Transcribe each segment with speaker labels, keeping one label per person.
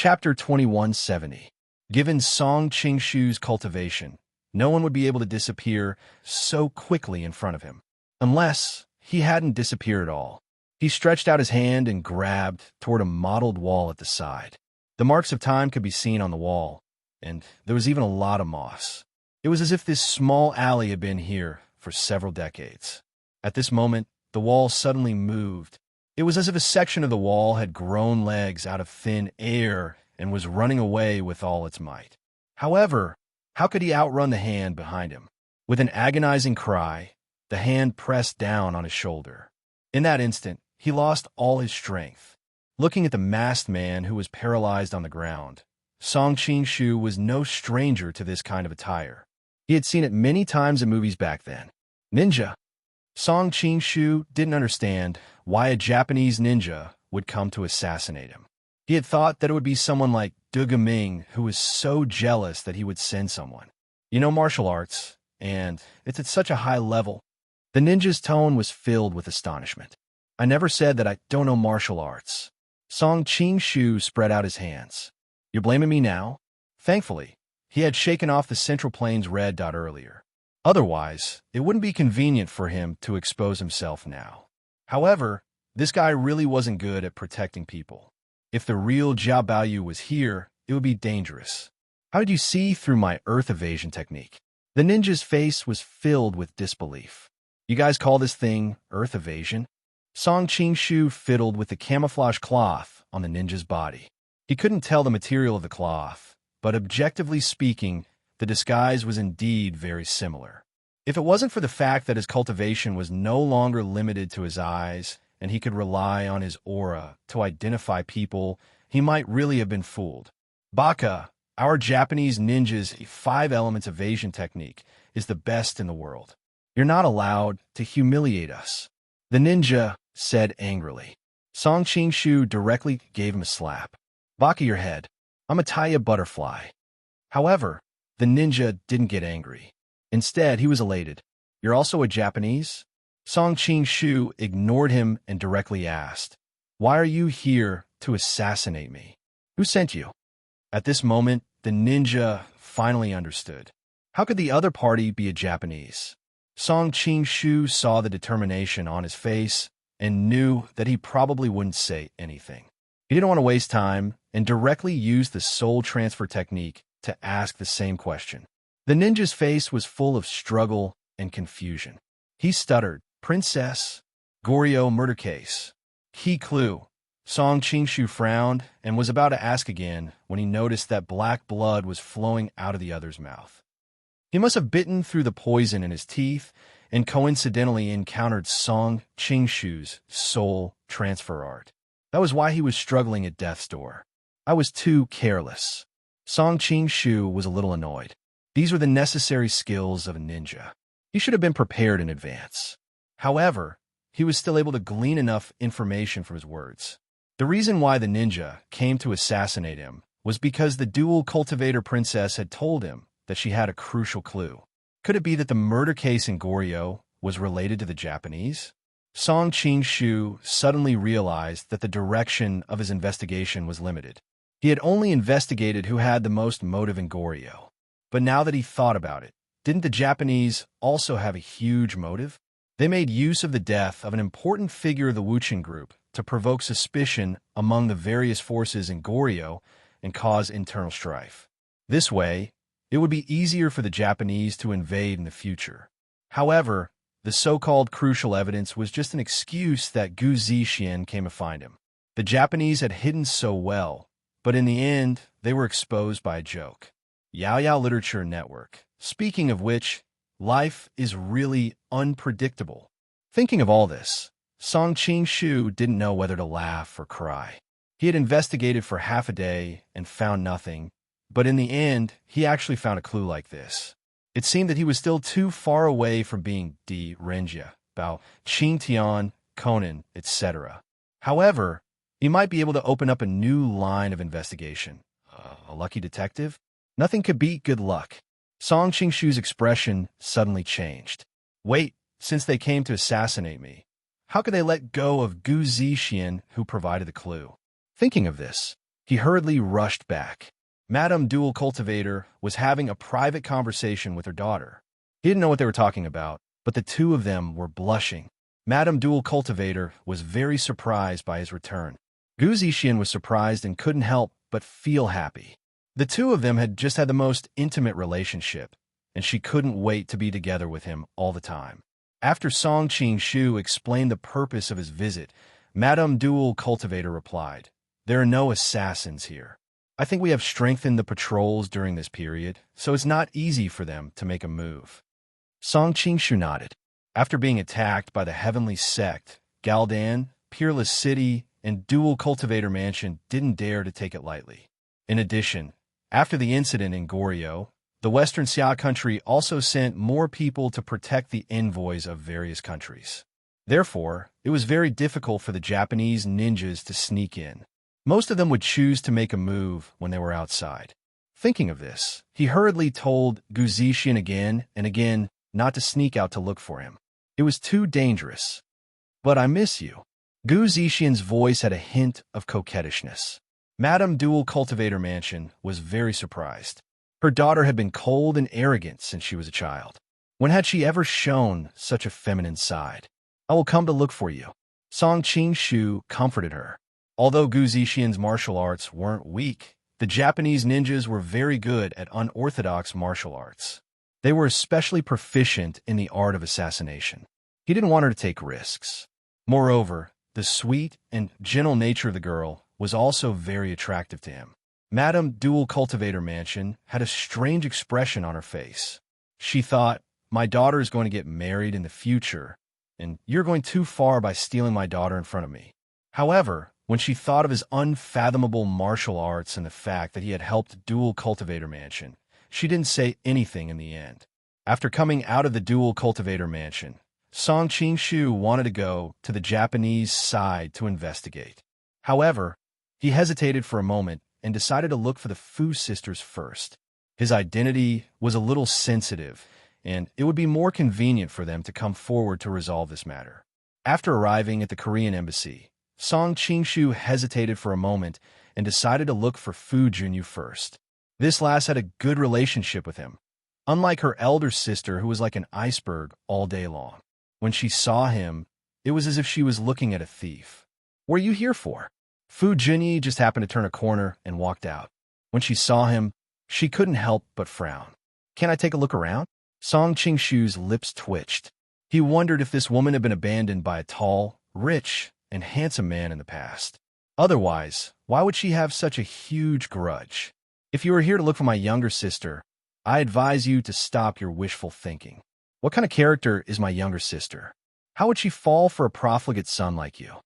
Speaker 1: Chapter 2170. Given Song Qingshu's cultivation, no one would be able to disappear so quickly in front of him. Unless he hadn't disappeared at all. He stretched out his hand and grabbed toward a mottled wall at the side. The marks of time could be seen on the wall, and there was even a lot of moss. It was as if this small alley had been here for several decades. At this moment, the wall suddenly moved. It was as if a section of the wall had grown legs out of thin air and was running away with all its might. However, how could he outrun the hand behind him? With an agonizing cry, the hand pressed down on his shoulder. In that instant, he lost all his strength. Looking at the masked man who was paralyzed on the ground, Song Qingshu was no stranger to this kind of attire. He had seen it many times in movies back then. Ninja. Song Qingshu didn't understand why a Japanese ninja would come to assassinate him. He had thought that it would be someone like Du Ming who was so jealous that he would send someone. You know martial arts, and it's at such a high level. The ninja's tone was filled with astonishment. I never said that I don't know martial arts. Song Qingshu spread out his hands. You're blaming me now? Thankfully, he had shaken off the Central Plains red dot earlier. Otherwise, it wouldn't be convenient for him to expose himself now. However, this guy really wasn't good at protecting people. If the real Jiao Baoyu was here, it would be dangerous. How did you see through my earth evasion technique? The ninja's face was filled with disbelief. You guys call this thing earth evasion? Song Qingshu fiddled with the camouflage cloth on the ninja's body. He couldn't tell the material of the cloth, but objectively speaking, the disguise was indeed very similar. If it wasn't for the fact that his cultivation was no longer limited to his eyes and he could rely on his aura to identify people, he might really have been fooled. Baka, our Japanese ninja's 5 elements evasion technique, is the best in the world. You're not allowed to humiliate us. The ninja said angrily. Song Qingshu directly gave him a slap. Baka your head. I'm a tie butterfly. However, the ninja didn't get angry. Instead, he was elated. You're also a Japanese? Song Qingshu ignored him and directly asked, why are you here to assassinate me? Who sent you? At this moment, the ninja finally understood. How could the other party be a Japanese? Song Qingshu saw the determination on his face and knew that he probably wouldn't say anything. He didn't want to waste time and directly used the soul transfer technique to ask the same question. The ninja's face was full of struggle and confusion. He stuttered, Princess, Goryeo murder case. Key clue. Song Qingshu frowned and was about to ask again when he noticed that black blood was flowing out of the other's mouth. He must have bitten through the poison in his teeth and coincidentally encountered Song Qingshu's soul transfer art. That was why he was struggling at death's door. I was too careless. Song Qingshu was a little annoyed. These were the necessary skills of a ninja. He should have been prepared in advance. However, he was still able to glean enough information from his words. The reason why the ninja came to assassinate him was because the dual cultivator princess had told him that she had a crucial clue. Could it be that the murder case in Goryeo was related to the Japanese? Song Qingshu suddenly realized that the direction of his investigation was limited. He had only investigated who had the most motive in Goryeo. But now that he thought about it, didn't the Japanese also have a huge motive? They made use of the death of an important figure of the Wuchen group to provoke suspicion among the various forces in Goryeo and cause internal strife. This way, it would be easier for the Japanese to invade in the future. However, the so-called crucial evidence was just an excuse that Gu Zixin came to find him. The Japanese had hidden so well, but in the end, they were exposed by a joke. Yao Yao Literature Network. Speaking of which, life is really unpredictable. Thinking of all this, Song Qingshu didn't know whether to laugh or cry. He had investigated for half a day and found nothing, but in the end, he actually found a clue like this. It seemed that he was still too far away from being Di Renjia, Bao, Qingtian, Conan, etc. However, he might be able to open up a new line of investigation. A lucky detective? Nothing could beat good luck. Song Qingshu's expression suddenly changed. Wait, since they came to assassinate me, how could they let go of Gu Zixin who provided the clue? Thinking of this, He hurriedly rushed back. Madame Dual Cultivator was having a private conversation with her daughter. He didn't know what they were talking about, but the two of them were blushing. Madame Dual Cultivator was very surprised by his return. Gu Zixian was surprised and couldn't help but feel happy. The two of them had just had the most intimate relationship, and she couldn't wait to be together with him all the time. After Song Qingshu explained the purpose of his visit, Madame Dual Cultivator replied, "There are no assassins here. I think we have strengthened the patrols during this period, so it's not easy for them to make a move." Song Qingshu nodded. After being attacked by the Heavenly Sect, Galdan, Peerless City, and Dual Cultivator Mansion didn't dare to take it lightly. In addition, after the incident in Goryeo, the Western Xia country also sent more people to protect the envoys of various countries. Therefore, it was very difficult for the Japanese ninjas to sneak in. Most of them would choose to make a move when they were outside. Thinking of this, he hurriedly told Gu Zixian again and again not to sneak out to look for him. It was too dangerous. "But I miss you." Gu Zixian's voice had a hint of coquettishness. Madame Dual Cultivator Mansion was very surprised. Her daughter had been cold and arrogant since she was a child. When had she ever shown such a feminine side? "I will come to look for you." Song Qingshu comforted her. Although Gu Zixian's martial arts weren't weak, the Japanese ninjas were very good at unorthodox martial arts. They were especially proficient in the art of assassination. He didn't want her to take risks. Moreover, the sweet and gentle nature of the girl was also very attractive to him. Madame Dual Cultivator Mansion had a strange expression on her face. She thought, "My daughter is going to get married in the future, and you're going too far by stealing my daughter in front of me." However, when she thought of his unfathomable martial arts and the fact that he had helped Dual Cultivator Mansion, she didn't say anything in the end. After coming out of the Dual Cultivator Mansion, Song Qingshu wanted to go to the Japanese side to investigate. However, he hesitated for a moment and decided to look for the Fu sisters first. His identity was a little sensitive, and it would be more convenient for them to come forward to resolve this matter. After arriving at the Korean embassy, Song Qingshu hesitated for a moment and decided to look for Fu Junyu first. This lass had a good relationship with him, unlike her elder sister who was like an iceberg all day long. When she saw him, it was as if she was looking at a thief. "What are you here for?" Fu Junyi just happened to turn a corner and walked out. When she saw him, she couldn't help but frown. "Can I take a look around?" Song Qingshu's lips twitched. He wondered if this woman had been abandoned by a tall, rich, and handsome man in the past. Otherwise, why would she have such a huge grudge? "If you are here to look for my younger sister, I advise you to stop your wishful thinking. What kind of character is my younger sister? How would she fall for a profligate son like you?"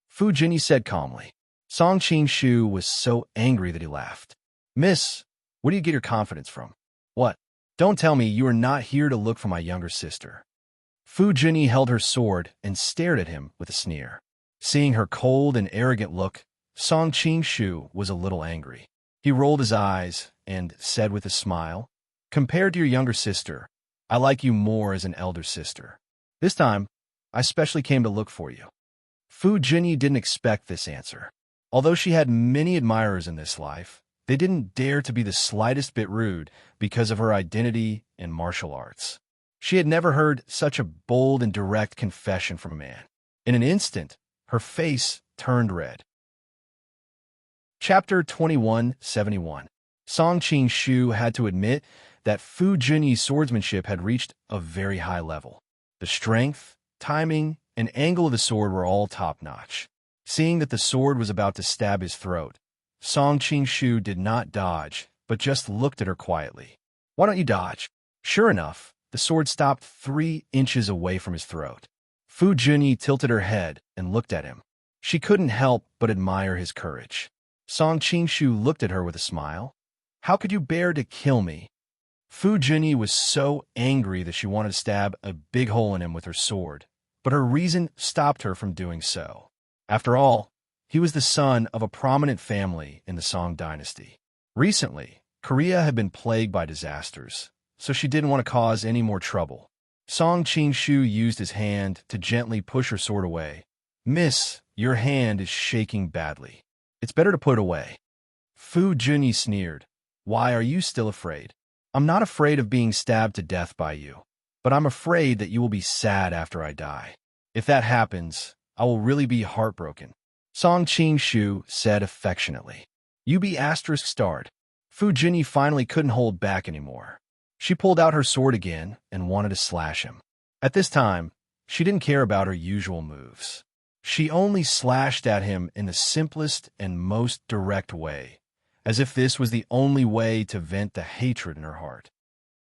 Speaker 1: Fu Junyi said calmly. Song Qingshu was so angry that he laughed. "Miss, where do you get your confidence from?" "What? Don't tell me you are not here to look for my younger sister." Fu Junyi held her sword and stared at him with a sneer. Seeing her cold and arrogant look, Song Qingshu was a little angry. He rolled his eyes and said with a smile, "Compared to your younger sister, I like you more as an elder sister. This time, I specially came to look for you." Fu Junyi didn't expect this answer. Although she had many admirers in this life, they didn't dare to be the slightest bit rude because of her identity and martial arts. She had never heard such a bold and direct confession from a man. In an instant, her face turned red. Chapter 2171. Song Qingshu had to admit that Fu Junyi's swordsmanship had reached a very high level. The strength, timing, and angle of the sword were all top-notch. Seeing that the sword was about to stab his throat, Song Qingshu did not dodge, but just looked at her quietly. "Why don't you dodge?" Sure enough, the sword stopped 3 inches away from his throat. Fu Junyi tilted her head and looked at him. She couldn't help but admire his courage. Song Qingshu looked at her with a smile. "How could you bear to kill me?" Fu Junyi was so angry that she wanted to stab a big hole in him with her sword, but her reason stopped her from doing so. After all, he was the son of a prominent family in the Song dynasty. Recently, Korea had been plagued by disasters, so she didn't want to cause any more trouble. Song Qingshu used his hand to gently push her sword away. "Miss, your hand is shaking badly. It's better to put it away." Fu Junyi sneered. Why are you still afraid? I'm not afraid of being stabbed to death by you, but I'm afraid that you will be sad after I die. If that happens, I will really be heartbroken. Song Qingshu said affectionately. You be asterisk starred. Fu Junyi finally couldn't hold back anymore. She pulled out her sword again and wanted to slash him. At this time, she didn't care about her usual moves. She only slashed at him in the simplest and most direct way, as if this was the only way to vent the hatred in her heart.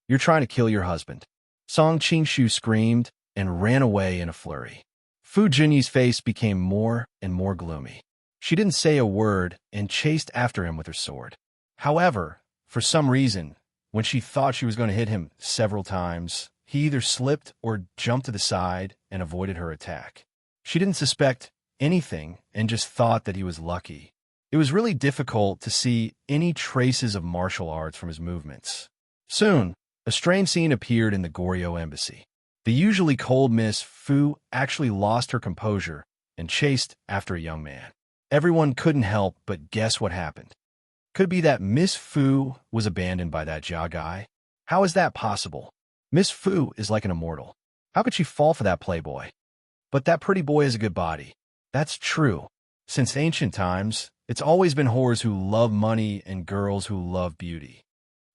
Speaker 1: You're trying to kill your husband. Song Qingshu screamed and ran away in a flurry. Fu Junyi's face became more and more gloomy. She didn't say a word and chased after him with her sword. However, for some reason, when she thought she was going to hit him several times, he either slipped or jumped to the side and avoided her attack. She didn't suspect anything and just thought that he was lucky. It was really difficult to see any traces of martial arts from his movements. Soon, a strange scene appeared in the Goryeo embassy. The usually cold Miss Fu actually lost her composure and chased after a young man. Everyone couldn't help but guess what happened. Could it be that Miss Fu was abandoned by that Jia guy? How is that possible? Miss Fu is like an immortal. How could she fall for that playboy? But that pretty boy has a good body. That's true. Since ancient times, it's always been whores who love money and girls who love beauty.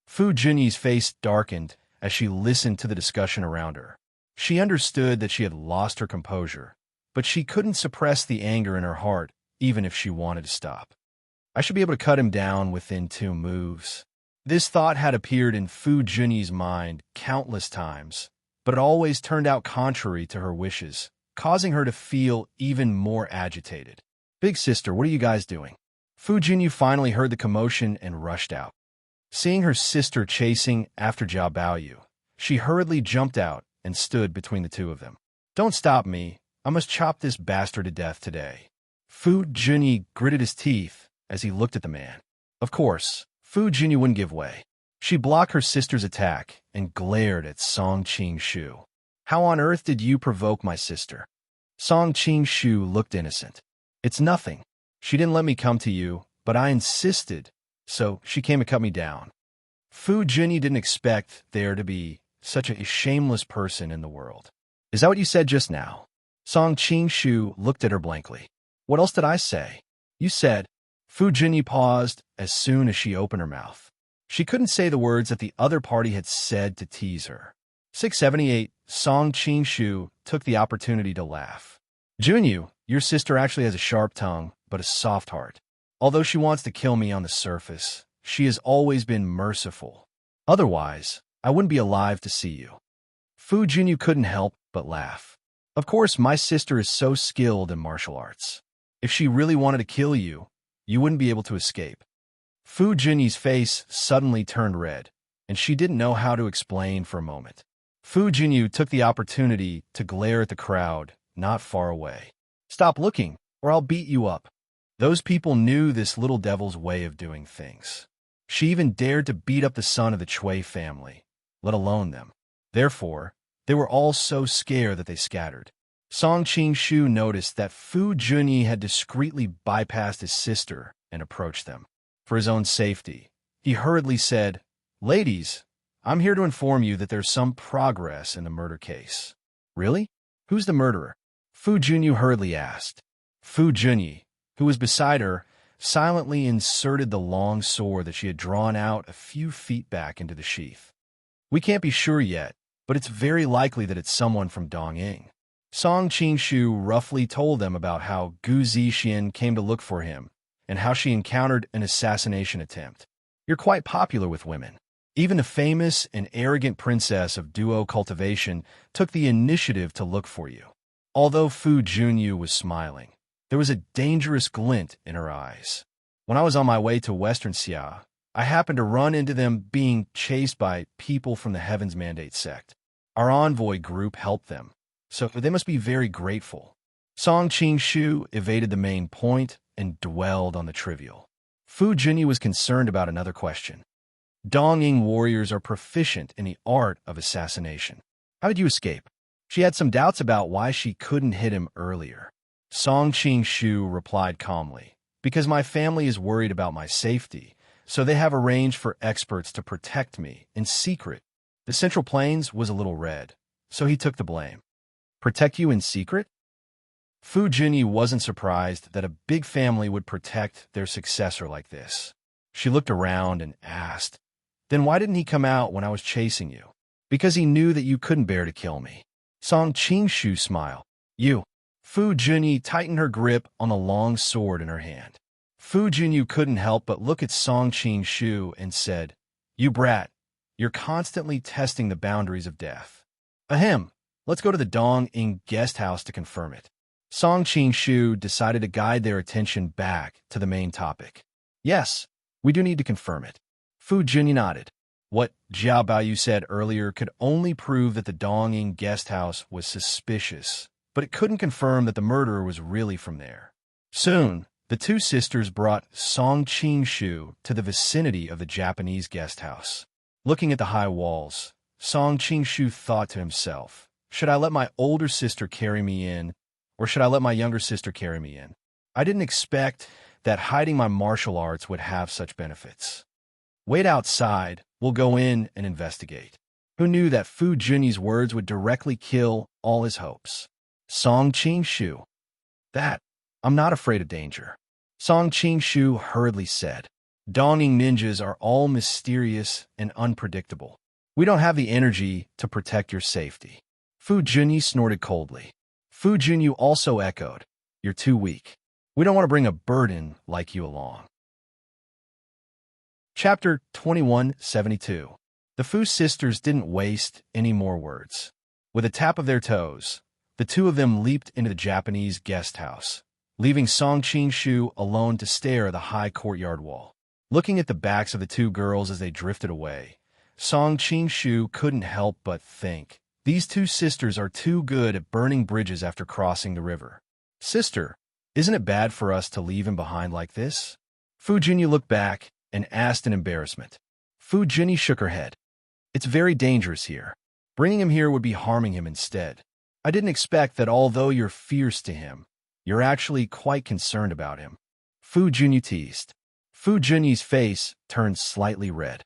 Speaker 1: Fu Junyi's face darkened as she listened to the discussion around her. She understood that she had lost her composure, but she couldn't suppress the anger in her heart even if she wanted to stop. I should be able to cut him down within 2 moves. This thought had appeared in Fu Junyi's mind countless times, but it always turned out contrary to her wishes, causing her to feel even more agitated. Big sister, what are you guys doing? Fu Junyi finally heard the commotion and rushed out. Seeing her sister chasing after Jia Baoyu, she hurriedly jumped out and stood between the two of them. Don't stop me. I must chop this bastard to death today. Fu Junyi gritted his teeth as he looked at the man. Of course, Fu Junyi wouldn't give way. She blocked her sister's attack and glared at Song Qingshu. How on earth did you provoke my sister? Song Qingshu looked innocent. It's nothing. She didn't let me come to you, but I insisted, so she came to cut me down. Fu Junyi didn't expect there to be such a shameless person in the world. Is that what you said just now? Song Qingshu looked at her blankly. What else did I say? You said. Fu Junyi paused as soon as she opened her mouth. She couldn't say the words that the other party had said to tease her. 678, Song Qingshu took the opportunity to laugh. Junyu, your sister actually has a sharp tongue, but a soft heart. Although she wants to kill me on the surface, she has always been merciful. Otherwise, I wouldn't be alive to see you. Fu Junyu couldn't help but laugh. Of course, my sister is so skilled in martial arts. If she really wanted to kill you, you wouldn't be able to escape. Fu Junyi's face suddenly turned red, and she didn't know how to explain for a moment. Fu Junyi took the opportunity to glare at the crowd not far away. Stop looking, or I'll beat you up. Those people knew this little devil's way of doing things. She even dared to beat up the son of the Chui family, let alone them. Therefore, they were all so scared that they scattered. Song Qingshu noticed that Fu Junyi had discreetly bypassed his sister and approached them. For his own safety, he hurriedly said, Ladies, I'm here to inform you that there's some progress in the murder case. Really? Who's the murderer? Fu Junyi hurriedly asked. Fu Junyi, who was beside her, silently inserted the long sword that she had drawn out a few feet back into the sheath. We can't be sure yet, but it's very likely that it's someone from Dongying. Song Qingshu roughly told them about how Gu Zixian came to look for him and how she encountered an assassination attempt. You're quite popular with women. Even the famous and arrogant princess of duo cultivation took the initiative to look for you. Although Fu Junyi was smiling, there was a dangerous glint in her eyes. When I was on my way to Western Xia, I happened to run into them being chased by people from the Heaven's Mandate sect. Our envoy group helped them, so they must be very grateful. Song Qingshu evaded the main point and dwelled on the trivial. Fu Junyi was concerned about another question. Dongying warriors are proficient in the art of assassination. How did you escape? She had some doubts about why she couldn't hit him earlier. Song Qingshu replied calmly, because my family is worried about my safety, so they have arranged for experts to protect me in secret. The Central Plains was a little red, so he took the blame. Protect you in secret? Fu Junyi wasn't surprised that a big family would protect their successor like this. She looked around and asked, "Then why didn't he come out when I was chasing you?" "Because he knew that you couldn't bear to kill me." Song Qingshu smiled. "You." Fu Junyi tightened her grip on the long sword in her hand. Fu Junyi couldn't help but look at Song Qingshu and said, "You brat, you're constantly testing the boundaries of death." "Ahem, let's go to the Dong Ing guest house to confirm it." Song Qingshu decided to guide their attention back to the main topic. "Yes, we do need to confirm it." Fu Junyi nodded. What Jiao Baoyu said earlier could only prove that the Dong Ing guest house was suspicious, but it couldn't confirm that the murderer was really from there. Soon, the two sisters brought Song Qingshu to the vicinity of the Japanese guest house. Looking at the high walls, Song Qingshu thought to himself, "Should I let my older sister carry me in, or should I let my younger sister carry me in? I didn't expect that hiding my martial arts would have such benefits. Wait outside, we'll go in and investigate." Who knew that Fu Junyi's words would directly kill all his hopes? Song Qingshu. "That, I'm not afraid of danger." Song Qingshu hurriedly said, "Donging ninjas are all mysterious and unpredictable. We don't have the energy to protect your safety." Fu Junyi snorted coldly. Fu Junyi also echoed, "You're too weak. We don't want to bring a burden like you along." Chapter 2172. The Fu sisters didn't waste any more words. With a tap of their toes, the two of them leaped into the Japanese guest house, leaving Song Qingshu alone to stare at the high courtyard wall. Looking at the backs of the two girls as they drifted away, Song Qingshu couldn't help but think, these two sisters are too good at burning bridges after crossing the river. "Sister, isn't it bad for us to leave him behind like this?" Fu Junyi looked back and asked in embarrassment. Fu Junyi shook her head. "It's very dangerous here. Bringing him here would be harming him instead. I didn't expect that although you're fierce to him, you're actually quite concerned about him." Fu Junyi teased. Fu Junyi's face turned slightly red.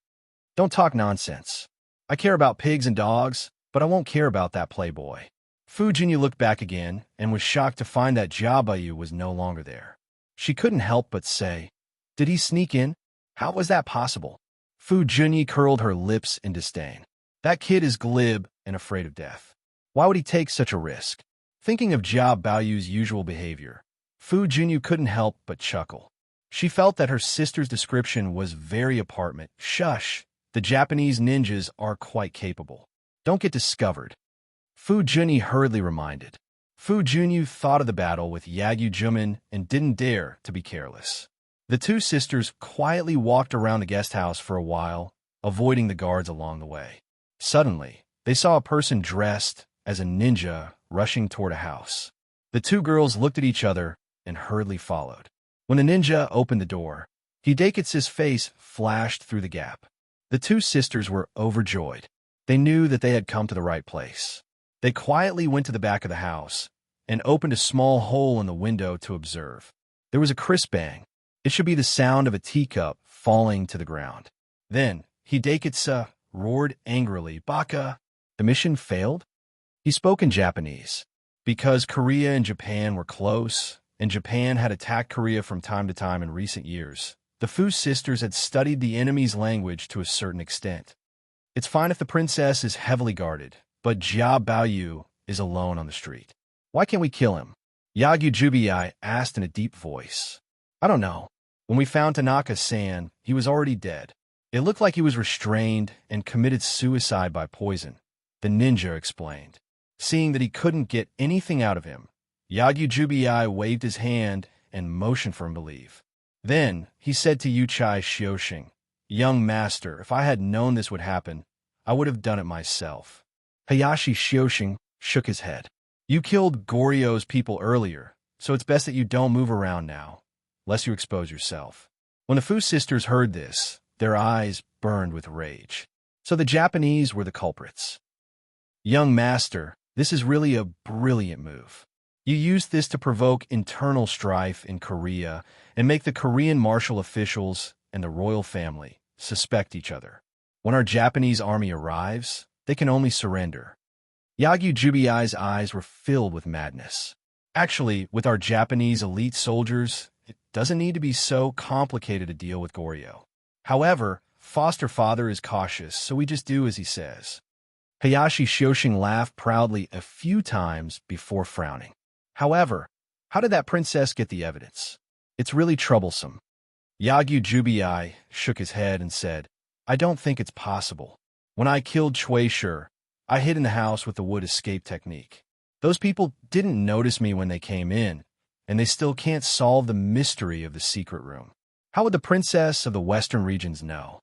Speaker 1: "Don't talk nonsense. I care about pigs and dogs, but I won't care about that playboy." Fu Junyi looked back again and was shocked to find that Jiao Baoyu was no longer there. She couldn't help but say, "Did he sneak in? How was that possible?" Fu Junyi curled her lips in disdain. "That kid is glib and afraid of death. Why would he take such a risk?" Thinking of Jiao Baoyu's usual behavior, Fu Junyi couldn't help but chuckle. She felt that her sister's description was very apartment. Shush, the Japanese ninjas are quite capable. Don't get discovered. Fu Junyi hurriedly reminded. Fu Junyi thought of the battle with Yagyu Juman and didn't dare to be careless. The two sisters quietly walked around the guest house for a while, avoiding the guards along the way. Suddenly, they saw a person dressed as a ninja rushing toward a house. The two girls looked at each other and hurriedly followed. When the ninja opened the door, Hidekitsu's face flashed through the gap. The two sisters were overjoyed. They knew that they had come to the right place. They quietly went to the back of the house and opened a small hole in the window to observe. There was a crisp bang. It should be the sound of a teacup falling to the ground. Then Hidekitsu roared angrily, "Baka!" The mission failed? He spoke in Japanese. Because Korea and Japan were close, and Japan had attacked Korea from time to time in recent years, the Fu sisters had studied the enemy's language to a certain extent. It's fine if the princess is heavily guarded, but Jiao Baoyu is alone on the street. Why can't we kill him? Yagyu Jubiai asked in a deep voice. I don't know. When we found Tanaka-san, he was already dead. It looked like he was restrained and committed suicide by poison, the ninja explained. Seeing that he couldn't get anything out of him, Yagyu Jubiai waved his hand and motioned for him to leave. Then he said to Yuchai Shioshing, Young master, if I had known this would happen, I would have done it myself. Hayashi Shioshing shook his head. You killed Goryo's people earlier, so it's best that you don't move around now, lest you expose yourself. When the Fu sisters heard this, their eyes burned with rage. So the Japanese were the culprits. Young master, this is really a brilliant move. You used this to provoke internal strife in Korea and make the Korean martial officials and the royal family suspect each other. When our Japanese army arrives, they can only surrender. Yagyujubi's eyes were filled with madness. Actually, with our Japanese elite soldiers, it doesn't need to be so complicated to deal with Goryo. However, foster father is cautious, so we just do as he says. Hayashi Shoshin laughed proudly a few times before frowning. However, how did that princess get the evidence? It's really troublesome. Yagyujubi shook his head and said, I don't think it's possible. When I killed Shueisher, I hid in the house with the wood escape technique. Those people didn't notice me when they came in, and they still can't solve the mystery of the secret room. How would the princess of the western regions know?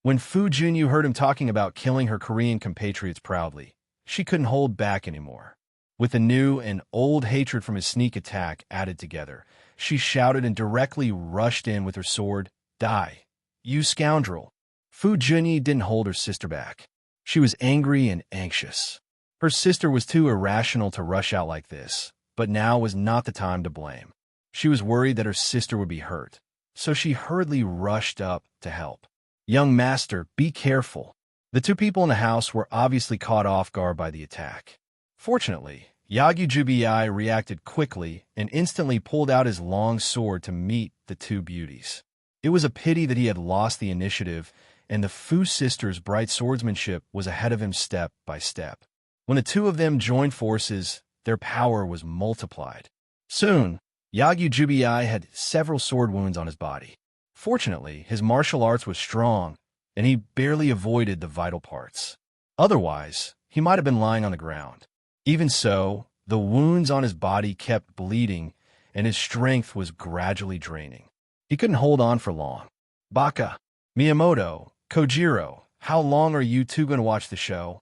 Speaker 1: When Fu Junyu heard him talking about killing her Korean compatriots proudly, she couldn't hold back anymore. With the new and old hatred from his sneak attack added together, she shouted and directly rushed in with her sword. Die, you scoundrel! Fu Junyi didn't hold her sister back. She was angry and anxious. Her sister was too irrational to rush out like this, but now was not the time to blame. She was worried that her sister would be hurt, so she hurriedly rushed up to help. Young master, be careful. The two people in the house were obviously caught off guard by the attack. Fortunately, Yagyujubi reacted quickly and instantly pulled out his long sword to meet the two beauties. It was a pity that he had lost the initiative, and the Fu sisters' bright swordsmanship was ahead of him step by step. When the two of them joined forces, their power was multiplied. Soon, Yagyujubi had several sword wounds on his body. Fortunately, his martial arts was strong, and he barely avoided the vital parts. Otherwise, he might have been lying on the ground. Even so, the wounds on his body kept bleeding, and his strength was gradually draining. He couldn't hold on for long. Baka, Miyamoto, Kojiro, how long are you two going to watch the show?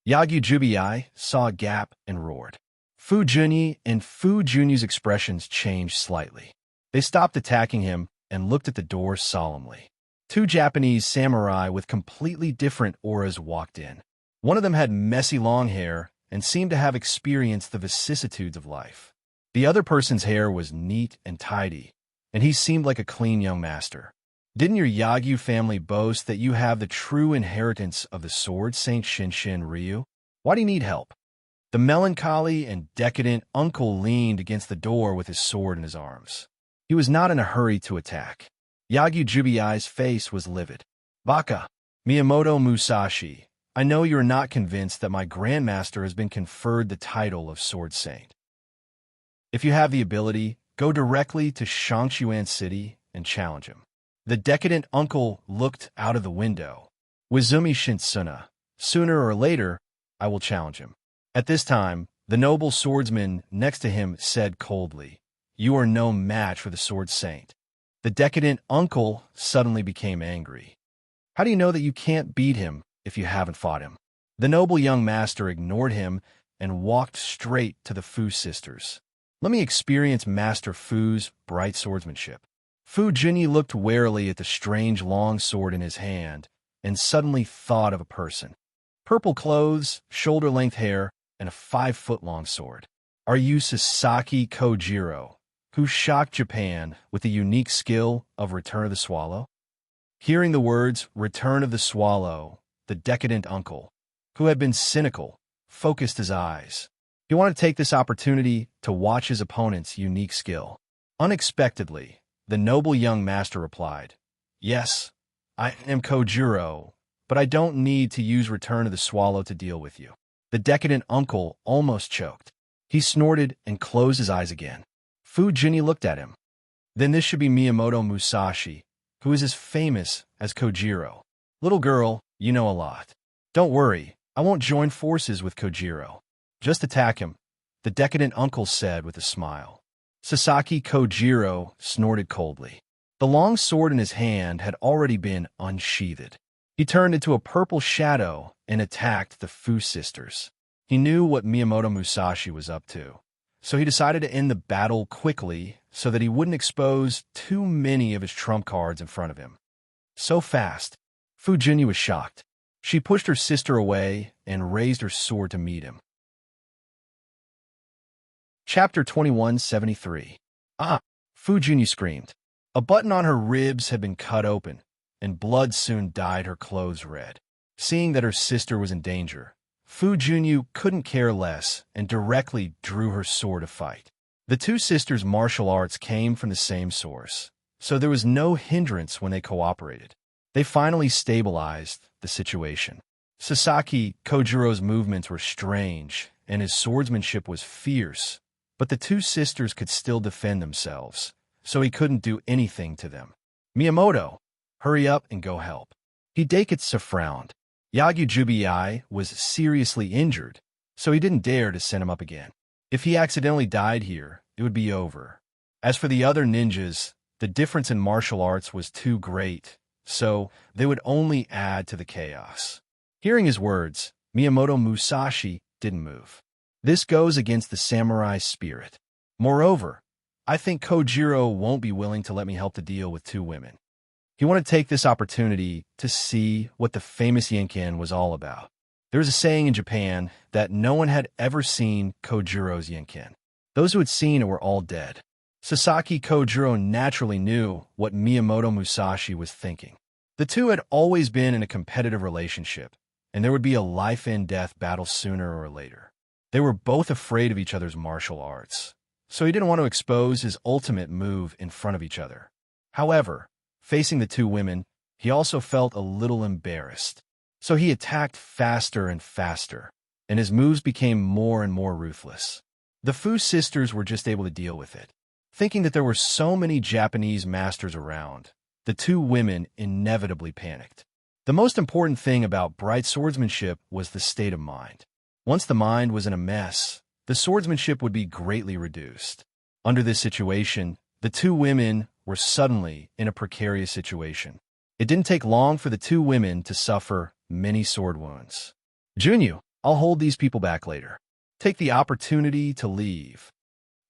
Speaker 1: Yagyujubi saw a gap and roared. Fu Junyi and Fu Junyu's expressions changed slightly. They stopped attacking him and looked at the door solemnly. Two Japanese samurai with completely different auras walked in. One of them had messy long hair and seemed to have experienced the vicissitudes of life. The other person's hair was neat and tidy, and he seemed like a clean young master. Didn't your Yagyu family boast that you have the true inheritance of the sword, Saint Shinshin Ryu? Why do you need help? The melancholy and decadent uncle leaned against the door with his sword in his arms. He was not in a hurry to attack. Yagyujubi's face was livid. Baka, Miyamoto Musashi, I know you are not convinced that my grandmaster has been conferred the title of Sword Saint. If you have the ability, go directly to Shangchuan City and challenge him. The decadent uncle looked out of the window. Wizumi Shinsuna, sooner or later, I will challenge him. At this time, the noble swordsman next to him said coldly, You are no match for the Sword Saint. The decadent uncle suddenly became angry. How do you know that you can't beat him if you haven't fought him? The noble young master ignored him and walked straight to the Fu sisters. Let me experience Master Fu's bright swordsmanship. Fu Junyi looked warily at the strange long sword in his hand and suddenly thought of a person. Purple clothes, shoulder-length hair, and a 5-foot-long sword. Are you Sasaki Kojiro, who shocked Japan with the unique skill of Return of the Swallow? Hearing the words, Return of the Swallow, the decadent uncle, who had been cynical, focused his eyes. He wanted to take this opportunity to watch his opponent's unique skill. Unexpectedly, the noble young master replied, Yes, I am Kojiro, but I don't need to use Return of the Swallow to deal with you. The decadent uncle almost choked. He snorted and closed his eyes again. Fu Junyi looked at him. Then this should be Miyamoto Musashi, who is as famous as Kojiro. Little girl, you know a lot. Don't worry, I won't join forces with Kojiro. Just attack him, the decadent uncle said with a smile. Sasaki Kojiro snorted coldly. The long sword in his hand had already been unsheathed. He turned into a purple shadow and attacked the Fu sisters. He knew what Miyamoto Musashi was up to, so he decided to end the battle quickly so that he wouldn't expose too many of his trump cards in front of him. So fast, Fu Junyi was shocked. She pushed her sister away and raised her sword to meet him. Chapter 2173. Ah! Fu Junyi screamed. A button on her ribs had been cut open, and blood soon dyed her clothes red. Seeing that her sister was in danger, Fu Junyu couldn't care less and directly drew her sword to fight. The two sisters' martial arts came from the same source, so there was no hindrance when they cooperated. They finally stabilized the situation. Sasaki Kojuro's movements were strange, and his swordsmanship was fierce, but the two sisters could still defend themselves, so he couldn't do anything to them. Miyamoto, hurry up and go help. Hidekitsu frowned. Yagyu Jubiai was seriously injured, so he didn't dare to send him up again. If he accidentally died here, it would be over. As for the other ninjas, the difference in martial arts was too great, so they would only add to the chaos. Hearing his words, Miyamoto Musashi didn't move. This goes against the samurai spirit. Moreover, I think Kojiro won't be willing to let me help to deal with two women. He wanted to take this opportunity to see what the famous Yinken was all about. There was a saying in Japan that no one had ever seen Kojuro's Yinken. Those who had seen it were all dead. Sasaki Kojiro naturally knew what Miyamoto Musashi was thinking. The two had always been in a competitive relationship, and there would be a life-and-death battle sooner or later. They were both afraid of each other's martial arts, so he didn't want to expose his ultimate move in front of each other. However, facing the two women, he also felt a little embarrassed. So he attacked faster and faster, and his moves became more and more ruthless. The Fu sisters were just able to deal with it. Thinking that there were so many Japanese masters around, the two women inevitably panicked. The most important thing about bright swordsmanship was the state of mind. Once the mind was in a mess, the swordsmanship would be greatly reduced. Under this situation, the two women were suddenly in a precarious situation. It didn't take long for the two women to suffer many sword wounds. Junyu, I'll hold these people back later. Take the opportunity to leave.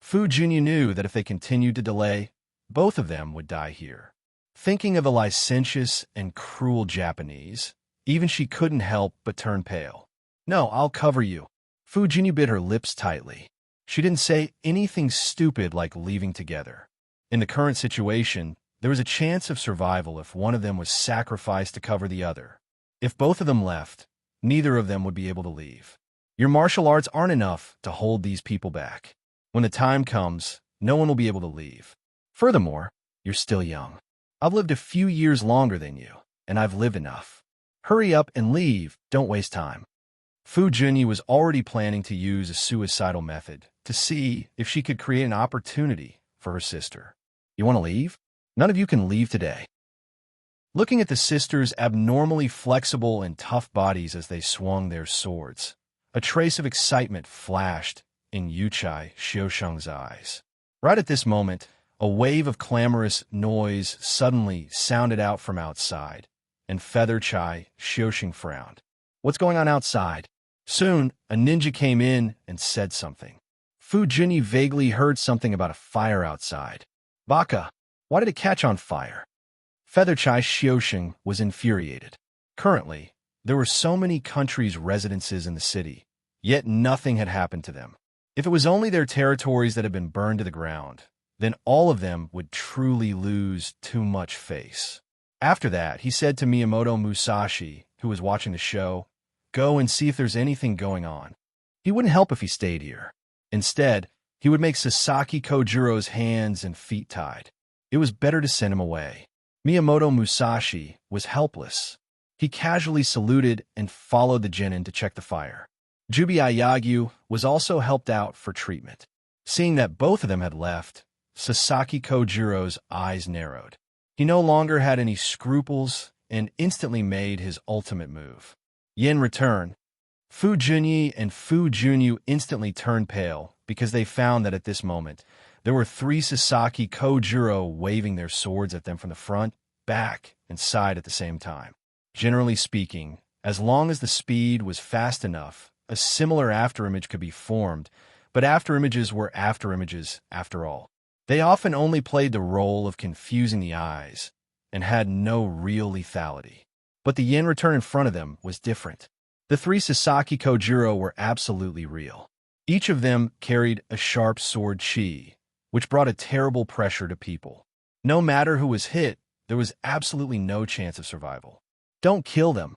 Speaker 1: Fu Junyu knew that if they continued to delay, both of them would die here. Thinking of the licentious and cruel Japanese, even she couldn't help but turn pale. No, I'll cover you. Fu Junyu bit her lips tightly. She didn't say anything stupid like leaving together. In the current situation, there was a chance of survival if one of them was sacrificed to cover the other. If both of them left, neither of them would be able to leave. Your martial arts aren't enough to hold these people back. When the time comes, no one will be able to leave. Furthermore, you're still young. I've lived a few years longer than you, and I've lived enough. Hurry up and leave, don't waste time. Fu Junyu was already planning to use a suicidal method to see if she could create an opportunity for her sister. You want to leave? None of you can leave today. Looking at the sisters' abnormally flexible and tough bodies as they swung their swords, a trace of excitement flashed in Yuchai Xiusheng's eyes. Right at this moment, a wave of clamorous noise suddenly sounded out from outside, and Feather Chai Xiusheng frowned. What's going on outside? Soon, a ninja came in and said something. Fu Junyu vaguely heard something about a fire outside. Baka, why did it catch on fire? Feather Chai Xiusheng was infuriated. Currently, there were so many countries' residences in the city, yet nothing had happened to them. If it was only their territories that had been burned to the ground, then all of them would truly lose too much face. After that, he said to Miyamoto Musashi, who was watching the show, "Go and see if there's anything going on." He wouldn't help if he stayed here. Instead, he would make Sasaki Kojuro's hands and feet tied. It was better to send him away. Miyamoto Musashi was helpless. He casually saluted and followed the genin to check the fire. Jubiai Yagyu was also helped out for treatment. Seeing that both of them had left, Sasaki Kojuro's eyes narrowed. He no longer had any scruples and instantly made his ultimate move. In return, Fu Junyi and Fu Junyu instantly turned pale because they found that at this moment, there were three Sasaki Kojuro waving their swords at them from the front, back, and side at the same time. Generally speaking, as long as the speed was fast enough, a similar afterimage could be formed, but afterimages were afterimages after all. They often only played the role of confusing the eyes and had no real lethality. But the yin return in front of them was different. The three Sasaki Kojuro were absolutely real. Each of them carried a sharp sword chi, which brought a terrible pressure to people. No matter who was hit, there was absolutely no chance of survival. Don't kill them.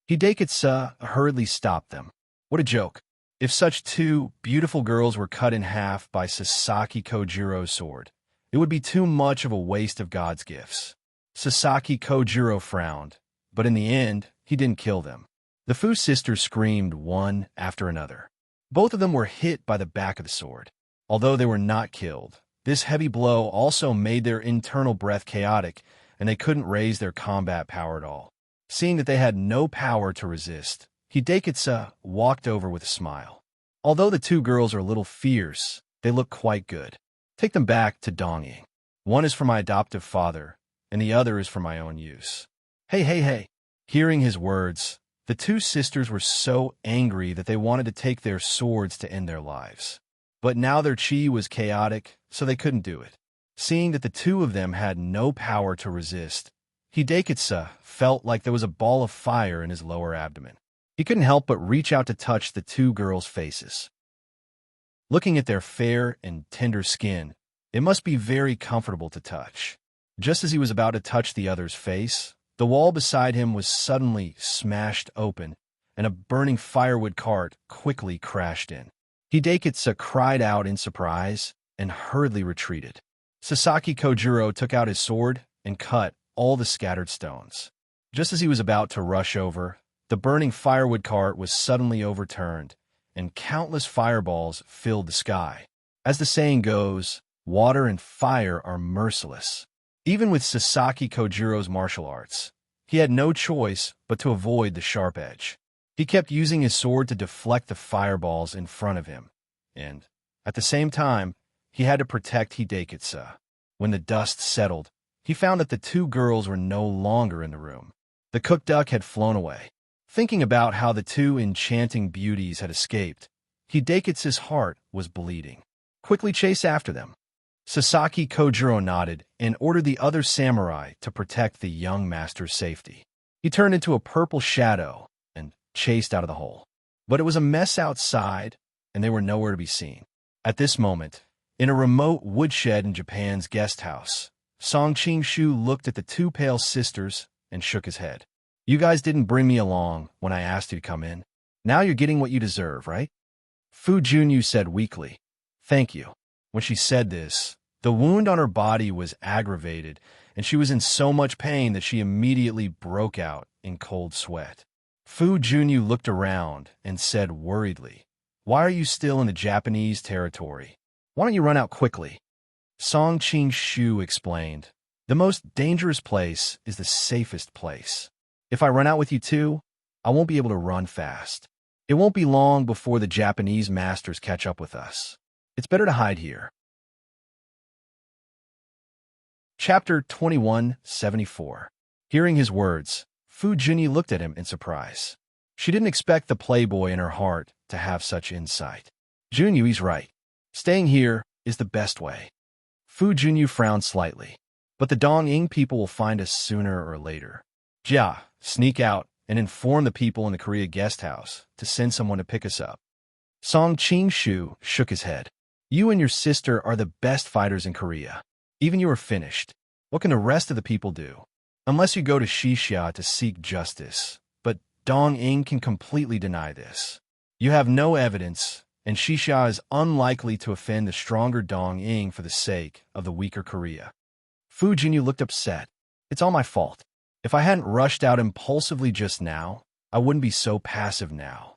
Speaker 1: Hidekitsu hurriedly stopped them. What a joke. If such two beautiful girls were cut in half by Sasaki Kojiro's sword, it would be too much of a waste of God's gifts. Sasaki Kojiro frowned, but in the end, he didn't kill them. The Fu sisters screamed one after another. Both of them were hit by the back of the sword. Although they were not killed, this heavy blow also made their internal breath chaotic, and they couldn't raise their combat power at all. Seeing that they had no power to resist, Hidekitsu walked over with a smile. Although the two girls are a little fierce, they look quite good. Take them back to Dongying. One is for my adoptive father, and the other is for my own use. Hey. Hearing his words, the two sisters were so angry that they wanted to take their swords to end their lives. But now their chi was chaotic, so they couldn't do it. Seeing that the two of them had no power to resist, Hidekitsu felt like there was a ball of fire in his lower abdomen. He couldn't help but reach out to touch the two girls' faces. Looking at their fair and tender skin, it must be very comfortable to touch. Just as he was about to touch the other's face, the wall beside him was suddenly smashed open, and a burning firewood cart quickly crashed in. Hidekitsu cried out in surprise and hurriedly retreated. Sasaki Kojiro took out his sword and cut all the scattered stones. Just as he was about to rush over, the burning firewood cart was suddenly overturned, and countless fireballs filled the sky. As the saying goes, water and fire are merciless. Even with Sasaki Kojiro's martial arts, he had no choice but to avoid the sharp edge. He kept using his sword to deflect the fireballs in front of him, and, at the same time, he had to protect Hidekitsu. When the dust settled, he found that the two girls were no longer in the room. The cook duck had flown away. Thinking about how the two enchanting beauties had escaped, Hidekitsu's heart was bleeding. Quickly chase after them. Sasaki Kojiro nodded and ordered the other samurai to protect the young master's safety. He turned into a purple shadow and chased out of the hole. But it was a mess outside, and they were nowhere to be seen. At this moment, in a remote woodshed in Japan's guest house, Song Qing-shu looked at the two pale sisters and shook his head. You guys didn't bring me along when I asked you to come in. Now you're getting what you deserve, right? Fu Junyu said weakly. Thank you. When she said this, the wound on her body was aggravated, and she was in so much pain that she immediately broke out in cold sweat. Fu Junyu looked around and said worriedly, Why are you still in the Japanese territory? Why don't you run out quickly? Song Qing-shu explained, The most dangerous place is the safest place. If I run out with you too, I won't be able to run fast. It won't be long before the Japanese masters catch up with us. It's better to hide here. Chapter 2174. Hearing his words, Fu Junyi looked at him in surprise. She didn't expect the playboy in her heart to have such insight. Junyu's right. Staying here is the best way. Fu Junyu frowned slightly. But the Dongying people will find us sooner or later. Jia, sneak out and inform the people in the Korea guest house to send someone to pick us up. Song Qing-shu shook his head. You and your sister are the best fighters in Korea. Even you are finished. What can the rest of the people do? Unless you go to Shixia to seek justice. But Dongying can completely deny this. You have no evidence, and Shixia is unlikely to offend the stronger Dongying for the sake of the weaker Korea. Fu Junyu looked upset. It's all my fault. If I hadn't rushed out impulsively just now, I wouldn't be so passive now.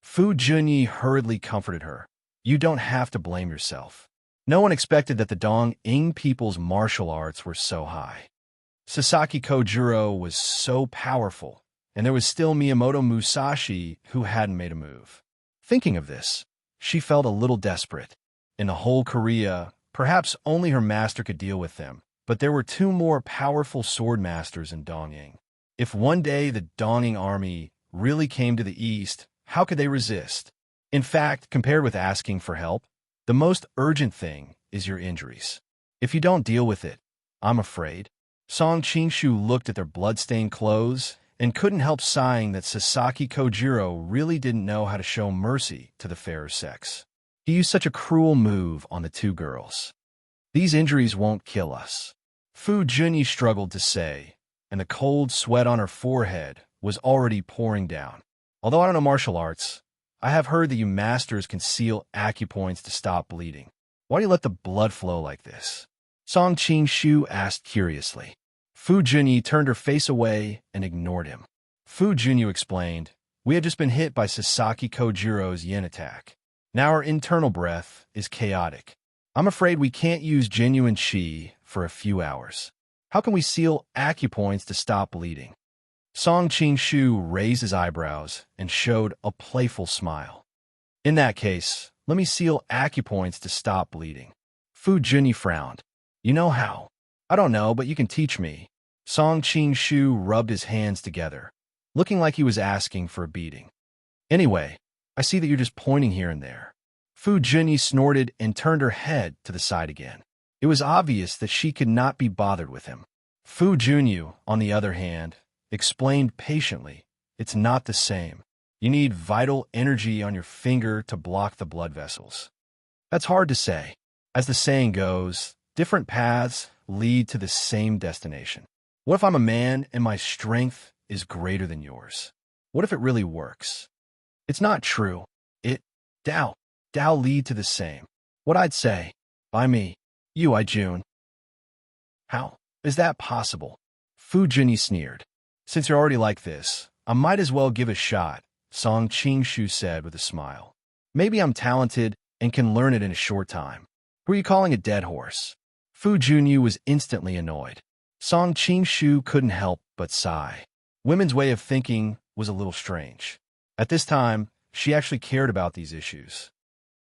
Speaker 1: Fu Junyi hurriedly comforted her. You don't have to blame yourself. No one expected that the Dongying people's martial arts were so high. Sasaki Kojiro was so powerful, and there was still Miyamoto Musashi who hadn't made a move. Thinking of this, she felt a little desperate. In the whole Korea, perhaps only her master could deal with them. But there were two more powerful sword masters in Dongying. If one day the Dongying army really came to the east, how could they resist? In fact, compared with asking for help, the most urgent thing is your injuries. If you don't deal with it, I'm afraid. Song Qing-shu looked at their blood-stained clothes and couldn't help sighing that Sasaki Kojiro really didn't know how to show mercy to the fairer sex. He used such a cruel move on the two girls. These injuries won't kill us. Fu Junyi struggled to say, and the cold sweat on her forehead was already pouring down. Although I don't know martial arts, I have heard that you masters conceal acupoints to stop bleeding. Why do you let the blood flow like this? Song Qing-shu asked curiously. Fu Junyi turned her face away and ignored him. Fu Junyi explained, we had just been hit by Sasaki Kojiro's yin attack. Now our internal breath is chaotic. I'm afraid we can't use genuine qi for a few hours. How can we seal acupoints to stop bleeding? Song Qing-shu raised his eyebrows and showed a playful smile. In that case, let me seal acupoints to stop bleeding. Fu Junyi frowned. You know how? I don't know, but you can teach me. Song Qing-shu rubbed his hands together, looking like he was asking for a beating. Anyway, I see that you're just pointing here and there. Fu Junyi snorted and turned her head to the side again. It was obvious that she could not be bothered with him. Fu Junyi, on the other hand, explained patiently, it's not the same. You need vital energy on your finger to block the blood vessels. That's hard to say. As the saying goes, different paths lead to the same destination. What if I'm a man and my strength is greater than yours? What if it really works? It's not true. Tao lead to the same. What I'd say, by me, you I June. How is that possible? Fu Junyi sneered. Since you're already like this, I might as well give a shot, Song Qing-shu said with a smile. Maybe I'm talented and can learn it in a short time. Who are you calling a dead horse? Fu Junyi was instantly annoyed. Song Qing-shu couldn't help but sigh. Women's way of thinking was a little strange. At this time, she actually cared about these issues.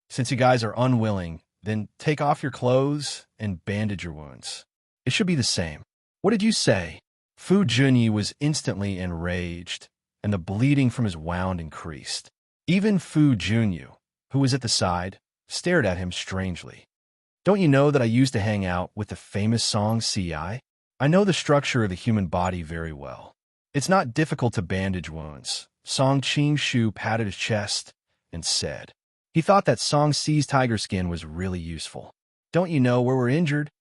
Speaker 1: Since you guys are unwilling, then take off your clothes and bandage your wounds. It should be the same. What did you say? Fu Junyi was instantly enraged, and the bleeding from his wound increased. Even Fu Junyi, who was at the side, stared at him strangely. Don't you know that I used to hang out with the famous Song Ci? I know the structure of the human body very well. It's not difficult to bandage wounds. Song Qing-shu patted his chest and said. He thought that Song Ci's tiger skin was really useful. Don't you know where we're injured?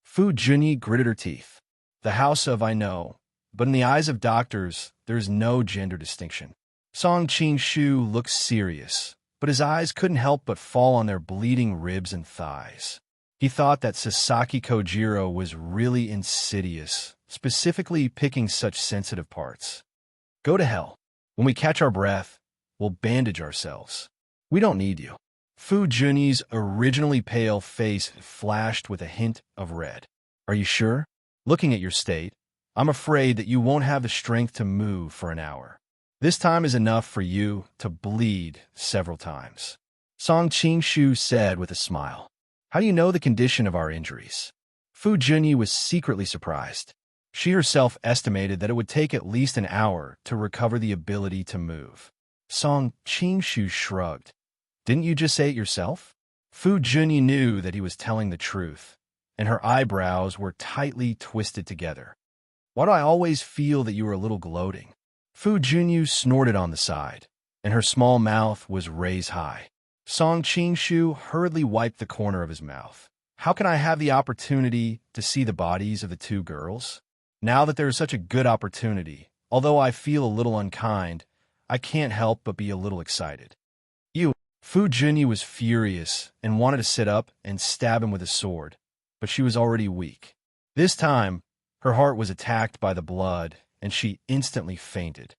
Speaker 1: Fu Junyi gritted her teeth. The house of I know, but in the eyes of doctors, there's no gender distinction. Song Qing-shu looked serious, but his eyes couldn't help but fall on their bleeding ribs and thighs. He thought that Sasaki Kojiro was really insidious, specifically picking such sensitive parts. Go to hell. When we catch our breath, we'll bandage ourselves. We don't need you. Fu Junyi's originally pale face flashed with a hint of red. Are you sure? Looking at your state, I'm afraid that you won't have the strength to move for an hour. This time is enough for you to bleed several times. Song Qing-shu said with a smile. How do you know the condition of our injuries? Fu Junyi was secretly surprised. She herself estimated that it would take at least an hour to recover the ability to move. Song Qing-shu shrugged. Didn't you just say it yourself? Fu Junyi knew that he was telling the truth, and her eyebrows were tightly twisted together. Why do I always feel that you were a little gloating? Fu Junyi snorted on the side, and her small mouth was raised high. Song Qing-shu hurriedly wiped the corner of his mouth. How can I have the opportunity to see the bodies of the two girls? Now that there is such a good opportunity, although I feel a little unkind, I can't help but be a little excited. Fu Junyi was furious and wanted to sit up and stab him with a sword, but she was already weak. This time, her heart was attacked by the blood, and she instantly fainted.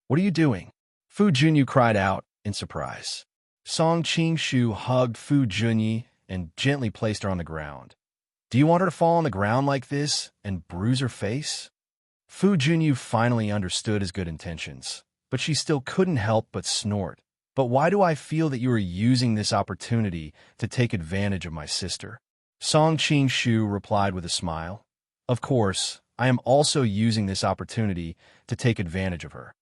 Speaker 1: What are you doing? Fu Junyi cried out in surprise. Song Qing-shu hugged Fu Junyi and gently placed her on the ground. Do you want her to fall on the ground like this and bruise her face? Fu Junyi finally understood his good intentions, but she still couldn't help but snort. But why do I feel that you are using this opportunity to take advantage of my sister? Song Qing-shu replied with a smile. Of course, I am also using this opportunity to take advantage of her.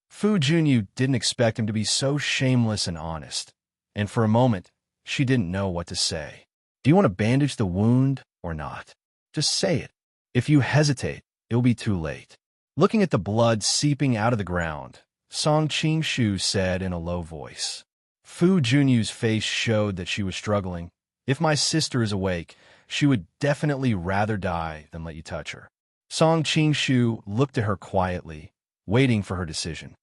Speaker 1: Fu Junyi didn't expect him to be so shameless and honest, and for a moment, she didn't know what to say. Do you want to bandage the wound or not? Just say it. If you hesitate, it will be too late. Looking at the blood seeping out of the ground, Song Qing-shu said in a low voice. Fu Junyi's face showed that she was struggling. If my sister is awake, she would definitely rather die than let you touch her. Song Qingshu looked at her quietly, waiting for her decision.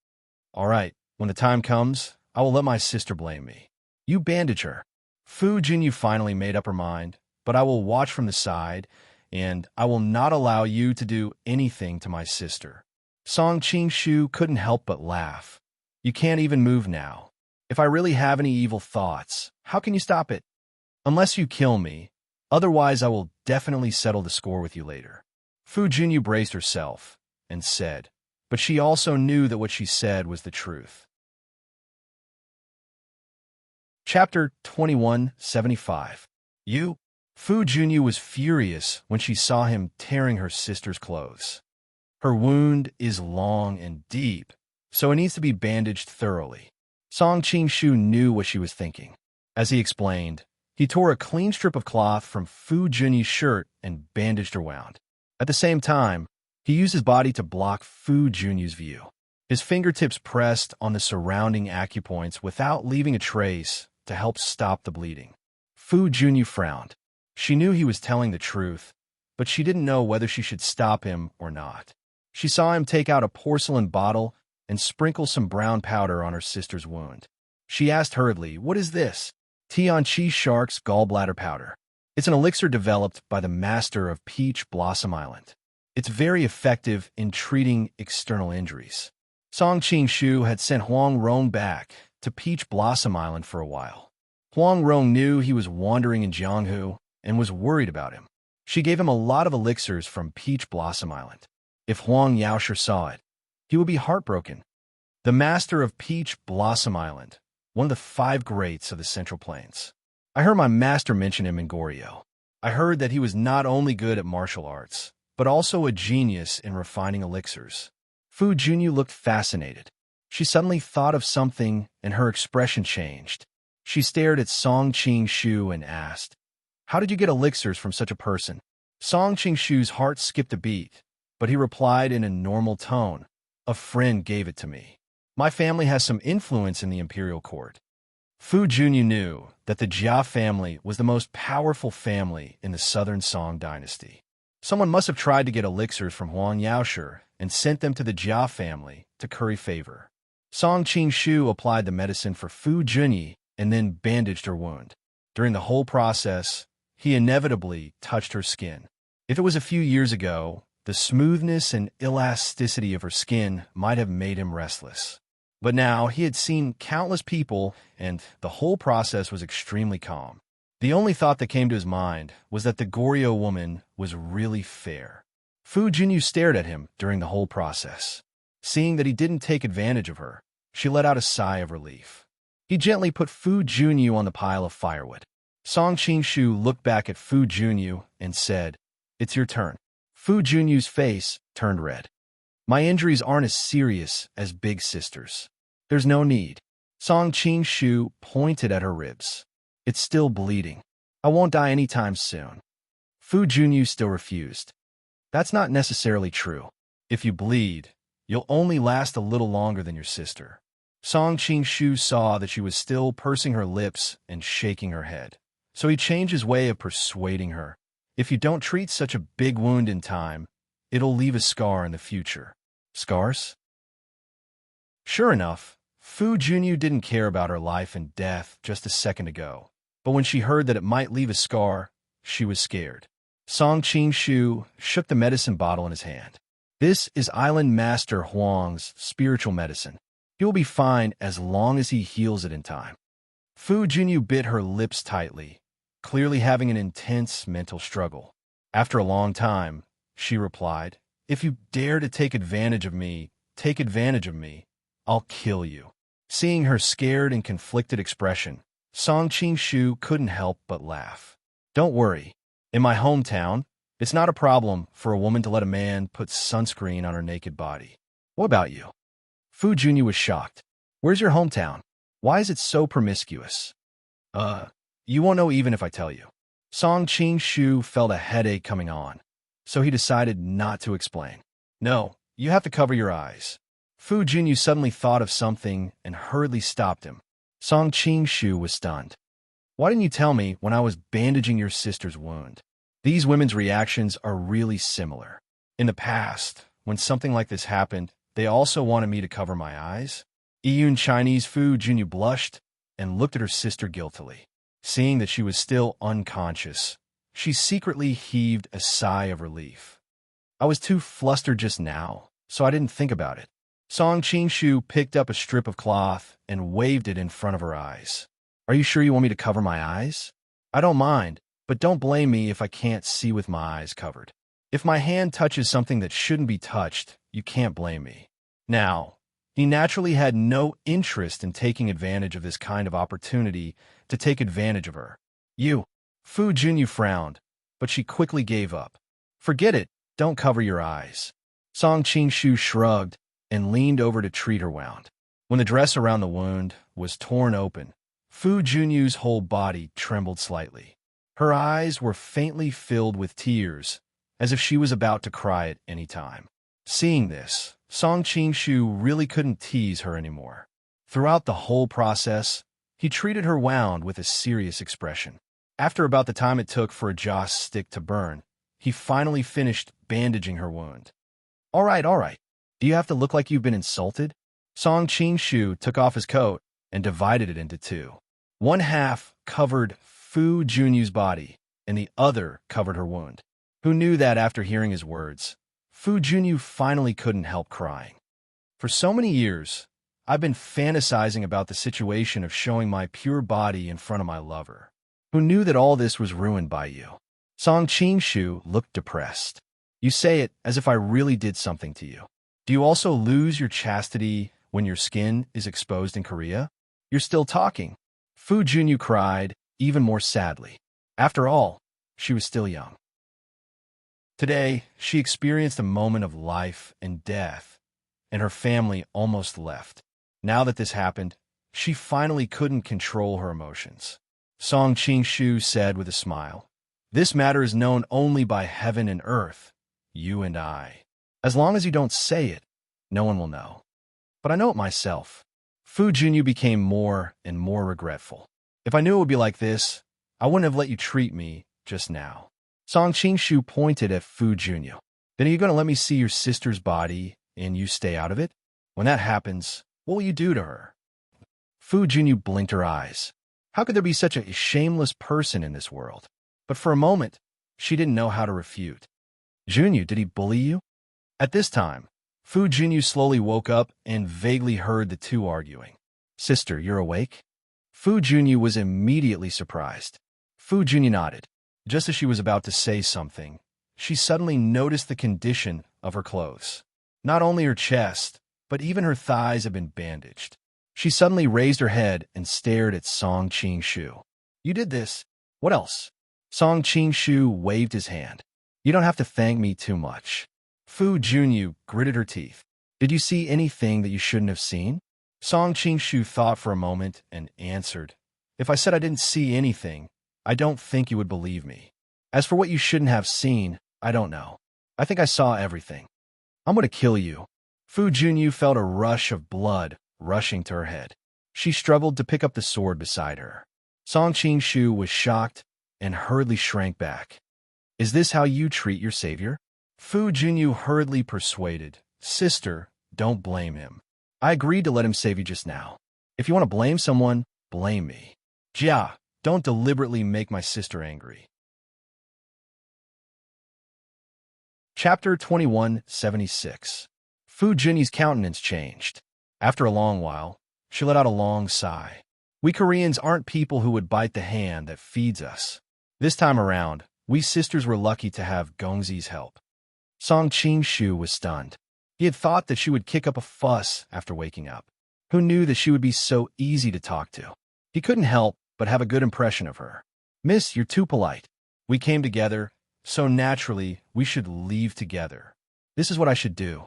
Speaker 1: All right, when the time comes, I will let my sister blame me. You bandage her. Fu Junyu finally made up her mind, but I will watch from the side, and I will not allow you to do anything to my sister. Song Qingshu couldn't help but laugh. You can't even move now. If I really have any evil thoughts, how can you stop it? Unless you kill me, otherwise I will definitely settle the score with you later. Fu Junyu braced herself and said, but she also knew that what she said was the truth. Chapter 2175. You? Fu Junyu was furious when she saw him tearing her sister's clothes. Her wound is long and deep, so it needs to be bandaged thoroughly. Song Qingshu knew what she was thinking. As he explained, he tore a clean strip of cloth from Fu Junyu's shirt and bandaged her wound. At the same time, he used his body to block Fu Junyu's view. His fingertips pressed on the surrounding acupoints without leaving a trace to help stop the bleeding. Fu Junyu frowned. She knew he was telling the truth, but she didn't know whether she should stop him or not. She saw him take out a porcelain bottle and sprinkle some brown powder on her sister's wound. She asked hurriedly, "What is this?" Tianqi Shark's gallbladder powder. It's an elixir developed by the master of Peach Blossom Island. It's very effective in treating external injuries. Song Qingshu had sent Huang Rong back to Peach Blossom Island for a while. Huang Rong knew he was wandering in Jianghu and was worried about him. She gave him a lot of elixirs from Peach Blossom Island. If Huang Yaosher saw it, he would be heartbroken. The master of Peach Blossom Island, one of the 5 greats of the Central Plains. I heard my master mention him in Goryeo. I heard that he was not only good at martial arts, but also a genius in refining elixirs. Fu Junyu looked fascinated. She suddenly thought of something and her expression changed. She stared at Song Qingshu and asked, "How did you get elixirs from such a person?" Song Qingshu's heart skipped a beat, but he replied in a normal tone, "A friend gave it to me. My family has some influence in the imperial court." Fu Junyu knew that the Jia family was the most powerful family in the southern Song dynasty. Someone must have tried to get elixirs from Huang Yaosher and sent them to the Jia family to curry favor. Song Qingshu applied the medicine for Fu Junyi and then bandaged her wound. During the whole process, he inevitably touched her skin. If it was a few years ago, the smoothness and elasticity of her skin might have made him restless. But now he had seen countless people, and the whole process was extremely calm. The only thought that came to his mind was that the Goryeo woman was really fair. Fu Junyu stared at him during the whole process. Seeing that he didn't take advantage of her, she let out a sigh of relief. He gently put Fu Junyu on the pile of firewood. Song Qingshu looked back at Fu Junyu and said, "It's your turn." Fu Junyu's face turned red. "My injuries aren't as serious as Big Sister's. There's no need." Song Qingshu pointed at her ribs. "It's still bleeding. I won't die anytime soon." Fu Junyu still refused. "That's not necessarily true. If you bleed, you'll only last a little longer than your sister." Song Qingshu saw that she was still pursing her lips and shaking her head. So he changed his way of persuading her. "If you don't treat such a big wound in time, it'll leave a scar in the future." Scars? Sure enough, Fu Junyu didn't care about her life and death just a second ago. But when she heard that it might leave a scar, she was scared. Song Qingshu shook the medicine bottle in his hand. "This is Island Master Huang's spiritual medicine. He will be fine as long as he heals it in time." Fu Junyu bit her lips tightly, clearly having an intense mental struggle. After a long time, she replied, "If you dare to take advantage of me, take advantage of me. I'll kill you." Seeing her scared and conflicted expression, Song Qingshu couldn't help but laugh. "Don't worry. In my hometown, it's not a problem for a woman to let a man put sunscreen on her naked body. What about you?" Fu Junyu was shocked. "Where's your hometown? Why is it so promiscuous?" You won't know even if I tell you." Song Qingshu felt a headache coming on, so he decided not to explain. "No, you have to cover your eyes." Fu Junyu suddenly thought of something and hurriedly stopped him. Song Qingshu was stunned. "Why didn't you tell me when I was bandaging your sister's wound?" These women's reactions are really similar. In the past, when something like this happened, they also wanted me to cover my eyes. Iyun Chinese Fu Junyu blushed and looked at her sister guiltily. Seeing that she was still unconscious, she secretly heaved a sigh of relief. I was too flustered just now, so I didn't think about it. Song Qingshu picked up a strip of cloth and waved it in front of her eyes. Are you sure you want me to cover my eyes? I don't mind, but don't blame me if I can't see with my eyes covered. If my hand touches something that shouldn't be touched, you can't blame me. Now, he naturally had no interest in taking advantage of this kind of opportunity to take advantage of her. Fu Junyu frowned, but she quickly gave up. Forget it, don't cover your eyes. Song Qingshu shrugged and leaned over to treat her wound. When the dress around the wound was torn open, Fu Junyu's whole body trembled slightly. Her eyes were faintly filled with tears, as if she was about to cry at any time. Seeing this, Song Qingshu really couldn't tease her anymore. Throughout the whole process, he treated her wound with a serious expression. After about the time it took for a joss stick to burn, he finally finished bandaging her wound. All right. Do you have to look like you've been insulted? Song Qingshu took off his coat and divided it into two. One half covered Fu Junyu's body, and the other covered her wound. Who knew that after hearing his words, Fu Junyu finally couldn't help crying. For so many years, I've been fantasizing about the situation of showing my pure body in front of my lover. Who knew that all this was ruined by you? Song Qingshu looked depressed. You say it as if I really did something to you. Do you also lose your chastity when your skin is exposed in Korea? You're still talking. Fu Junyu cried, even more sadly. After all, she was still young. Today, she experienced a moment of life and death, and her family almost left. Now that this happened, she finally couldn't control her emotions. Song Qingshu said with a smile, "This matter is known only by heaven and earth, you and I. As long as you don't say it, no one will know. But I know it myself." Fu Junyu became more and more regretful. If I knew it would be like this, I wouldn't have let you treat me just now. Song Qingshu pointed at Fu Junyu. Then are you going to let me see your sister's body and you stay out of it? When that happens, what will you do to her? Fu Junyu blinked her eyes. How could there be such a shameless person in this world? But for a moment, she didn't know how to refute. Junyu, did he bully you? At this time, Fu Junyu slowly woke up and vaguely heard the two arguing. Sister, you're awake? Fu Junyu was immediately surprised. Fu Junyu nodded. Just as she was about to say something, she suddenly noticed the condition of her clothes. Not only her chest, but even her thighs had been bandaged. She suddenly raised her head and stared at Song Qingshu. You did this. What else? Song Qingshu waved his hand. You don't have to thank me too much. Fu Junyu gritted her teeth. Did you see anything that you shouldn't have seen? Song Qingshu thought for a moment and answered. If I said I didn't see anything, I don't think you would believe me. As for what you shouldn't have seen, I don't know. I think I saw everything. I'm going to kill you. Fu Junyu felt a rush of blood rushing to her head. She struggled to pick up the sword beside her. Song Qingshu was shocked and hurriedly shrank back. Is this how you treat your savior? Fu Junyu hurriedly persuaded. Sister, don't blame him. I agreed to let him save you just now. If you want to blame someone, blame me. Jia, don't deliberately make my sister angry. Chapter 2176. Fu Junyu's countenance changed. After a long while, she let out a long sigh. We Koreans aren't people who would bite the hand that feeds us. This time around, we sisters were lucky to have Gongzi's help. Song Qingshu was stunned. He had thought that she would kick up a fuss after waking up. Who knew that she would be so easy to talk to? He couldn't help but have a good impression of her. Miss, you're too polite. We came together, so naturally we should leave together. This is what I should do.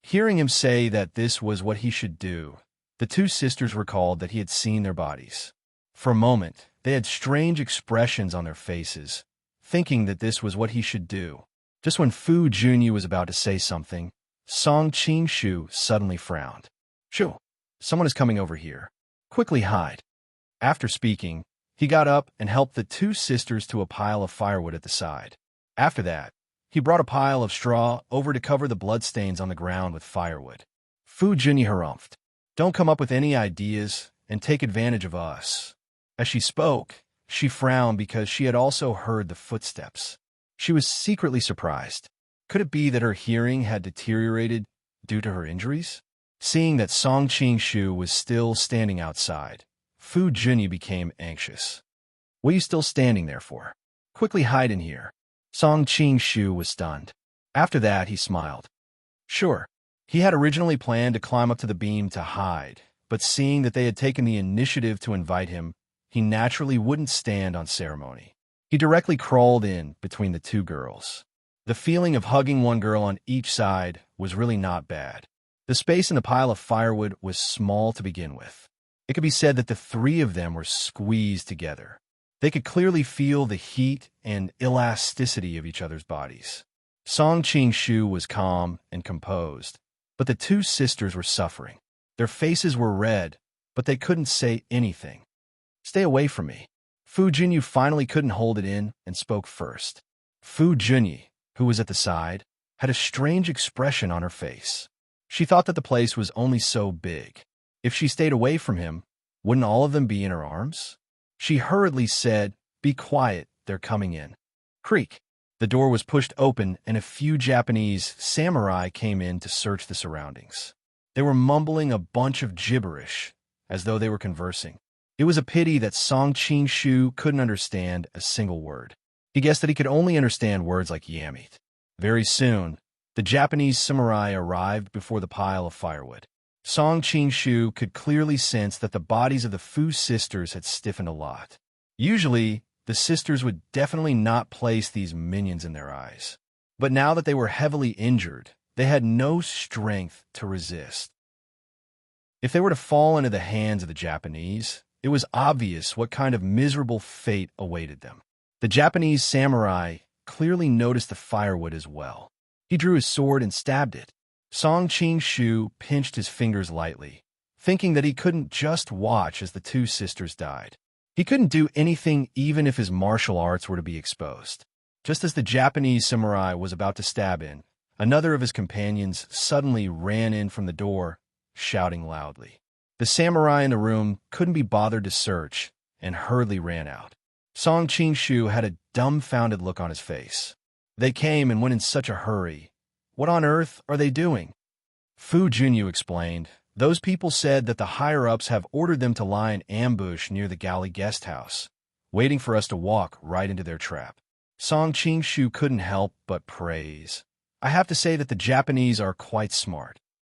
Speaker 1: Hearing him say that this was what he should do, the two sisters recalled that he had seen their bodies. For a moment, they had strange expressions on their faces, thinking that this was what he should do. Just when Fu Junyu was about to say something, Song Qingshu suddenly frowned. Shoo, someone is coming over here. Quickly hide. After speaking, he got up and helped the two sisters to a pile of firewood at the side. After that, he brought a pile of straw over to cover the bloodstains on the ground with firewood. Fu Junyi harumphed. Don't come up with any ideas and take advantage of us. As she spoke, she frowned because she had also heard the footsteps. She was secretly surprised. Could it be that her hearing had deteriorated due to her injuries? Seeing that Song Qingshu was still standing outside, Fu Junyi became anxious. What are you still standing there for? Quickly hide in here. Song Qingshu was stunned. After that, he smiled. Sure. He had originally planned to climb up to the beam to hide, but seeing that they had taken the initiative to invite him, he naturally wouldn't stand on ceremony. He directly crawled in between the two girls. The feeling of hugging one girl on each side was really not bad. The space in the pile of firewood was small to begin with. It could be said that the three of them were squeezed together. They could clearly feel the heat and elasticity of each other's bodies. Song Qingshu was calm and composed, but the two sisters were suffering. Their faces were red, but they couldn't say anything. Stay away from me. Fu Junyi finally couldn't hold it in and spoke first. Fu Junyi, who was at the side, had a strange expression on her face. She thought that the place was only so big. If she stayed away from him, wouldn't all of them be in her arms? She hurriedly said, "Be quiet, they're coming in." Creak. The door was pushed open and a few Japanese samurai came in to search the surroundings. They were mumbling a bunch of gibberish, as though they were conversing. It was a pity that Song Qingshu couldn't understand a single word. He guessed that he could only understand words like yamit. Very soon, the Japanese samurai arrived before the pile of firewood. Song Qingshu could clearly sense that the bodies of the Fu sisters had stiffened a lot. Usually, the sisters would definitely not place these minions in their eyes. But now that they were heavily injured, they had no strength to resist. If they were to fall into the hands of the Japanese, it was obvious what kind of miserable fate awaited them. The Japanese samurai clearly noticed the firewood as well. He drew his sword and stabbed it. Song Qingshu pinched his fingers lightly, thinking that he couldn't just watch as the two sisters died. He couldn't do anything even if his martial arts were to be exposed. Just as the Japanese samurai was about to stab in, another of his companions suddenly ran in from the door, shouting loudly. The samurai in the room couldn't be bothered to search and hurriedly ran out. Song Qingshu had a dumbfounded look on his face. They came and went in such a hurry. What on earth are they doing? Fu Junyi explained. Those people said that the higher-ups have ordered them to lie in ambush near the galley guest house, waiting for us to walk right into their trap. Song Qingshu couldn't help but praise. I have to say that the Japanese are quite smart.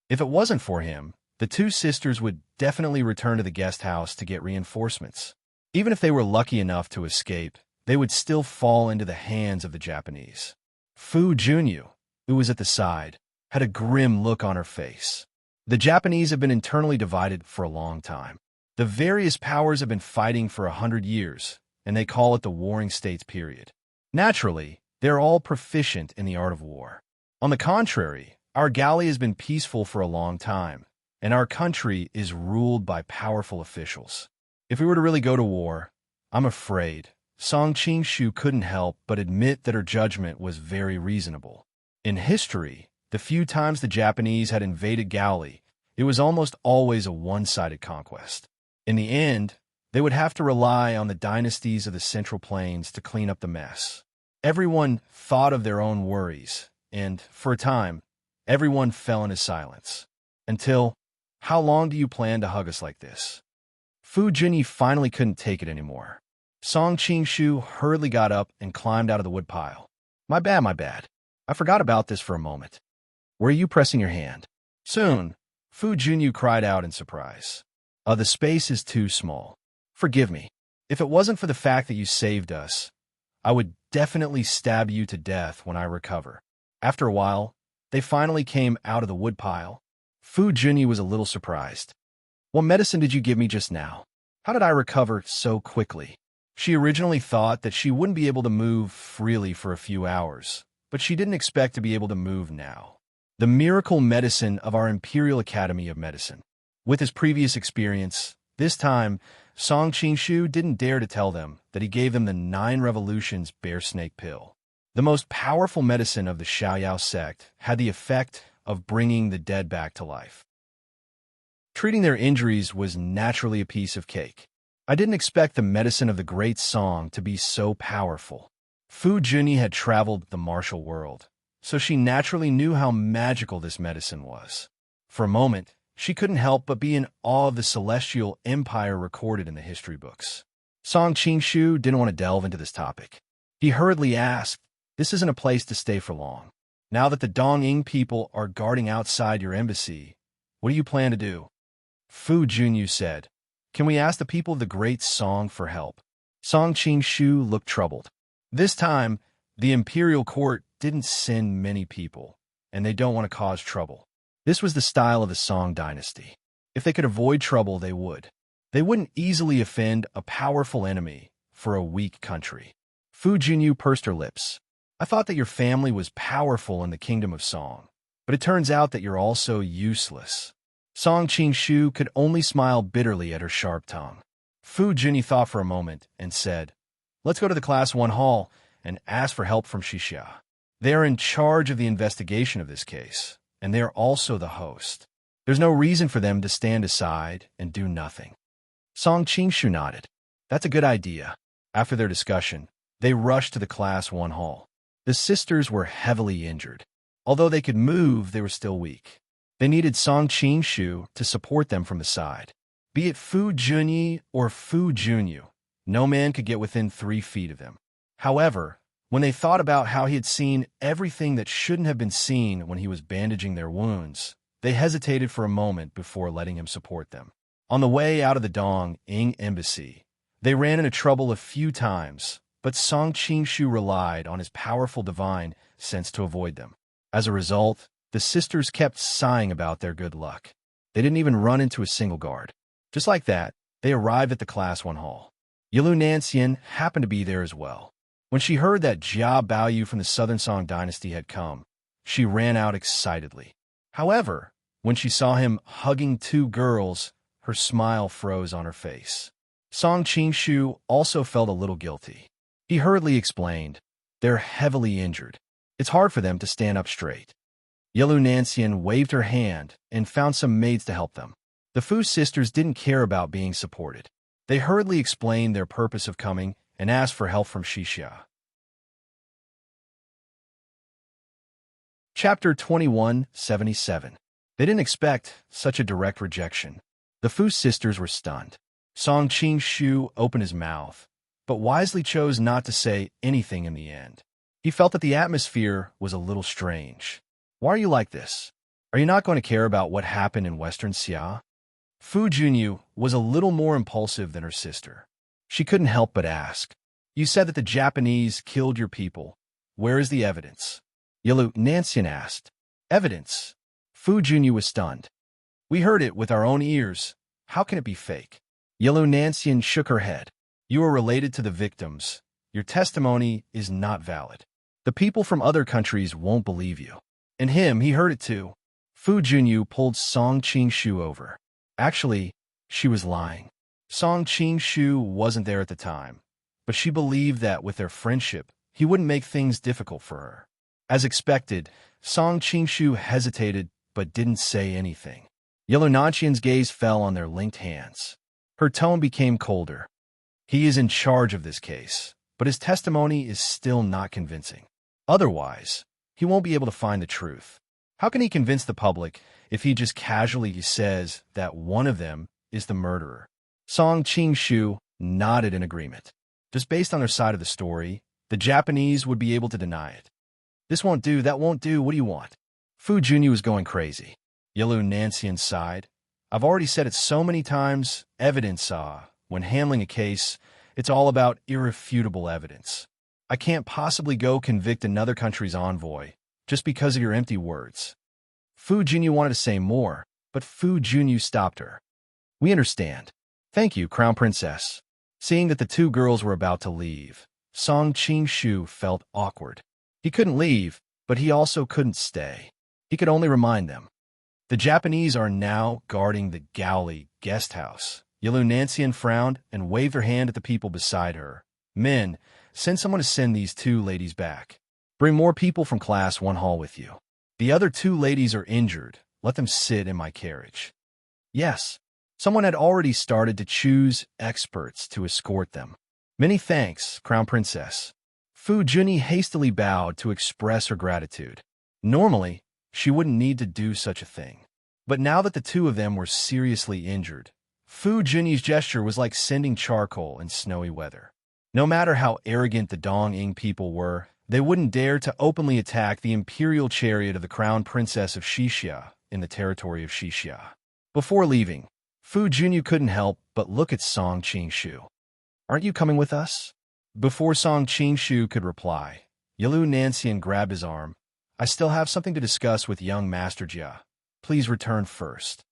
Speaker 1: If it wasn't for him, the two sisters would definitely return to the guest house to get reinforcements. Even if they were lucky enough to escape, they would still fall into the hands of the Japanese. Fu Junyi, who was at the side, had a grim look on her face. The Japanese have been internally divided for a long time. The various powers have been fighting for 100 years, and they call it the Warring States period. Naturally, they're all proficient in the art of war. On the contrary, our galley has been peaceful for a long time, and our country is ruled by powerful officials. If we were to really go to war, I'm afraid Song Qingshu couldn't help but admit that her judgment was very reasonable. In history, the few times the Japanese had invaded Galley, it was almost always a one-sided conquest. In the end, they would have to rely on the dynasties of the Central Plains to clean up the mess. Everyone thought of their own worries, and, for a time, everyone fell into silence. Until, how long do you plan to hug us like this? Fu Junyi finally couldn't take it anymore. Song Qingshu hurriedly got up and climbed out of the woodpile. My bad. I forgot about this for a moment. Where are you pressing your hand? Soon, Fu Junyi cried out in surprise. The space is too small. Forgive me. If it wasn't for the fact that you saved us, I would definitely stab you to death when I recover. After a while, they finally came out of the woodpile. Fu Junyi was a little surprised. What medicine did you give me just now? How did I recover so quickly? She originally thought that she wouldn't be able to move freely for a few hours, but she didn't expect to be able to move now. The miracle medicine of our Imperial Academy of Medicine. With his previous experience, this time, Song Qingshu didn't dare to tell them that he gave them the 9 Revolutions bear snake pill. The most powerful medicine of the Xiaoyao sect had the effect of bringing the dead back to life. Treating their injuries was naturally a piece of cake. I didn't expect the medicine of the great song to be so powerful. Fu Junyi had traveled the martial world, so she naturally knew how magical this medicine was. For a moment, she couldn't help but be in awe of the celestial empire recorded in the history books. Song Qingshu didn't want to delve into this topic. He hurriedly asked, "This isn't a place to stay for long. Now that the Dongying people are guarding outside your embassy, what do you plan to do?" Fu Junyu said, "Can we ask the people of the great song for help?" Song Qingshu looked troubled. This time, the imperial court didn't send many people, and they don't want to cause trouble. This was the style of the Song dynasty. If they could avoid trouble, they would. They wouldn't easily offend a powerful enemy for a weak country. Fu Junyu pursed her lips. "I thought that your family was powerful in the kingdom of Song, but it turns out that you're also useless." Song Qingshu could only smile bitterly at her sharp tongue. Fu Junyi thought for a moment and said, "Let's go to the Class 1 hall and ask for help from Xixia. They are in charge of the investigation of this case, and they are also the host. There's no reason for them to stand aside and do nothing." Song Qingshu nodded. "That's a good idea." After their discussion, they rushed to the Class 1 hall. The sisters were heavily injured. Although they could move, they were still weak. They needed Song Qingshu to support them from the side. Be it Fu Junyi or Fu Junyu, no man could get within 3 feet of them. However, when they thought about how he had seen everything that shouldn't have been seen when he was bandaging their wounds, they hesitated for a moment before letting him support them. On the way out of the Dongying embassy, they ran into trouble a few times, but Song Qingshu relied on his powerful divine sense to avoid them. As a result, the sisters kept sighing about their good luck. They didn't even run into a single guard. Just like that, they arrived at the Class 1 hall. Yilu Nanxian happened to be there as well. When she heard that Jia Baoyu from the Southern Song dynasty had come, she ran out excitedly. However, when she saw him hugging 2 girls, her smile froze on her face. Song Qingshu also felt a little guilty. He hurriedly explained, "They're heavily injured. It's hard for them to stand up straight." Yilu Nanxian waved her hand and found some maids to help them. The Fu sisters didn't care about being supported. They hurriedly explained their purpose of coming and asked for help from Xixia. Chapter 2177. They didn't expect such a direct rejection. The Fu sisters were stunned. Song Qingshu opened his mouth, but wisely chose not to say anything in the end. He felt that the atmosphere was a little strange. "Why are you like this? Are you not going to care about what happened in Western Xia?" Fu Junyu was a little more impulsive than her sister. She couldn't help but ask, "You said that the Japanese killed your people. Where is the evidence?" Yilu Nanxian asked. "Evidence?" Fu Junyu was stunned. "We heard it with our own ears. How can it be fake?" Yilu Nanxian shook her head. "You are related to the victims. Your testimony is not valid. The people from other countries won't believe you." And he heard it too. Fu Junyu pulled Song Qingshu over. Actually, she was lying. Song Qingshu wasn't there at the time, but she believed that with their friendship, he wouldn't make things difficult for her. As expected, Song Qingshu hesitated but didn't say anything. Yilu Nanxian's gaze fell on their linked hands. Her tone became colder. "He is in charge of this case, but his testimony is still not convincing. Otherwise, he won't be able to find the truth. How can he convince the public if he just casually says that one of them is the murderer?" Song Qingshu nodded in agreement. Just based on their side of the story, the Japanese would be able to deny it. "This won't do, that won't do, what do you want?" Fu Junyu was going crazy. Yilu Nanxian sighed. "I've already said it so many times, evidence, when handling a case, it's all about irrefutable evidence. I can't possibly go convict another country's envoy just because of your empty words." Fu Junyu wanted to say more, but Fu Junyu stopped her. "We understand. Thank you, Crown Princess." Seeing that the 2 girls were about to leave, Song Qingshu felt awkward. He couldn't leave, but he also couldn't stay. He could only remind them. "The Japanese are now guarding the Gaoli guest house." Yilu Nanxian frowned and waved her hand at the people beside her. "Men, send someone to send these 2 ladies back." Bring more people from class 1 hall with you. The other 2 ladies are injured. Let them sit in my carriage. Yes. Someone had already started to choose experts to escort them. Many thanks, Crown Princess. Fu Junyi hastily bowed to express her gratitude. Normally, she wouldn't need to do such a thing. But now that the 2 of them were seriously injured, Fu Junyi's gesture was like sending charcoal in snowy weather. No matter how arrogant the Dong-ing people were, they wouldn't dare to openly attack the imperial chariot of the Crown Princess of Xixia in the territory of Xixia. Before leaving, Fu Junyi couldn't help but look at Song Qingshu. Aren't you coming with us? Before Song Qingshu could reply, Yilu Nancian grabbed his arm. I still have something to discuss with young Master Jia. Please return first.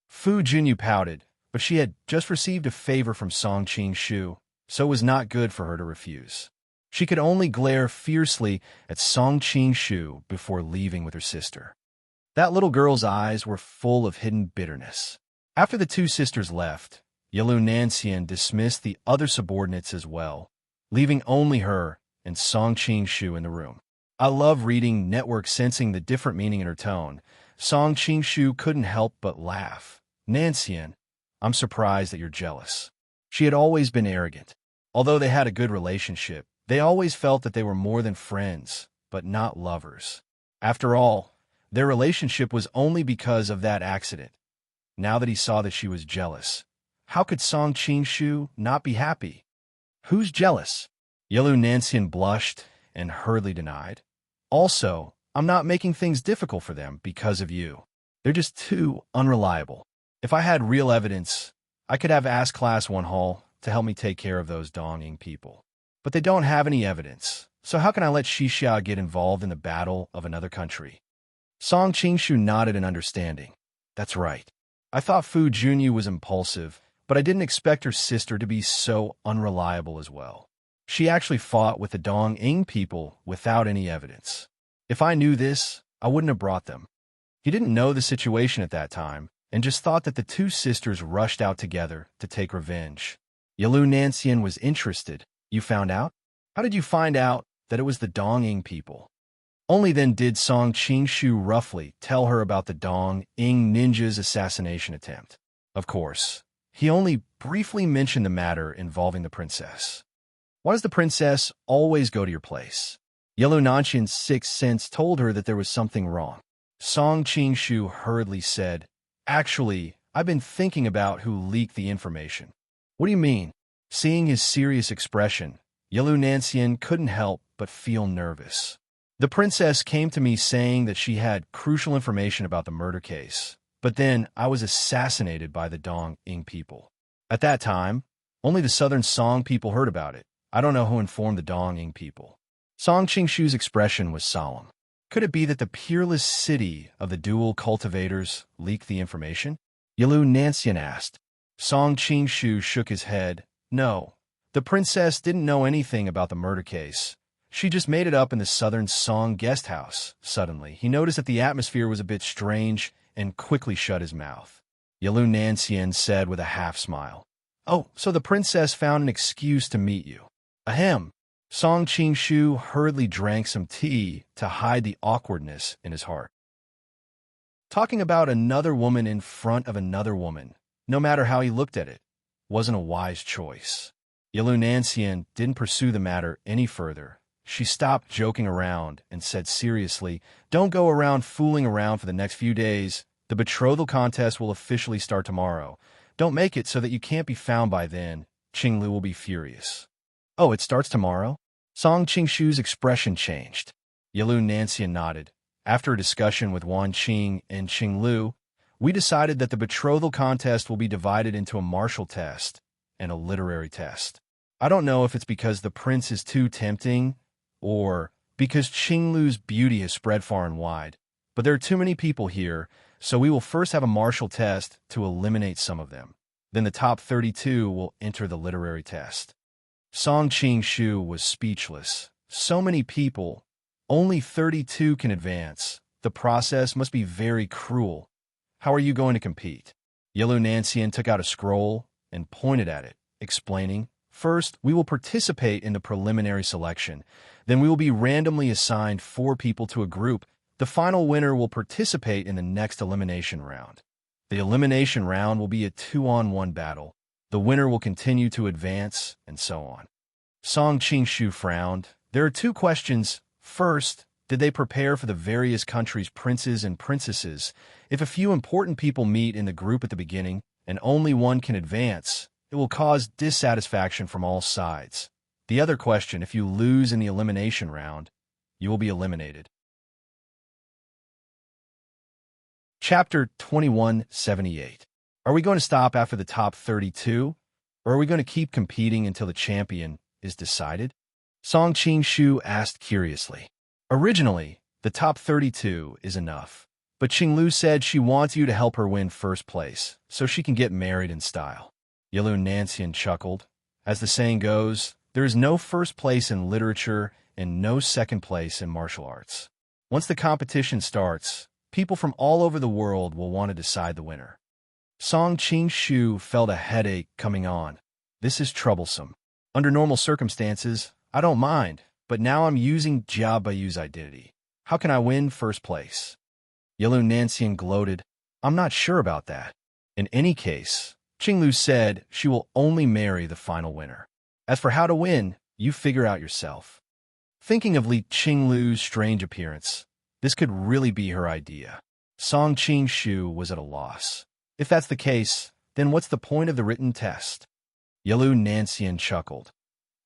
Speaker 1: Fu Junyi pouted, but she had just received a favor from Song Qingshu, so it was not good for her to refuse. She could only glare fiercely at Song Qingshu before leaving with her sister. That little girl's eyes were full of hidden bitterness. After the 2 sisters left, Yilu Nancian dismissed the other subordinates as well, leaving only her and Song Qingshu in the room. I love reading Network sensing the different meaning in her tone. Song Qingshu couldn't help but laugh. Nancian, I'm surprised that you're jealous. She had always been arrogant. Although they had a good relationship, they always felt that they were more than friends, but not lovers. After all, their relationship was only because of that accident. Now that he saw that she was jealous, how could Song Qingshu not be happy? Who's jealous? Yilu Nancian blushed and hurriedly denied. Also, I'm not making things difficult for them because of you. They're just too unreliable. If I had real evidence, I could have asked Class 1 Hall to help me take care of those Dong-ing people. But they don't have any evidence, so how can I let Xixia get involved in the battle of another country? Song Qingshu nodded in understanding. That's right. I thought Fu Junyi was impulsive, but I didn't expect her sister to be so unreliable as well. She actually fought with the Dong-ing people without any evidence. If I knew this, I wouldn't have brought them. He didn't know the situation at that time, and just thought that the 2 sisters rushed out together to take revenge. Yilu Nancian was interested. You found out? How did you find out that it was the Dong-ing people? Only then did Song Qingshu roughly tell her about the Dong-ing ninja's assassination attempt. Of course, he only briefly mentioned the matter involving the princess. Why does the princess always go to your place? Yilu Nancian's 6th sense told her that there was something wrong. Song Qingshu hurriedly said, Actually, I've been thinking about who leaked the information. What do you mean? Seeing his serious expression, Yilu Nancian couldn't help but feel nervous. The princess came to me saying that she had crucial information about the murder case, but then I was assassinated by the Dong-ing people. At that time, only the Southern Song people heard about it. I don't know who informed the Dong-ing people. Song Qingshu's expression was solemn. Could it be that the peerless city of the dual cultivators leaked the information? Yilu Nancian asked. Song Qingshu shook his head. No, the princess didn't know anything about the murder case. She just made it up in the Southern Song guest house. Suddenly, he noticed that the atmosphere was a bit strange and quickly shut his mouth. Yilu Nancian said with a half-smile, Oh, so the princess found an excuse to meet you. Ahem. Song Qingshu hurriedly drank some tea to hide the awkwardness in his heart. Talking about another woman in front of another woman, no matter how he looked at it, wasn't a wise choice. Yilu Nancian didn't pursue the matter any further. She stopped joking around and said seriously, Don't go around fooling around for the next few days. The betrothal contest will officially start tomorrow. Don't make it so that you can't be found by then. Qinglu will be furious. Oh, it starts tomorrow? Song Qingshu's expression changed. Yilu Nancian nodded. After a discussion with Wan Qing and Qinglu, we decided that the betrothal contest will be divided into a martial test and a literary test. I don't know if it's because the prince is too tempting or because Qinglu's beauty has spread far and wide, but there are too many people here, so we will first have a martial test to eliminate some of them. Then the top 32 will enter the literary test. Song Qingshu was speechless. So many people, only 32 can advance. The process must be very cruel. How are you going to compete? Yilu Nancian took out a scroll and pointed at it, explaining, First, we will participate in the preliminary selection. Then we will be randomly assigned 4 people to a group. The final winner will participate in the next elimination round. The elimination round will be a 2-on-1 battle. The winner will continue to advance, and so on. Song Qingshu frowned. There are 2 questions. First, did they prepare for the various countries' princes and princesses? If a few important people meet in the group at the beginning, and only one can advance, it will cause dissatisfaction from all sides. The other question, if you lose in the elimination round, you will be eliminated. Chapter 2178. Are we going to stop after the top 32, or are we going to keep competing until the champion is decided? Song Qingshu asked curiously. Originally, the top 32 is enough, but Qinglu said she wants you to help her win first place, so she can get married in style. Yalun Nancian chuckled. As the saying goes, there is no first place in literature and no second place in martial arts. Once the competition starts, people from all over the world will want to decide the winner. Song Qingshu felt a headache coming on. This is troublesome. Under normal circumstances, I don't mind, but now I'm using Jia Bayu's identity. How can I win first place? Yalun Nancian gloated. I'm not sure about that. In any case, Qinglu said she will only marry the final winner. As for how to win, you figure out yourself. Thinking of Li Qinglu's strange appearance, this could really be her idea. Song Qingshu was at a loss. If that's the case, then what's the point of the written test? Yalun Nancian chuckled.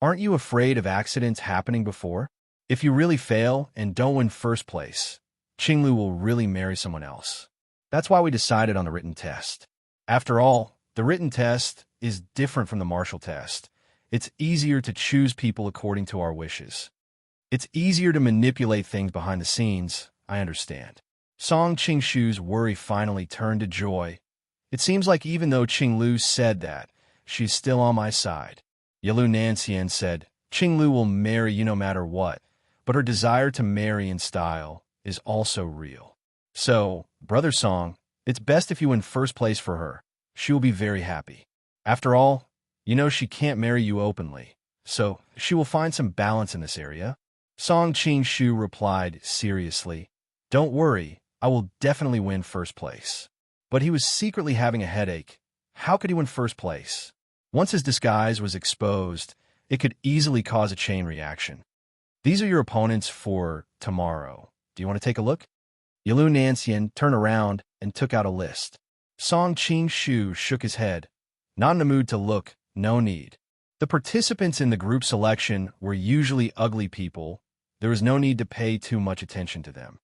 Speaker 1: Aren't you afraid of accidents happening before? If you really fail and don't win first place, Qinglu will really marry someone else. That's why we decided on the written test. After all, the written test is different from the martial test. It's easier to choose people according to our wishes. It's easier to manipulate things behind the scenes, I understand. Song Qingshu's worry finally turned to joy. It seems like even though Qinglu said that, she's still on my side. Yalun Nancian said, Qinglu will marry you no matter what, but her desire to marry in style is also real. So, Brother Song, it's best if you win first place for her. She will be very happy. After all, you know she can't marry you openly, so she will find some balance in this area. Song Qingshu replied seriously, Don't worry, I will definitely win first place. But he was secretly having a headache. How could he win first place? Once his disguise was exposed, it could easily cause a chain reaction. These are your opponents for tomorrow. Do you want to take a look? Yalun Nancian turned around and took out a list. Song Qingshu shook his head. Not in the mood to look, no need. The participants in the group selection were usually ugly people. There was no need to pay too much attention to them.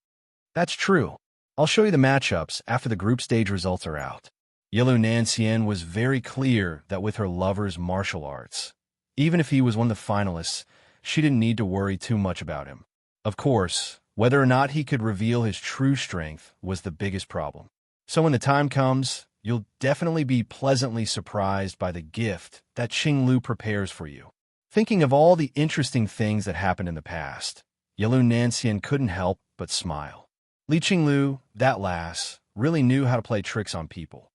Speaker 1: That's true. I'll show you the matchups after the group stage results are out. Yalun Nancian was very clear that with her lover's martial arts, even if he was one of the finalists, she didn't need to worry too much about him. Of course, whether or not he could reveal his true strength was the biggest problem. So when the time comes, you'll definitely be pleasantly surprised by the gift that Qinglu prepares for you. Thinking of all the interesting things that happened in the past, Yalun Nancian couldn't help but smile. Li Qinglu, that lass, really knew how to play tricks on people.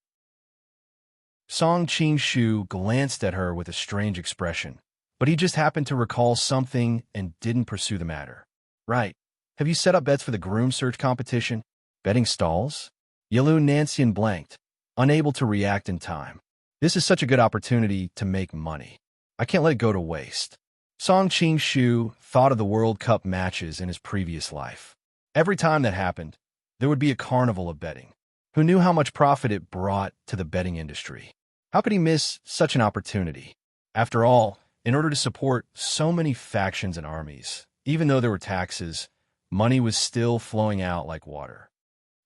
Speaker 1: Song Qingshu glanced at her with a strange expression, but he just happened to recall something and didn't pursue the matter. Right. Have you set up bets for the groom search competition? Betting stalls? Yalun Nancian blanked, unable to react in time. This is such a good opportunity to make money. I can't let it go to waste. Song Qingshu thought of the World Cup matches in his previous life. Every time that happened, there would be a carnival of betting. Who knew how much profit it brought to the betting industry? How could he miss such an opportunity? After all, in order to support so many factions and armies, even though there were taxes, money was still flowing out like water.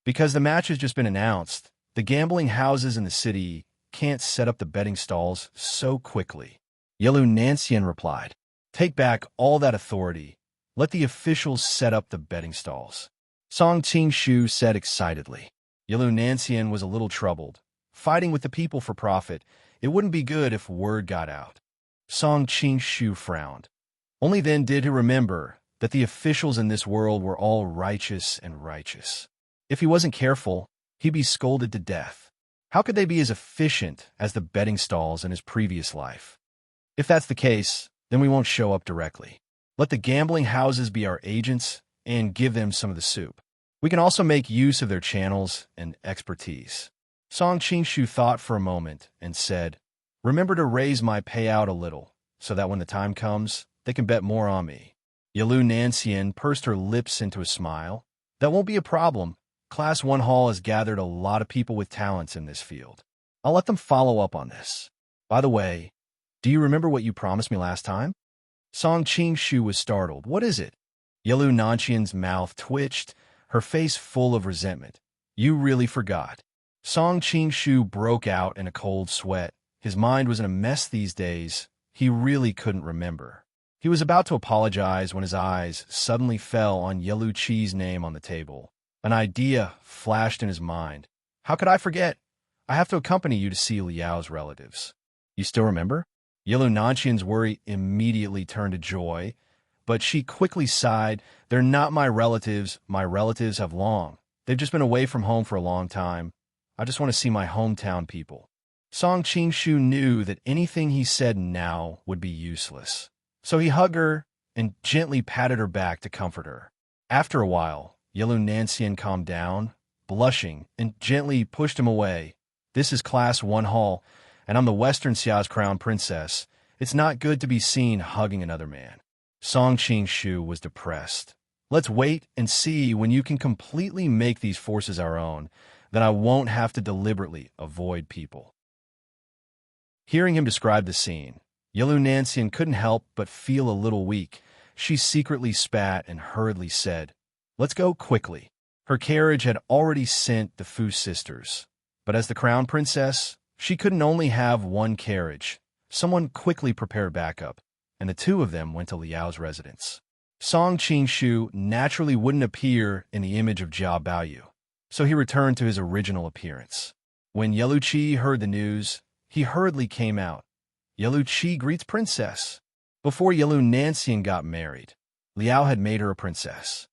Speaker 1: Because the match has just been announced, the gambling houses in the city can't set up the betting stalls so quickly. Yalun Nancian replied, Take back all that authority. Let the officials set up the betting stalls. Song Qingshu said excitedly. Yalun Nancian was a little troubled. Fighting with the people for profit, it wouldn't be good if word got out. Song Qingshu frowned. Only then did he remember that the officials in this world were all righteous and righteous. If he wasn't careful, he'd be scolded to death. How could they be as efficient as the betting stalls in his previous life? If that's the case, then we won't show up directly. Let the gambling houses be our agents and give them some of the soup. We can also make use of their channels and expertise. Song Qingshu thought for a moment and said, remember to raise my payout a little, so that when the time comes, they can bet more on me. Yalu Nancian pursed her lips into a smile. That won't be a problem. Class 1 Hall has gathered a lot of people with talents in this field. I'll let them follow up on this. By the way, do you remember what you promised me last time? Song Qingshu was startled. What is it? Yalu Nancian's mouth twitched, her face full of resentment. You really forgot. Song Qingshu broke out in a cold sweat. His mind was in a mess these days. He really couldn't remember. He was about to apologize when his eyes suddenly fell on Yalu Qi's name on the table. An idea flashed in his mind. How could I forget? I have to accompany you to see Liao's relatives. You still remember? Yalu Nancian's worry immediately turned to joy, but she quickly sighed. They're not my relatives. My relatives have long. They've just been away from home for a long time. I just want to see my hometown people. Song Qingshu knew that anything he said now would be useless. So he hugged her and gently patted her back to comfort her. After a while, Yalu Nancian calmed down, blushing, and gently pushed him away. This is Class 1 Hall, and I'm the Western Xia's crown princess. It's not good to be seen hugging another man. Song Qingshu was depressed. Let's wait and see when you can completely make these forces our own. Then I won't have to deliberately avoid people. Hearing him describe the scene, Yalu Nancian couldn't help but feel a little weak. She secretly spat and hurriedly said, let's go quickly. Her carriage had already sent the Fu sisters. But as the crown princess, she couldn't only have one carriage. Someone quickly prepared backup, and the two of them went to Liao's residence. Song Qingshu naturally wouldn't appear in the image of Jia Baoyu, so he returned to his original appearance. When Yalu Qi heard the news, he hurriedly came out. Yalu Qi greets princess. Before Yalu Nancian got married, Liao had made her a princess.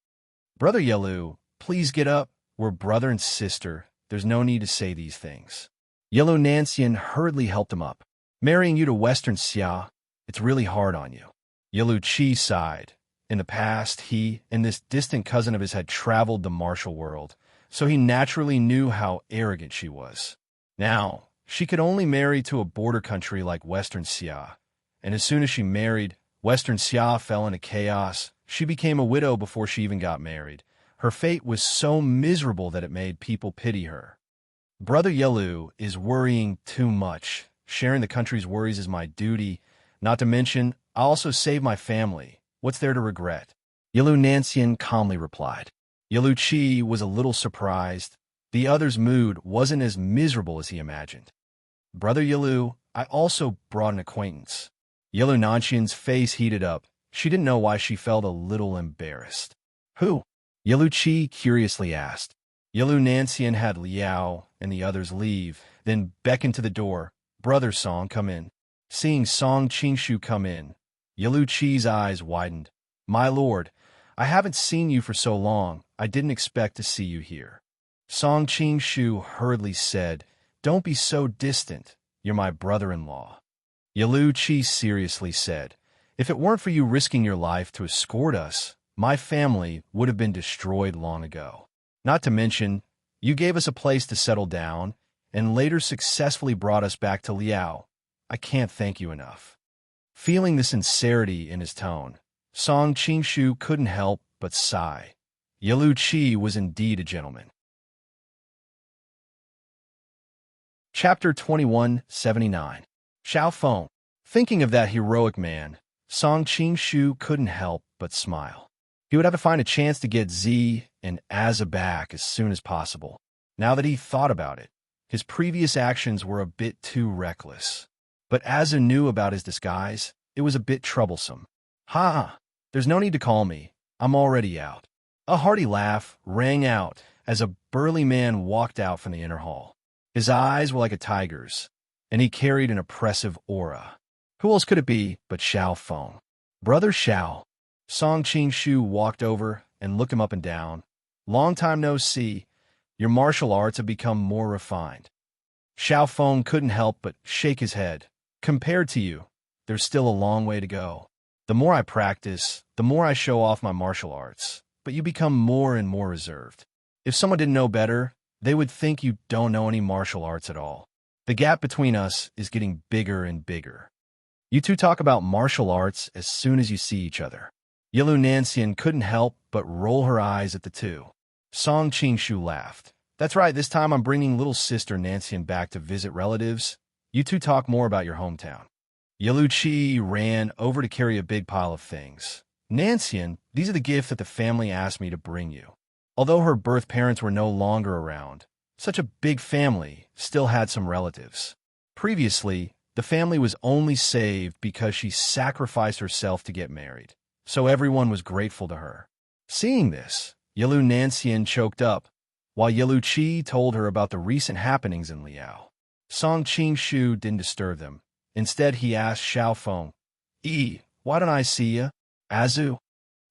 Speaker 1: Brother Yalu, please get up. We're brother and sister. There's no need to say these things. Yalu Nancian hurriedly helped him up. Marrying you to Western Xia, it's really hard on you. Yalu Qi sighed. In the past, he and this distant cousin of his had traveled the martial world, so he naturally knew how arrogant she was. Now, she could only marry to a border country like Western Xia, and as soon as she married, Western Xia fell into chaos. She became a widow before she even got married. Her fate was so miserable that it made people pity her. Brother Yalu is worrying too much. Sharing the country's worries is my duty. Not to mention, I also save my family. What's there to regret? Yalu Nancian calmly replied. Yalu Qi was a little surprised. The other's mood wasn't as miserable as he imagined. Brother Yalu, I also brought an acquaintance. Yalu Nancian's face heated up. She didn't know why she felt a little embarrassed. Who? Yalu Qi curiously asked. Yalu Nancian had Liao and the others leave, then beckoned to the door. Brother Song, come in. Seeing Song Qingshu come in, Yalu Qi's eyes widened. My lord, I haven't seen you for so long. I didn't expect to see you here. Song Qingshu hurriedly said, don't be so distant. You're my brother-in-law. Yalu Qi seriously said, if it weren't for you risking your life to escort us, my family would have been destroyed long ago. Not to mention, you gave us a place to settle down and later successfully brought us back to Liao. I can't thank you enough. Feeling the sincerity in his tone, Song Qingshu couldn't help but sigh. Yalu Qi was indeed a gentleman. Chapter 2179. Xiao Feng. Thinking of that heroic man, Song Qingshu couldn't help but smile. He would have to find a chance to get Z and Azza back as soon as possible. Now that he thought about it, his previous actions were a bit too reckless. But Azza knew about his disguise. It was a bit troublesome. Ha! There's no need to call me. I'm already out. A hearty laugh rang out as a burly man walked out from the inner hall. His eyes were like a tiger's, and he carried an oppressive aura. Who else could it be but Xiao Feng? Brother Xiao. Song Qingshu walked over and looked him up and down. Long time no see. Your martial arts have become more refined. Xiao Feng couldn't help but shake his head. Compared to you, there's still a long way to go. The more I practice, the more I show off my martial arts, but you become more and more reserved. If someone didn't know better, they would think you don't know any martial arts at all. The gap between us is getting bigger and bigger. You two talk about martial arts as soon as you see each other. Yilu Nancian couldn't help but roll her eyes at the two. Song Qingshu laughed. That's right, this time I'm bringing little sister Nancian back to visit relatives. You two talk more about your hometown. Yilu Qi ran over to carry a big pile of things. Nancian, these are the gifts that the family asked me to bring you. Although her birth parents were no longer around, such a big family still had some relatives. Previously, the family was only saved because she sacrificed herself to get married, so everyone was grateful to her. Seeing this, Yilu Nancian choked up, while Yilu Qi told her about the recent happenings in Liao. Song Qingshu didn't disturb them. Instead, he asked Xiaofeng, why don't I see ya? Azu?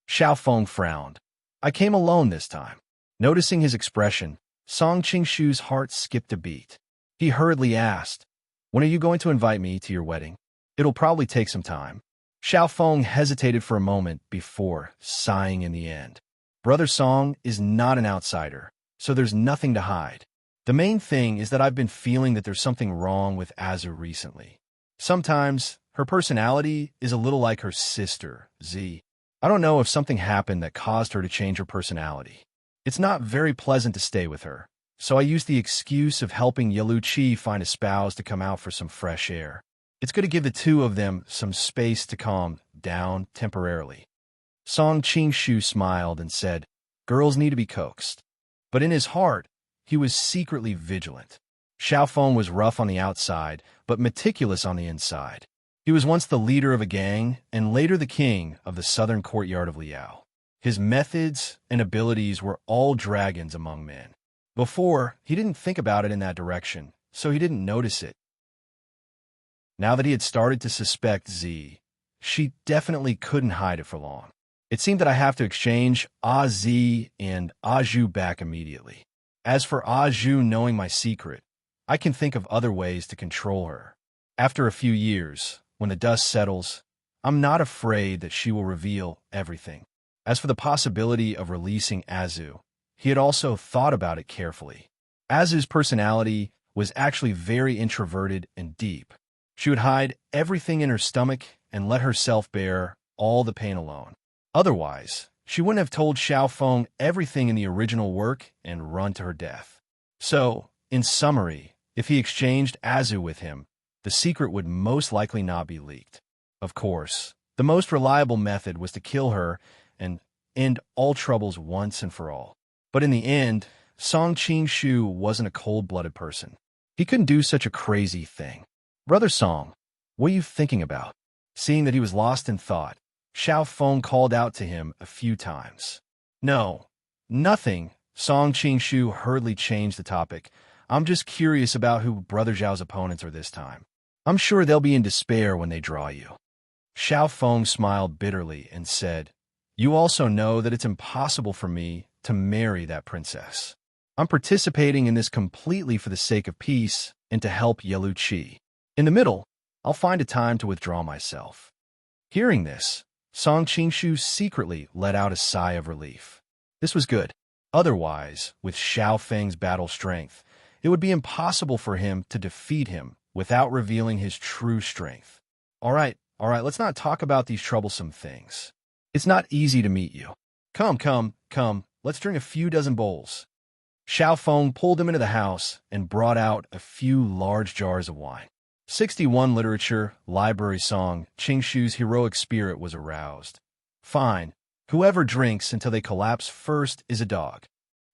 Speaker 1: Xiaofeng frowned. I came alone this time. Noticing his expression, Song Qingshu's heart skipped a beat. He hurriedly asked, when are you going to invite me to your wedding? It'll probably take some time. Xiaofeng hesitated for a moment before sighing in the end. Brother Song is not an outsider, so there's nothing to hide. The main thing is that I've been feeling that there's something wrong with Azu recently. Sometimes, her personality is a little like her sister, Z. I don't know if something happened that caused her to change her personality. It's not very pleasant to stay with her, so I used the excuse of helping Yilu Qi find a spouse to come out for some fresh air. It's good to give the two of them some space to calm down temporarily. Song Qingshu smiled and said, girls need to be coaxed. But in his heart, he was secretly vigilant. Xiaofeng was rough on the outside, but meticulous on the inside. He was once the leader of a gang, and later the king of the southern courtyard of Liao. His methods and abilities were all dragons among men. Before, he didn't think about it in that direction, so he didn't notice it. Now that he had started to suspect Z, she definitely couldn't hide it for long. It seemed that I have to exchange Z and Aju back immediately. As for Aju knowing my secret, I can think of other ways to control her. After a few years, when the dust settles, I'm not afraid that she will reveal everything. As for the possibility of releasing Azu, he had also thought about it carefully. Azu's personality was actually very introverted and deep. She would hide everything in her stomach and let herself bear all the pain alone. Otherwise, she wouldn't have told Xiaofeng everything in the original work and run to her death. So, in summary, if he exchanged Azu with him, the secret would most likely not be leaked. Of course, the most reliable method was to kill her and end all troubles once and for all. But in the end, Song Qingshu wasn't a cold-blooded person. He couldn't do such a crazy thing. Brother Song, what are you thinking about? Seeing that he was lost in thought, Xiaofeng called out to him a few times. No, nothing. Song Qingshu hurriedly changed the topic. I'm just curious about who Brother Zhao's opponents are this time. I'm sure they'll be in despair when they draw you. Xiaofeng smiled bitterly and said, you also know that it's impossible for me to marry that princess. I'm participating in this completely for the sake of peace and to help Yilu Qi. In the middle, I'll find a time to withdraw myself. Hearing this, Song Qingshu secretly let out a sigh of relief. This was good. Otherwise, with Xiaofeng's battle strength, it would be impossible for him to defeat him without revealing his true strength. All right, let's not talk about these troublesome things. It's not easy to meet you. Come, let's drink a few dozen bowls. Xiaofeng pulled him into the house and brought out a few large jars of wine. 61 Literature, Library Song, Qingshu's heroic spirit was aroused. Fine, whoever drinks until they collapse first is a dog.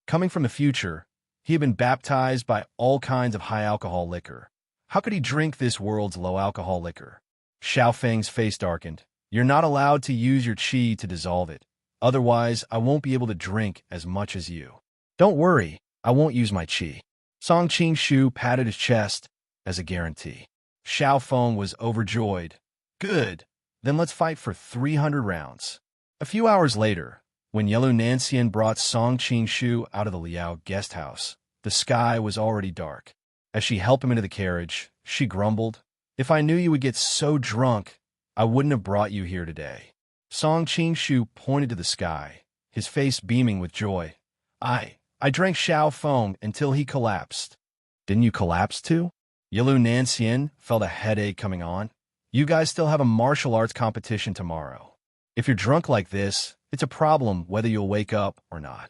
Speaker 1: Coming from the future, he had been baptized by all kinds of high-alcohol liquor. How could he drink this world's low-alcohol liquor? Xiaofeng's face darkened. You're not allowed to use your qi to dissolve it. Otherwise, I won't be able to drink as much as you. Don't worry, I won't use my qi. Song Qingshu patted his chest as a guarantee. Xiaofeng was overjoyed. Good, then let's fight for 300 rounds. A few hours later, when Yilu Nancian brought Song Qingshu out of the Liao guest house, the sky was already dark. As she helped him into the carriage, she grumbled, if I knew you would get so drunk, I wouldn't have brought you here today. Song Qingshu pointed to the sky, his face beaming with joy. I drank Xiao Feng until he collapsed. Didn't you collapse too? Yilu Nanxian felt a headache coming on. You guys still have a martial arts competition tomorrow. If you're drunk like this, it's a problem whether you'll wake up or not.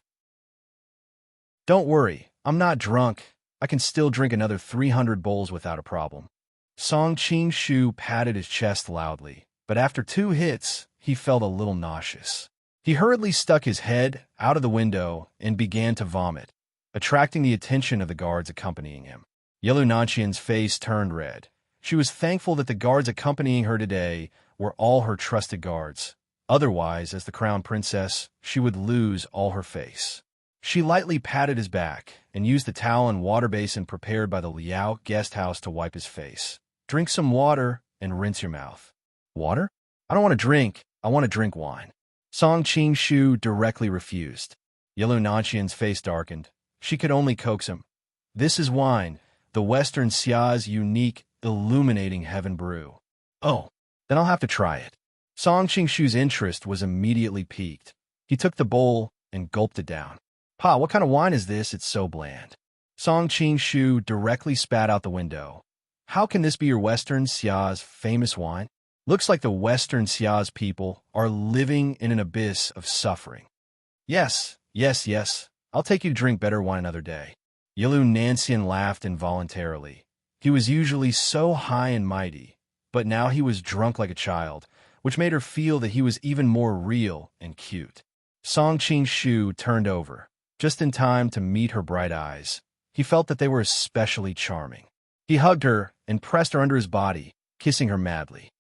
Speaker 1: Don't worry, I'm not drunk. I can still drink another 300 bowls without a problem. Song Qingshu patted his chest loudly, but after 2 hits, he felt a little nauseous. He hurriedly stuck his head out of the window and began to vomit, attracting the attention of the guards accompanying him. Yilu Nanxian's face turned red. She was thankful that the guards accompanying her today were all her trusted guards. Otherwise, as the crown princess, she would lose all her face. She lightly patted his back and used the towel and water basin prepared by the Liao guest house to wipe his face. Drink some water and rinse your mouth. Water? I don't want to drink. I want to drink wine. Song Qingshu directly refused. Yilu Nanxian's face darkened. She could only coax him. This is wine, the Western Xia's unique, illuminating heaven brew. Oh, then I'll have to try it. Song Qingshu's interest was immediately piqued. He took the bowl and gulped it down. Pa, what kind of wine is this? It's so bland. Song Qingshu directly spat out the window. How can this be your Western Xia's famous wine? Looks like the Western Xia's people are living in an abyss of suffering. Yes. I'll take you to drink better wine another day. Yilu Nanxian laughed involuntarily. He was usually so high and mighty, but now he was drunk like a child, which made her feel that he was even more real and cute. Song Qingshu turned over, just in time to meet her bright eyes. He felt that they were especially charming. He hugged her and pressed her under his body, kissing her madly.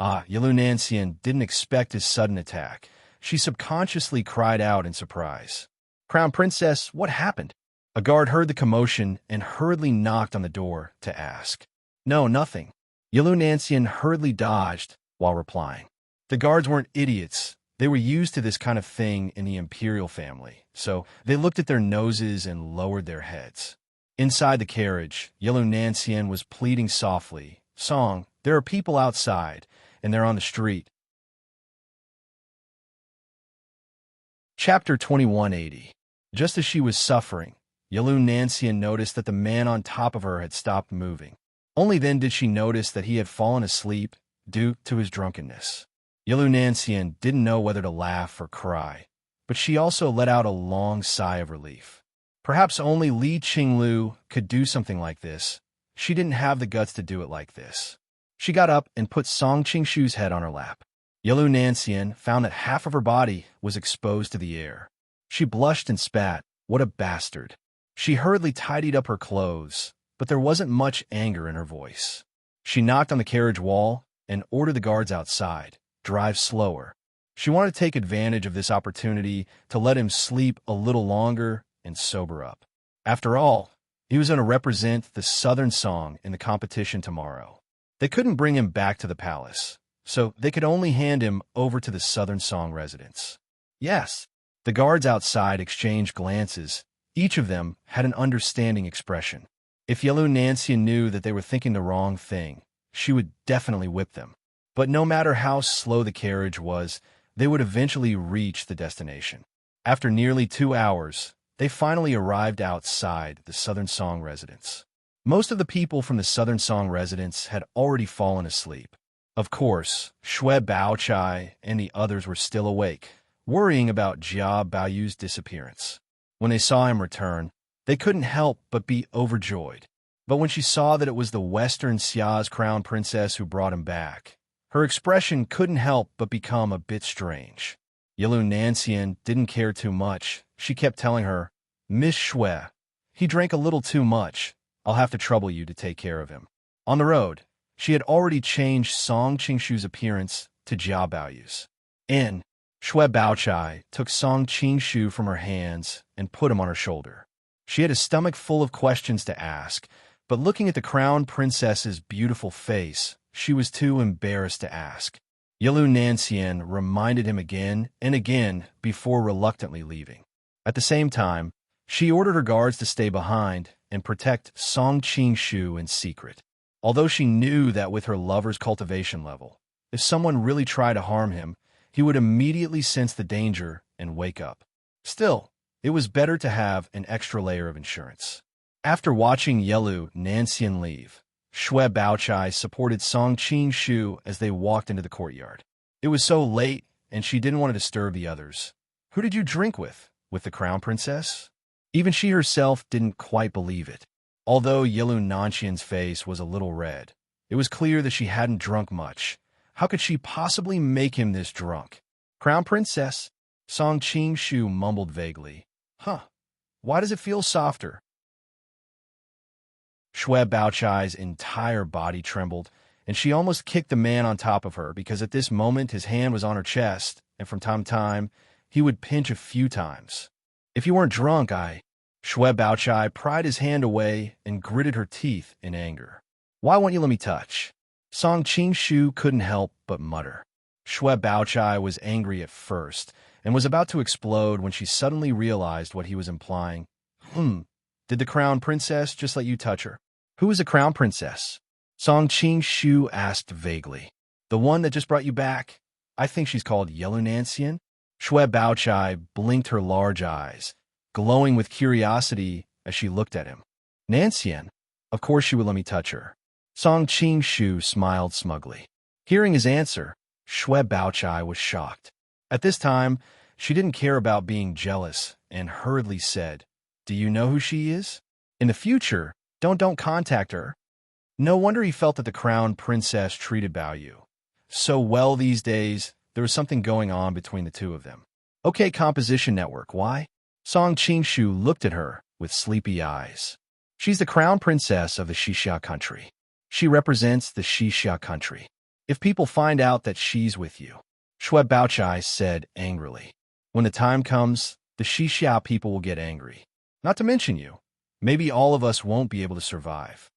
Speaker 1: Yilu Nanxian didn't expect his sudden attack. She subconsciously cried out in surprise. Crown Princess, what happened? A guard heard the commotion and hurriedly knocked on the door to ask. No, nothing. Yilu Nanxian hurriedly dodged while replying. The guards weren't idiots. They were used to this kind of thing in the imperial family, so they looked at their noses and lowered their heads. Inside the carriage, Yilu Nanxian was pleading softly, Song, there are people outside, and they're on the street. Chapter 2180. Just as she was suffering, Yilu Nanxian noticed that the man on top of her had stopped moving. Only then did she notice that he had fallen asleep due to his drunkenness. Yilu Nanxian didn't know whether to laugh or cry, but she also let out a long sigh of relief. Perhaps only Li Qinglu could do something like this. She didn't have the guts to do it like this. She got up and put Song Qingshu's head on her lap. Yilu Nanxian found that half of her body was exposed to the air. She blushed and spat. What a bastard. She hurriedly tidied up her clothes, but there wasn't much anger in her voice. She knocked on the carriage wall and ordered the guards outside. Drive slower. She wanted to take advantage of this opportunity to let him sleep a little longer and sober up. After all, he was going to represent the Southern Song in the competition tomorrow. They couldn't bring him back to the palace, so they could only hand him over to the Southern Song residence. Yes. The guards outside exchanged glances. Each of them had an understanding expression. If Yilu Nanxian knew that they were thinking the wrong thing, she would definitely whip them. But no matter how slow the carriage was, they would eventually reach the destination. After nearly 2 hours, they finally arrived outside the Southern Song residence. Most of the people from the Southern Song residence had already fallen asleep. Of course, Shui Baochai and the others were still awake, worrying about Jia Baoyu's disappearance. When they saw him return, they couldn't help but be overjoyed. But when she saw that it was the Western Xia's crown princess who brought him back, her expression couldn't help but become a bit strange. Yilu Nanxian didn't care too much. She kept telling her, Miss Shui, he drank a little too much. I'll have to trouble you to take care of him. On the road, she had already changed Song Qingshu's appearance to Jia Baoyu's. Shui Baochai took Song Qingshu from her hands and put him on her shoulder. She had a stomach full of questions to ask, but looking at the crown princess's beautiful face, she was too embarrassed to ask. Yilu Nanxian reminded him again and again before reluctantly leaving. At the same time, she ordered her guards to stay behind and protect Song Qingshu in secret. Although she knew that with her lover's cultivation level, If someone really tried to harm him, he would immediately sense the danger and wake up. Still, it was better to have an extra layer of insurance. After watching Yelu Nancian leave, Xue Baochai supported Song Qing-shu as they walked into the courtyard. It was so late, and she didn't want to disturb the others. Who did you drink with? With the crown princess? Even she herself didn't quite believe it. Although Yelu Nancian's face was a little red, it was clear that she hadn't drunk much. How could she possibly make him this drunk? Crown princess? Song Qing-shu mumbled vaguely. Huh. Why does it feel softer? Xue Baochai's entire body trembled, and she almost kicked the man on top of her because at this moment his hand was on her chest, and from time to time, he would pinch a few times. If you weren't drunk, Xue Baochai pried his hand away and gritted her teeth in anger. Why won't you let me touch? Song Qing-shu couldn't help but mutter. Xue Baochai was angry at first and was about to explode when she suddenly realized what he was implying. Did the crown princess just let you touch her? Who is the crown princess? Song Qing-shu asked vaguely. The one that just brought you back? I think she's called Yelu Nancian. Xue Baochai blinked her large eyes, glowing with curiosity as she looked at him. Nancian? Of course she would let me touch her. Song Qing-shu smiled smugly. Hearing his answer, Xue Baochai was shocked. At this time, she didn't care about being jealous and hurriedly said, Do you know who she is? In the future, don't contact her. No wonder he felt that the crown princess treated Bao Yu so well these days. There was something going on between the two of them. Okay, composition network, why? Song Qing-shu looked at her with sleepy eyes. She's the crown princess of the Xixia country. She represents the Xixia country. If people find out that she's with you, Xue Baochai said angrily. When the time comes, the Xixia people will get angry. Not to mention you. Maybe all of us won't be able to survive.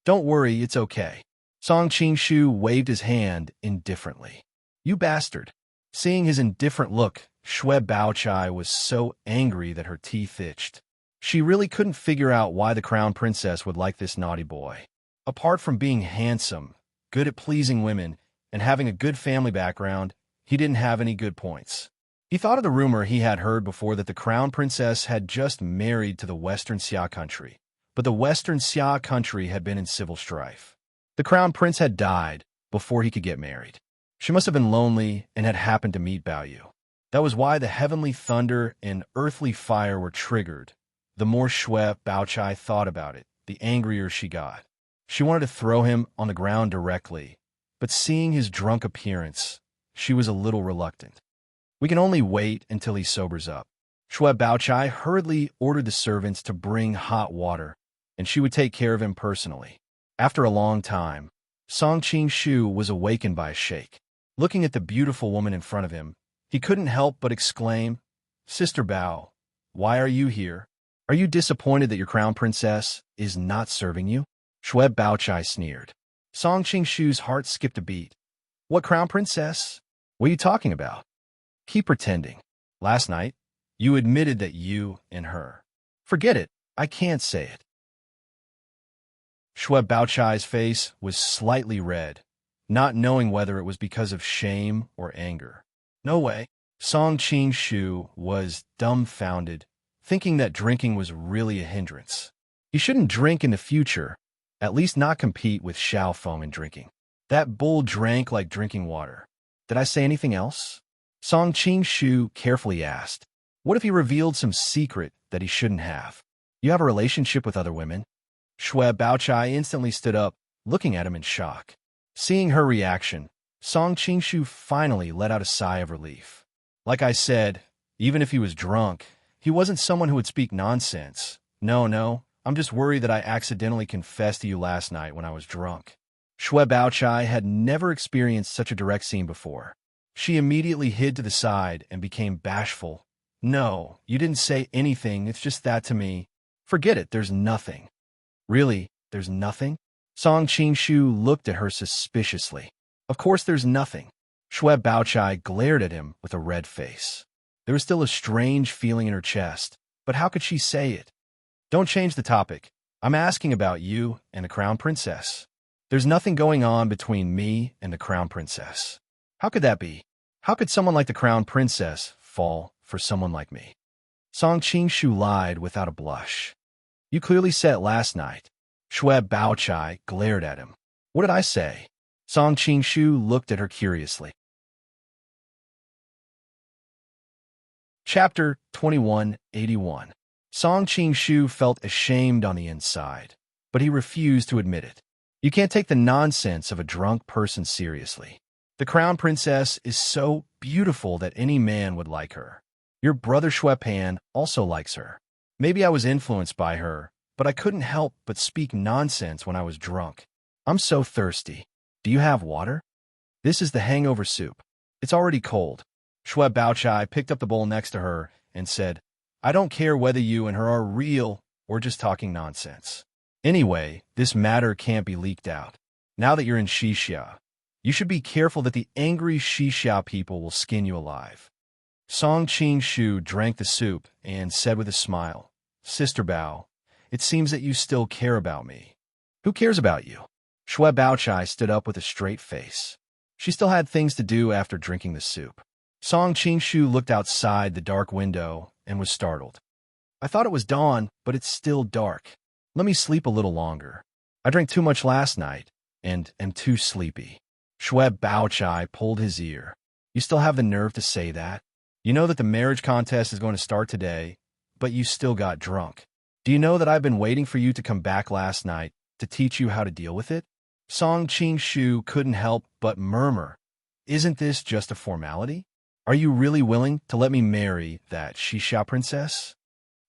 Speaker 1: Don't worry, it's okay. Song Qing-shu waved his hand indifferently. You bastard. Seeing his indifferent look, Xue Baochai was so angry that her teeth itched. She really couldn't figure out why the crown princess would like this naughty boy. Apart from being handsome, good at pleasing women, and having a good family background, he didn't have any good points. He thought of the rumor he had heard before that the crown princess had just married to the Western Xia country, but the Western Xia country had been in civil strife. The crown prince had died before he could get married. She must have been lonely and had happened to meet Bao Yu. That was why the heavenly thunder and earthly fire were triggered. The more Xue Baochai thought about it, the angrier she got. She wanted to throw him on the ground directly, but seeing his drunk appearance, she was a little reluctant. We can only wait until he sobers up. Xue Baochai hurriedly ordered the servants to bring hot water, and she would take care of him personally. After a long time, Song Qing-shu was awakened by a shake. Looking at the beautiful woman in front of him, he couldn't help but exclaim, Sister Bao, why are you here? Are you disappointed that your crown princess is not serving you? Xue Baochai sneered. Song Qing-shu's heart skipped a beat. What crown princess? What are you talking about? Keep pretending. Last night, you admitted that you and her. Forget it. I can't say it. Xue Baochai's face was slightly red, not knowing whether it was because of shame or anger. No way. Song Qing-shu was dumbfounded, thinking that drinking was really a hindrance. He shouldn't drink in the future, at least not compete with Xiao Feng in drinking. That bull drank like drinking water. Did I say anything else? Song Qing-shu carefully asked. What if he revealed some secret that he shouldn't have? You have a relationship with other women? Xue Baochai instantly stood up, looking at him in shock. Seeing her reaction, Song Qing-shu finally let out a sigh of relief. Like I said, even if he was drunk, he wasn't someone who would speak nonsense. No, I'm just worried that I accidentally confessed to you last night when I was drunk. Xue Baochai had never experienced such a direct scene before. She immediately hid to the side and became bashful. No, you didn't say anything, it's just that to me. Forget it, there's nothing. Really, there's nothing? Song Qing-shu looked at her suspiciously. Of course there's nothing. Xue Baochai glared at him with a red face. There was still a strange feeling in her chest, but how could she say it? Don't change the topic. I'm asking about you and the crown princess. There's nothing going on between me and the crown princess. How could that be? How could someone like the crown princess fall for someone like me? Song Qingshu lied without a blush. You clearly said it last night. Shue Baochai glared at him. What did I say? Song Qingshu looked at her curiously. Chapter 2181. Song Qingshu felt ashamed on the inside, but he refused to admit it. You can't take the nonsense of a drunk person seriously. The crown princess is so beautiful that any man would like her. Your brother Xuepan also likes her. Maybe I was influenced by her, but I couldn't help but speak nonsense when I was drunk. I'm so thirsty. Do you have water? This is the hangover soup. It's already cold. Shue Baochai picked up the bowl next to her and said, I don't care whether you and her are real or just talking nonsense. Anyway, this matter can't be leaked out. Now that you're in Xixia, you should be careful that the angry Xixia people will skin you alive. Song Qingshu drank the soup and said with a smile, Sister Bao, it seems that you still care about me. Who cares about you? Shue Baochai stood up with a straight face. She still had things to do after drinking the soup. Song Qingshu looked outside the dark window and was startled. I thought it was dawn, but it's still dark. Let me sleep a little longer. I drank too much last night and am too sleepy. Shue Baochai pulled his ear. You still have the nerve to say that? You know that the marriage contest is going to start today, but you still got drunk. Do you know that I've been waiting for you to come back last night to teach you how to deal with it? Song Qingshu couldn't help but murmur, Isn't this just a formality? Are you really willing to let me marry that Xixia princess?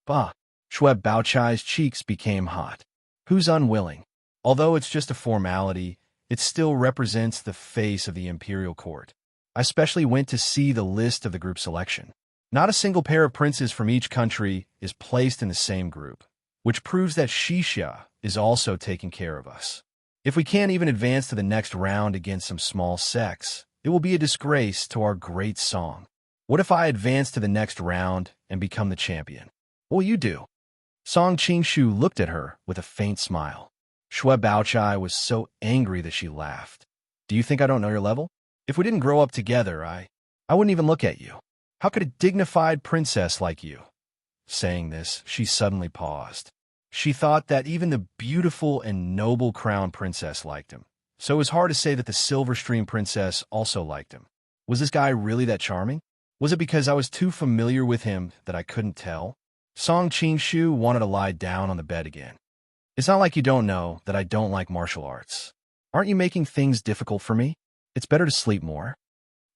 Speaker 1: Bah! Shue Baochai's cheeks became hot. Who's unwilling? Although it's just a formality, it still represents the face of the imperial court. I especially went to see the list of the group selection. Not a single pair of princes from each country is placed in the same group, which proves that Xixia is also taking care of us. If we can't even advance to the next round against some small sects, it will be a disgrace to our great song. What if I advance to the next round and become the champion? What will you do? Song Qingshu looked at her with a faint smile. Shue Baochai was so angry that she laughed. Do you think I don't know your level? If we didn't grow up together, I wouldn't even look at you. How could a dignified princess like you? Saying this, she suddenly paused. She thought that even the beautiful and noble crown princess liked him. So it was hard to say that the Silver Stream princess also liked him. Was this guy really that charming? Was it because I was too familiar with him that I couldn't tell? Song Qingshu wanted to lie down on the bed again. It's not like you don't know that I don't like martial arts. Aren't you making things difficult for me? It's better to sleep more.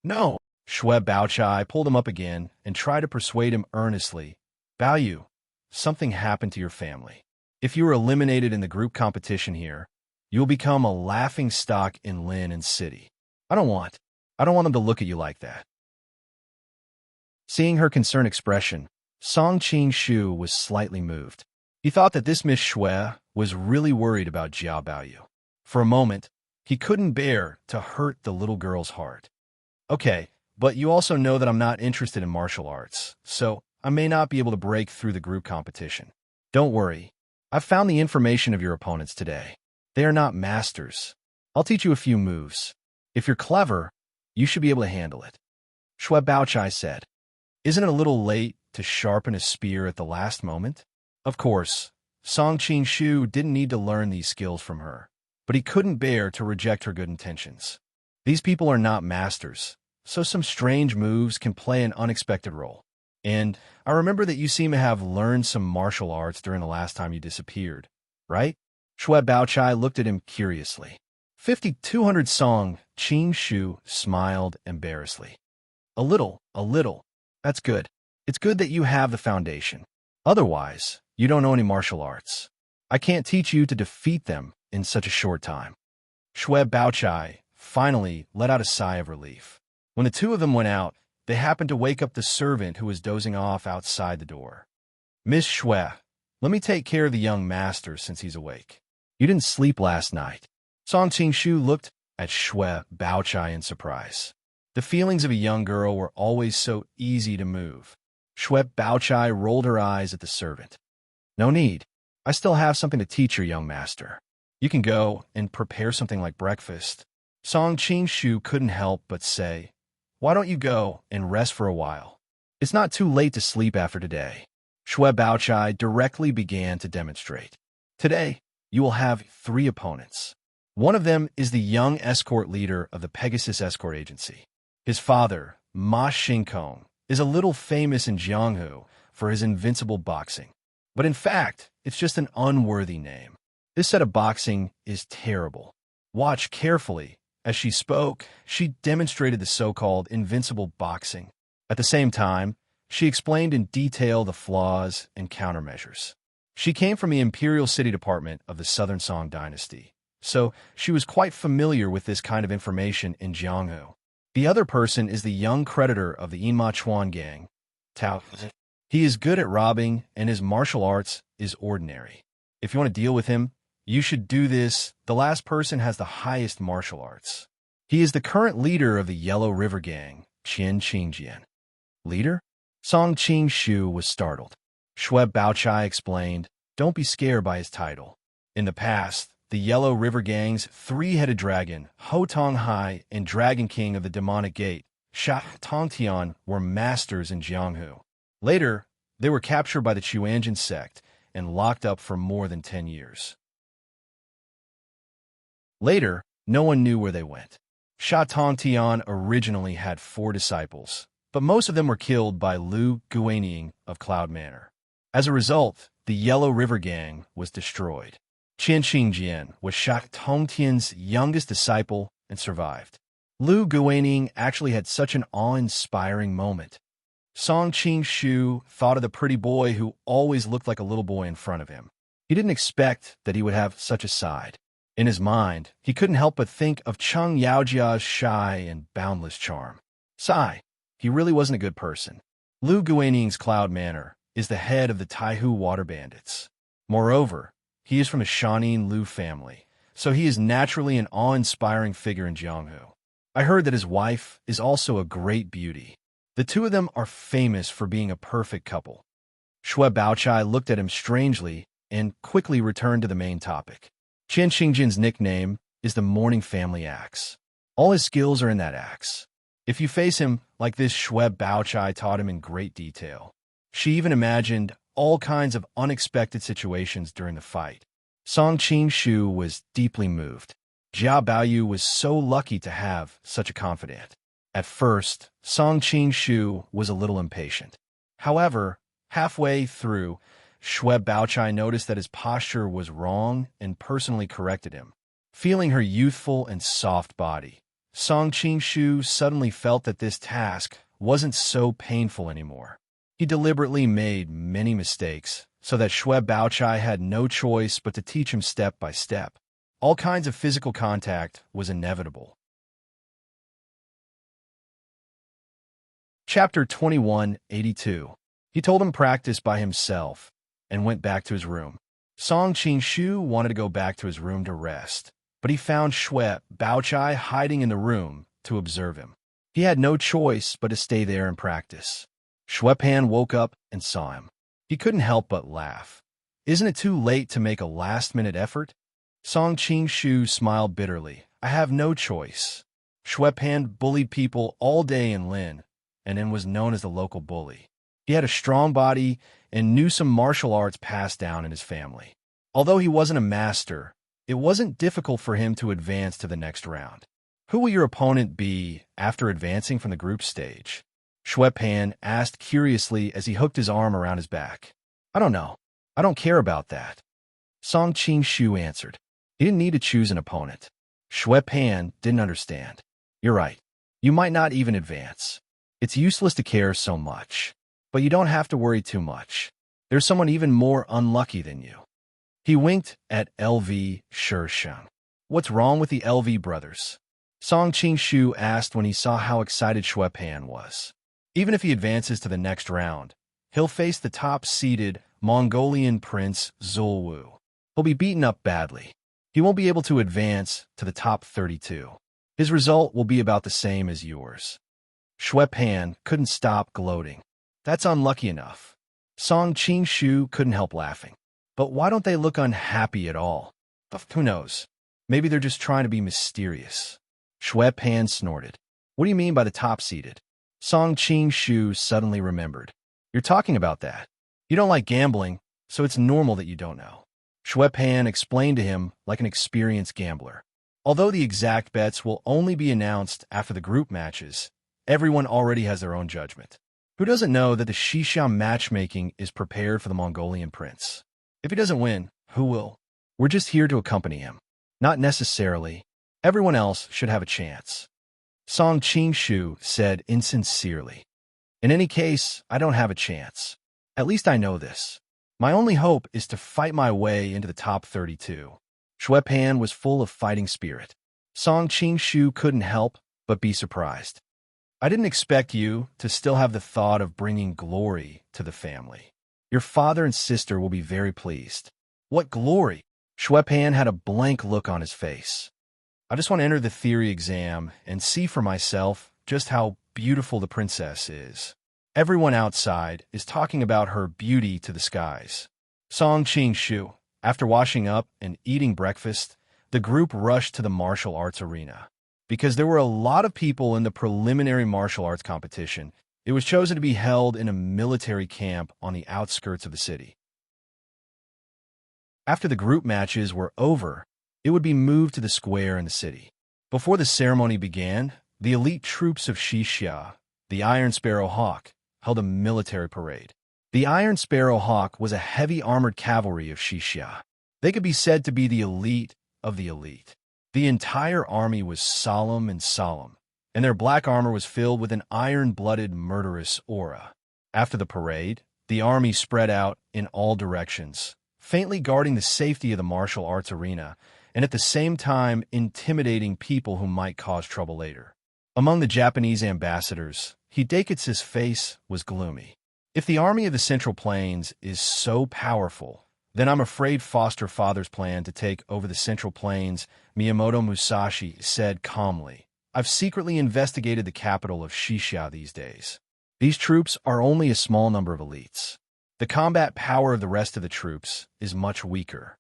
Speaker 1: No. Shue Baochai pulled him up again and tried to persuade him earnestly. Baoyu, something happened to your family. If you were eliminated in the group competition here, you will become a laughing stock in Lin and City. I don't want them to look at you like that. Seeing her concerned expression, Song Qingshu was slightly moved. He thought that this Miss Shue was really worried about Jiao Baoyu. For a moment, he couldn't bear to hurt the little girl's heart. Okay, but you also know that I'm not interested in martial arts, so I may not be able to break through the group competition. Don't worry. I've found the information of your opponents today. They are not masters. I'll teach you a few moves. If you're clever, you should be able to handle it. Shue Baochai said, Isn't it a little late to sharpen a spear at the last moment? Of course, Song Qingshu didn't need to learn these skills from her, but he couldn't bear to reject her good intentions. These people are not masters, so some strange moves can play an unexpected role. And I remember that you seem to have learned some martial arts during the last time you disappeared, right? Shue Baochai looked at him curiously. 5200 Song Qingshu smiled embarrassedly. A little. That's good. It's good that you have the foundation. Otherwise, you don't know any martial arts. I can't teach you to defeat them in such a short time. Shue Baochai finally let out a sigh of relief. When the two of them went out, they happened to wake up the servant who was dozing off outside the door. Miss Shue, let me take care of the young master since he's awake. You didn't sleep last night. Song Qingshu looked at Shue Baochai in surprise. The feelings of a young girl were always so easy to move. Shue Baochai rolled her eyes at the servant. No need. I still have something to teach your young master. You can go and prepare something like breakfast. Song Qing couldn't help but say, why don't you go and rest for a while? It's not too late to sleep after today. Shui Baochai directly began to demonstrate. Today, you will have 3 opponents. One of them is the young escort leader of the Pegasus Escort Agency. His father, Ma Xingkong, is a little famous in Jianghu for his invincible boxing. But in fact, it's just an unworthy name. This set of boxing is terrible. Watch carefully. As she spoke, she demonstrated the so-called invincible boxing. At the same time, she explained in detail the flaws and countermeasures. She came from the Imperial City Department of the Southern Song Dynasty, so she was quite familiar with this kind of information in Jianghu. The other person is the young creditor of the Yinma Chuan gang, Tao. He is good at robbing, and his martial arts is ordinary. If you want to deal with him, you should do this. The last person has the highest martial arts. He is the current leader of the Yellow River Gang, Qian Qingjian. Leader? Song Qing was startled. Shui Baochai explained, don't be scared by his title. In the past, the Yellow River Gang's 3-headed dragon, Ho Tong Hai, and Dragon King of the Demonic Gate, Sha Tongtian, were masters in Jianghu. Later, they were captured by the Chuanjin sect and locked up for more than 10 years. Later, no one knew where they went. Sha Tongtian originally had 4 disciples, but most of them were killed by Lu Guanying of Cloud Manor. As a result, the Yellow River Gang was destroyed. Qian Qingjian was Sha Tongtian's youngest disciple and survived. Lu Guanying actually had such an awe-inspiring moment. Song Qing thought of the pretty boy who always looked like a little boy in front of him. He didn't expect that he would have such a side. In his mind, he couldn't help but think of Cheng Yaojia's shy and boundless charm. Sigh, he really wasn't a good person. Lu Guaning's Cloud Manor is the head of the Taihu Water Bandits. Moreover, he is from the Shanin Lu family, so he is naturally an awe-inspiring figure in Jianghu. I heard that his wife is also a great beauty. The two of them are famous for being a perfect couple. Shui Baochai looked at him strangely and quickly returned to the main topic. Qian Qingjian's nickname is the Morning Family Axe. All his skills are in that axe. If you face him like this, Shui Baochai taught him in great detail. She even imagined all kinds of unexpected situations during the fight. Song Qing was deeply moved. Jia Baoyu was so lucky to have such a confidant. At first, Song Qing was a little impatient. However, halfway through, Shui Baochai noticed that his posture was wrong and personally corrected him. Feeling her youthful and soft body, Song Qing suddenly felt that this task wasn't so painful anymore. He deliberately made many mistakes so that Shui Baochai had no choice but to teach him step by step. All kinds of physical contact was inevitable. Chapter 2182. He told him practice by himself and went back to his room. Song Qing wanted to go back to his room to rest, but he found Shui Baochai hiding in the room to observe him. He had no choice but to stay there and practice. Shui Pan woke up and saw him. He couldn't help but laugh. Isn't it too late to make a last-minute effort? Song Qing smiled bitterly. I have no choice. Shui Pan bullied people all day in Lin, and then was known as the local bully. He had a strong body and knew some martial arts passed down in his family. Although he wasn't a master, it wasn't difficult for him to advance to the next round. Who will your opponent be after advancing from the group stage? Shui Pan asked curiously as he hooked his arm around his back. I don't know. I don't care about that. Song Qing answered. He didn't need to choose an opponent. Shui Pan didn't understand. You're right. You might not even advance. It's useless to care so much. But you don't have to worry too much. There's someone even more unlucky than you. He winked at LV Shisheng. What's wrong with the LV brothers? Song Qing asked when he saw how excited Shui Pan was. Even if he advances to the next round, he'll face the top-seeded Mongolian prince Zulwu. He'll be beaten up badly. He won't be able to advance to the top 32. His result will be about the same as yours. Shui Pan couldn't stop gloating. That's unlucky enough. Song Qing couldn't help laughing. But why don't they look unhappy at all? But who knows? Maybe they're just trying to be mysterious. Shui Pan snorted. What do you mean by the top-seeded? Song Qing-shu suddenly remembered. You're talking about that. You don't like gambling, so it's normal that you don't know. Shui Pan explained to him like an experienced gambler. Although the exact bets will only be announced after the group matches, everyone already has their own judgment. Who doesn't know that the Xixia matchmaking is prepared for the Mongolian prince? If he doesn't win, who will? We're just here to accompany him. Not necessarily. Everyone else should have a chance. Song Qing-shu said insincerely. In any case, I don't have a chance. At least I know this. My only hope is to fight my way into the top 32. Shui Pan was full of fighting spirit. Song Qing-shu couldn't help but be surprised. I didn't expect you to still have the thought of bringing glory to the family. Your father and sister will be very pleased. What glory? Shui Pan had a blank look on his face. I just want to enter the theory exam and see for myself just how beautiful the princess is. Everyone outside is talking about her beauty to the skies. Song Qing-shu. After washing up and eating breakfast, the group rushed to the martial arts arena. Because there were a lot of people in the preliminary martial arts competition, it was chosen to be held in a military camp on the outskirts of the city. After the group matches were over, it would be moved to the square in the city. Before the ceremony began, the elite troops of Xixia, the Iron Sparrow Hawk, held a military parade. The Iron Sparrow Hawk was a heavy armored cavalry of Xixia. They could be said to be the elite of the elite. The entire army was solemn, and their black armor was filled with an iron-blooded, murderous aura. After the parade, the army spread out in all directions, faintly guarding the safety of the martial arts arena, and at the same time intimidating people who might cause trouble later. Among the Japanese ambassadors, Hidekitsu's face was gloomy. If the army of the Central Plains is so powerful, then I'm afraid foster father's plan to take over the Central Plains, Miyamoto Musashi said calmly. I've secretly investigated the capital of Xixia these days. These troops are only a small number of elites. The combat power of the rest of the troops is much weaker.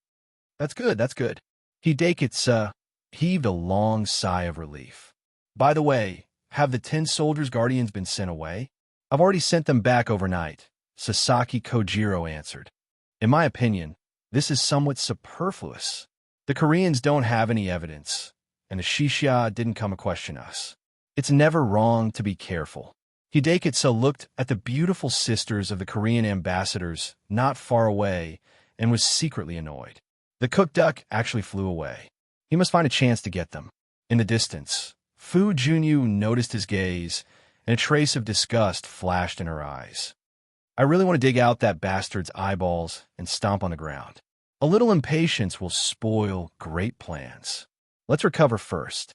Speaker 1: That's good. Hidekitsu heaved a long sigh of relief. By the way, have the 10 soldiers' guardians been sent away? I've already sent them back overnight, Sasaki Kojiro answered. In my opinion, this is somewhat superfluous. The Koreans don't have any evidence, and the Xixia didn't come to question us. It's never wrong to be careful. Hidekitsu looked at the beautiful sisters of the Korean ambassadors not far away and was secretly annoyed. The cook duck actually flew away. He must find a chance to get them. In the distance, Fu Junyu noticed his gaze, and a trace of disgust flashed in her eyes. I really want to dig out that bastard's eyeballs and stomp on the ground. A little impatience will spoil great plans. Let's recover first.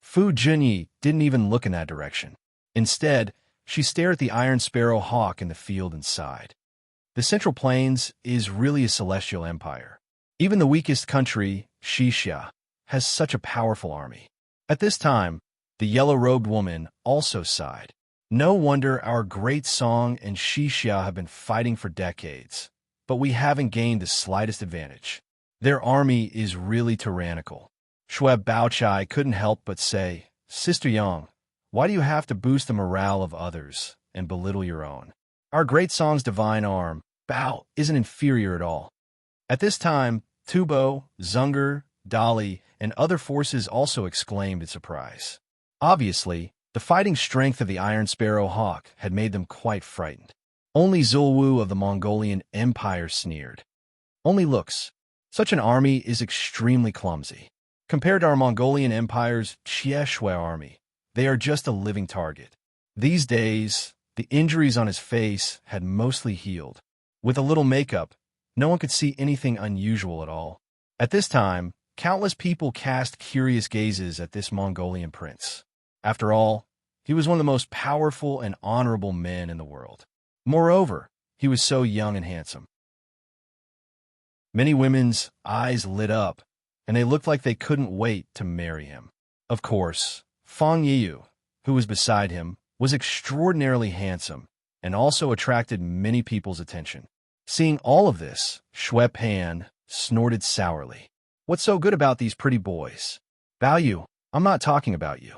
Speaker 1: Fu Junyi didn't even look in that direction. Instead, she stared at the Iron Sparrow Hawk in the field inside. The Central Plains is really a celestial empire. Even the weakest country, Xixia, has such a powerful army. At this time, the yellow-robed woman also sighed. No wonder our great song and Xixia have been fighting for decades, but we haven't gained the slightest advantage. Their army is really tyrannical. Shui Baochai couldn't help but say, Sister Yang, why do you have to boost the morale of others and belittle your own? Our great song's divine arm, Bao, isn't inferior at all. At this time, Tubo, Zunger, Dali, and other forces also exclaimed in surprise. Obviously, the fighting strength of the Iron Sparrow Hawk had made them quite frightened. Only Zulwu of the Mongolian Empire sneered. Only looks. Such an army is extremely clumsy. Compared to our Mongolian Empire's Chieshui army, they are just a living target. These days, the injuries on his face had mostly healed. With a little makeup, no one could see anything unusual at all. At this time, countless people cast curious gazes at this Mongolian prince. After all, he was one of the most powerful and honorable men in the world. Moreover, he was so young and handsome. Many women's eyes lit up, and they looked like they couldn't wait to marry him. Of course, Fang Yiyu, who was beside him, was extraordinarily handsome and also attracted many people's attention. Seeing all of this, Shui Pan snorted sourly. What's so good about these pretty boys? Value, I'm not talking about you.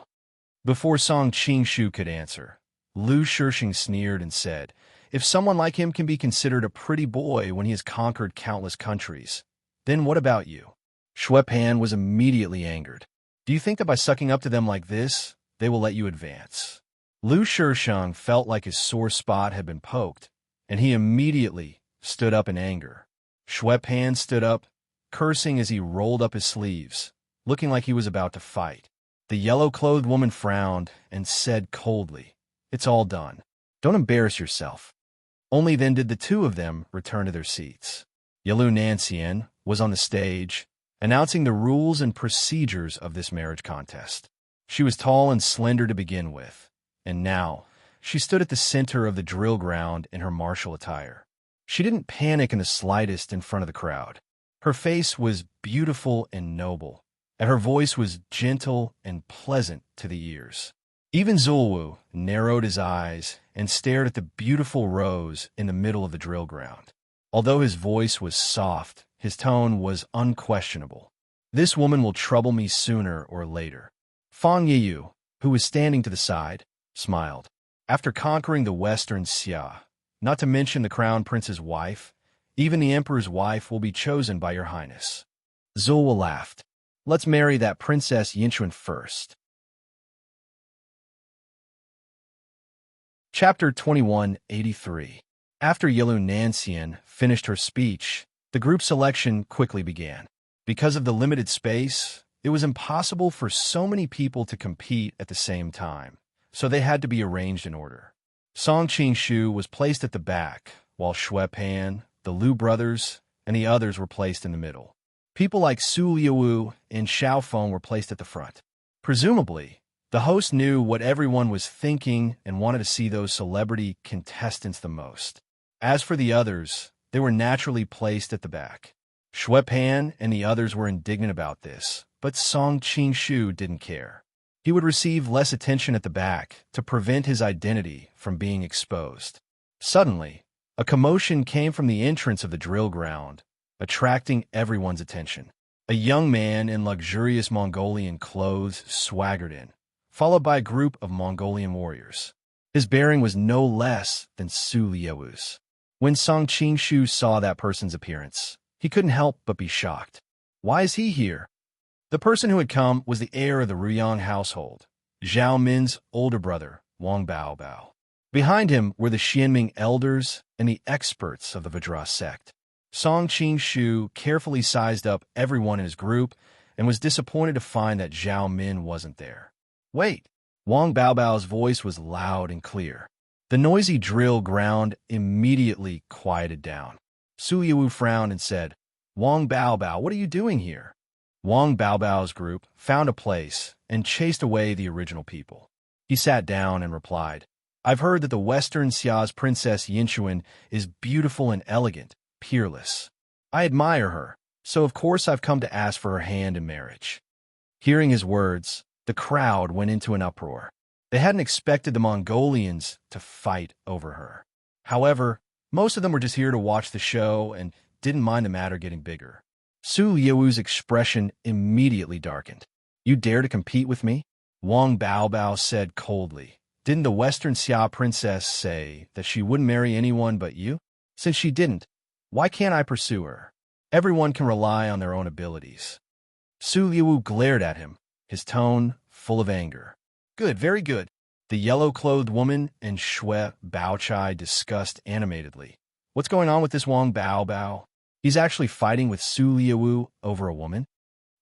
Speaker 1: Before Song Qingshu could answer, Lu Shishing sneered and said, if someone like him can be considered a pretty boy when he has conquered countless countries, then what about you? Shui Pan was immediately angered. Do you think that by sucking up to them like this, they will let you advance? Lu Shishing felt like his sore spot had been poked, and he immediately stood up in anger. Shui Pan stood up, cursing as he rolled up his sleeves, looking like he was about to fight. The yellow-clothed woman frowned and said coldly, it's all done. Don't embarrass yourself. Only then did the two of them return to their seats. Yalu Nancian was on the stage, announcing the rules and procedures of this marriage contest. She was tall and slender to begin with, and now she stood at the center of the drill ground in her martial attire. She didn't panic in the slightest in front of the crowd. Her face was beautiful and noble, and her voice was gentle and pleasant to the ears. Even Zulwu narrowed his eyes and stared at the beautiful rose in the middle of the drill ground. Although his voice was soft, his tone was unquestionable. This woman will trouble me sooner or later. Fang Yiyu, who was standing to the side, smiled. After conquering the Western Xia, not to mention the crown prince's wife, even the emperor's wife will be chosen by your highness. Zulwu laughed. Let's marry that Princess Yinchuan first. Chapter 2183. After Yilu Nancian finished her speech, the group selection quickly began. Because of the limited space, it was impossible for so many people to compete at the same time, so they had to be arranged in order. Song Qingshu was placed at the back, while Shui Pan, the Lu brothers, and the others were placed in the middle. People like Su Liuwu and Xiaofeng were placed at the front. Presumably, the host knew what everyone was thinking and wanted to see those celebrity contestants the most. As for the others, they were naturally placed at the back. Shui Pan and the others were indignant about this, but Song Qingshu didn't care. He would receive less attention at the back to prevent his identity from being exposed. Suddenly, a commotion came from the entrance of the drill ground, attracting everyone's attention. A young man in luxurious Mongolian clothes swaggered in, followed by a group of Mongolian warriors. His bearing was no less than Su Liuwu's. When Song Qingshu saw that person's appearance, he couldn't help but be shocked. Why is he here? The person who had come was the heir of the Ruyang household, Zhao Min's older brother, Wang Baobao. Behind him were the Xianming elders and the experts of the Vajra sect. Song Qingshu carefully sized up everyone in his group and was disappointed to find that Zhao Min wasn't there. Wait! Wang Baobao's voice was loud and clear. The noisy drill ground immediately quieted down. Su Yiwu frowned and said, Wang Baobao, what are you doing here? Wang Baobao's group found a place and chased away the original people. He sat down and replied, I've heard that the Western Xia's Princess Yinchuan is beautiful and elegant, peerless. I admire her, so of course I've come to ask for her hand in marriage. Hearing his words, the crowd went into an uproar. They hadn't expected the Mongolians to fight over her. However, most of them were just here to watch the show and didn't mind the matter getting bigger. Su Liuwu's expression immediately darkened. You dare to compete with me? Wang Baobao said coldly. Didn't the Western Xia princess say that she wouldn't marry anyone but you? Since she didn't, why can't I pursue her? Everyone can rely on their own abilities. Su Liuwu glared at him, his tone full of anger. Good, very good. The yellow-clothed woman and Shui Baochai discussed animatedly. What's going on with this Wang Baobao? He's actually fighting with Su Liuwu over a woman?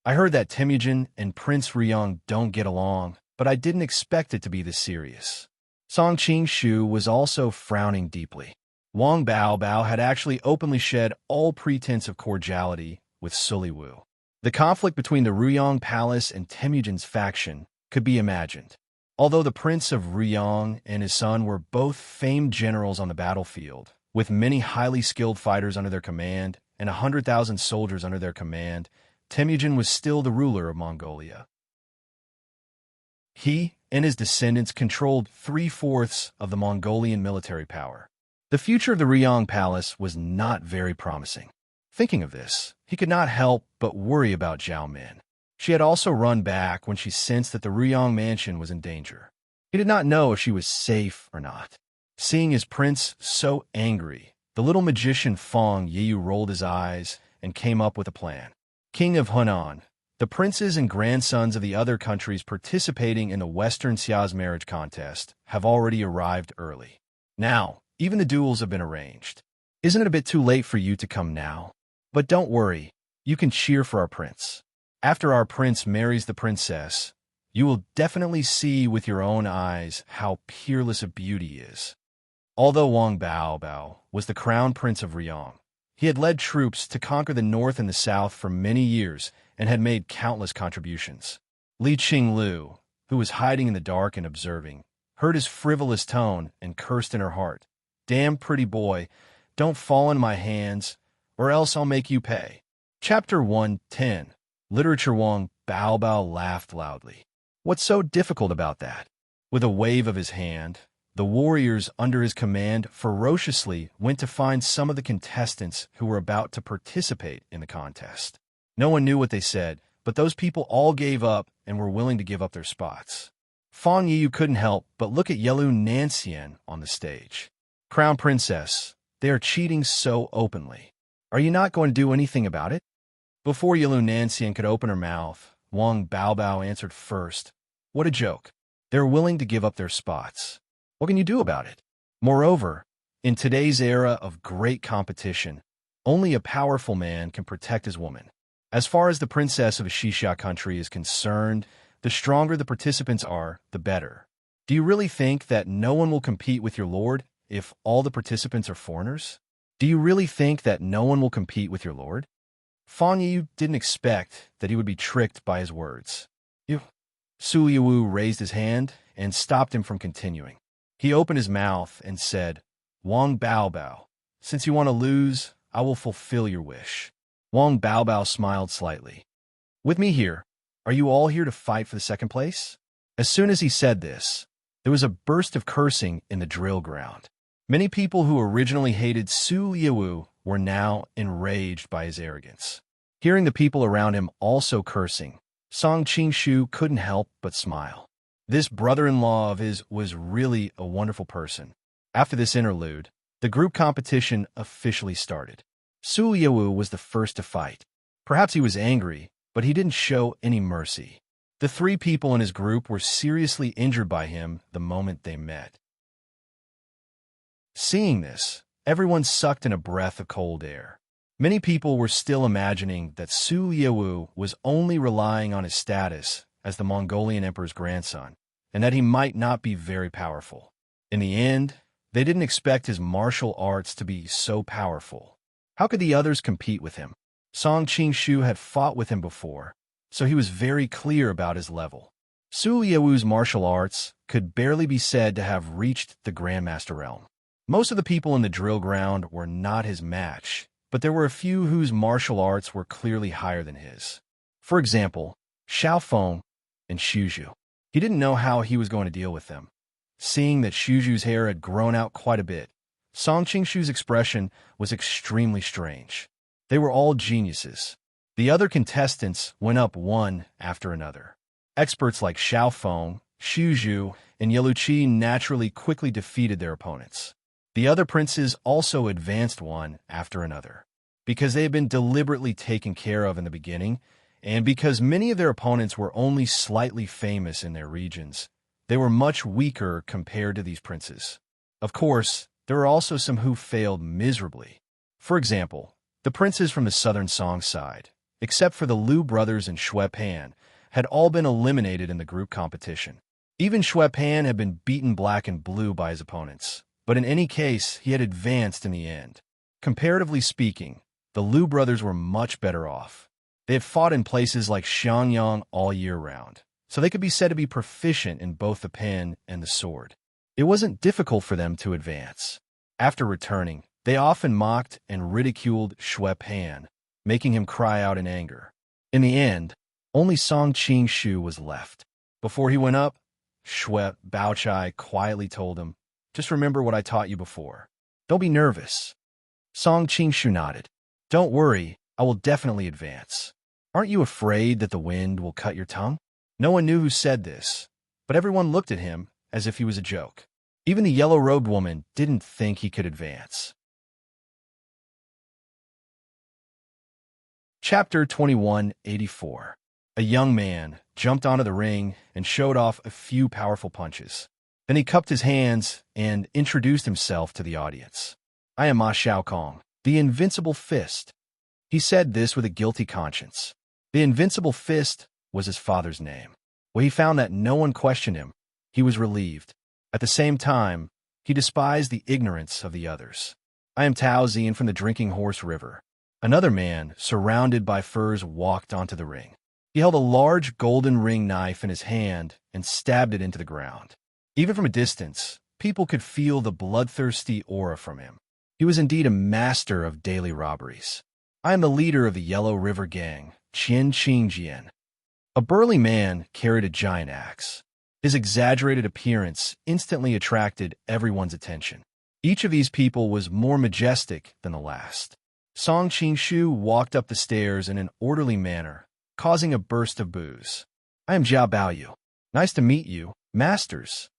Speaker 1: I heard that Temujin and Prince Ruyang don't get along, but I didn't expect it to be this serious. Song Qingshu was also frowning deeply. Wang Baobao had actually openly shed all pretense of cordiality with Su Liuwu. The conflict between the Ruyang Palace and Temujin's faction could be imagined. Although the Prince of Ruyang and his son were both famed generals on the battlefield, with many highly skilled fighters under their command and 100,000 soldiers under their command, Temujin was still the ruler of Mongolia. He and his descendants controlled 3/4 of the Mongolian military power. The future of the Ruyang Palace was not very promising. Thinking of this, He could not help but worry about Zhao Min. She had also run back when she sensed that the Ruyang mansion was in danger. He did not know if she was safe or not. Seeing his prince so angry, the little magician Feng Yiyu rolled his eyes and came up with a plan. King of Hunan, the princes and grandsons of the other countries participating in the Western Xia's marriage contest have already arrived early. Now, even the duels have been arranged. Isn't it a bit too late for you to come now? But don't worry, you can cheer for our prince. After our prince marries the princess, you will definitely see with your own eyes how peerless a beauty he is. Although Wang Baobao was the crown prince of Ruyang, he had led troops to conquer the north and the south for many years and had made countless contributions. Li Qinglu, who was hiding in the dark and observing, heard his frivolous tone and cursed in her heart. Damn pretty boy, don't fall in my hands, or else I'll make you pay. Chapter 110. Literature. Wang Baobao laughed loudly. What's so difficult about that? With a wave of his hand, the warriors under his command ferociously went to find some of the contestants who were about to participate in the contest. No one knew what they said, but those people all gave up and were willing to give up their spots. Feng Yiyu couldn't help but look at Yelu Nanxian on the stage. Crown Princess, they are cheating so openly. Are you not going to do anything about it? Before Yelu Nanxian could open her mouth, Wang Baobao answered first. What a joke. They're willing to give up their spots. What can you do about it? Moreover, in today's era of great competition, only a powerful man can protect his woman. As far as the princess of a Xixia country is concerned, the stronger the participants are, the better. Do you really think that no one will compete with your lord if all the participants are foreigners? Do you really think that no one will compete with your lord? Feng Yiyu didn't expect that he would be tricked by his words. Su Yiwu raised his hand and stopped him from continuing. He opened his mouth and said, Wang Baobao, since you want to lose, I will fulfill your wish. Wang Baobao smiled slightly. With me here, are you all here to fight for the second place? As soon as he said this, there was a burst of cursing in the drill ground. Many people who originally hated Su Yiwu were now enraged by his arrogance. Hearing the people around him also cursing, Song Qingshu couldn't help but smile. This brother-in-law of his was really a wonderful person. After this interlude, the group competition officially started. Su Yiwu was the first to fight. Perhaps he was angry, but he didn't show any mercy. The three people in his group were seriously injured by him the moment they met. Seeing this, everyone sucked in a breath of cold air. Many people were still imagining that Su Yiwu was only relying on his status as the Mongolian emperor's grandson, and that he might not be very powerful. In the end, they didn't expect his martial arts to be so powerful. How could the others compete with him? Song Qingshu had fought with him before, so he was very clear about his level. Su Yiwu's martial arts could barely be said to have reached the Grandmaster realm. Most of the people in the drill ground were not his match, but there were a few whose martial arts were clearly higher than his. For example, Xiaofeng and Xuzhu. He didn't know how he was going to deal with them. Seeing that Xuzhu's hair had grown out quite a bit, Song Qingshu's expression was extremely strange. They were all geniuses. The other contestants went up one after another. Experts like Xiaofeng, Xuzhu, and Yeluqi naturally quickly defeated their opponents. The other princes also advanced one after another. Because they had been deliberately taken care of in the beginning, and because many of their opponents were only slightly famous in their regions, they were much weaker compared to these princes. Of course, there were also some who failed miserably. For example, the princes from the southern Song side, except for the Liu brothers and Xue Pan, had all been eliminated in the group competition. Even Xue Pan had been beaten black and blue by his opponents, but in any case, he had advanced in the end. Comparatively speaking, the Liu brothers were much better off. They had fought in places like Xiangyang all year round, so they could be said to be proficient in both the pen and the sword. It wasn't difficult for them to advance. After returning, they often mocked and ridiculed Xue Pan, making him cry out in anger. In the end, only Song Qingshu was left. Before he went up, Xue Baochai quietly told him, "Just remember what I taught you before. Don't be nervous." Song Qingshu nodded. "Don't worry, I will definitely advance. Aren't you afraid that the wind will cut your tongue? No one knew who said this, but everyone looked at him as if he was a joke. Even the yellow-robed woman didn't think he could advance. Chapter 2184. A young man jumped onto the ring and showed off a few powerful punches. Then he cupped his hands and introduced himself to the audience. I am Ma Xiaokong, the Invincible Fist. He said this with a guilty conscience. The Invincible Fist was his father's name. When he found that no one questioned him, he was relieved. At the same time, he despised the ignorance of the others. I am Tao Zian from the Drinking Horse River. Another man, surrounded by furs, walked onto the ring. He held a large golden ring knife in his hand and stabbed it into the ground. Even from a distance, people could feel the bloodthirsty aura from him. He was indeed a master of daily robberies. I am the leader of the Yellow River Gang, Qian Qingjian. A burly man carried a giant axe. His exaggerated appearance instantly attracted everyone's attention. Each of these people was more majestic than the last. Song Qingshu walked up the stairs in an orderly manner, causing a burst of boos. I am Jiao Baoyu. Nice to meet you, masters.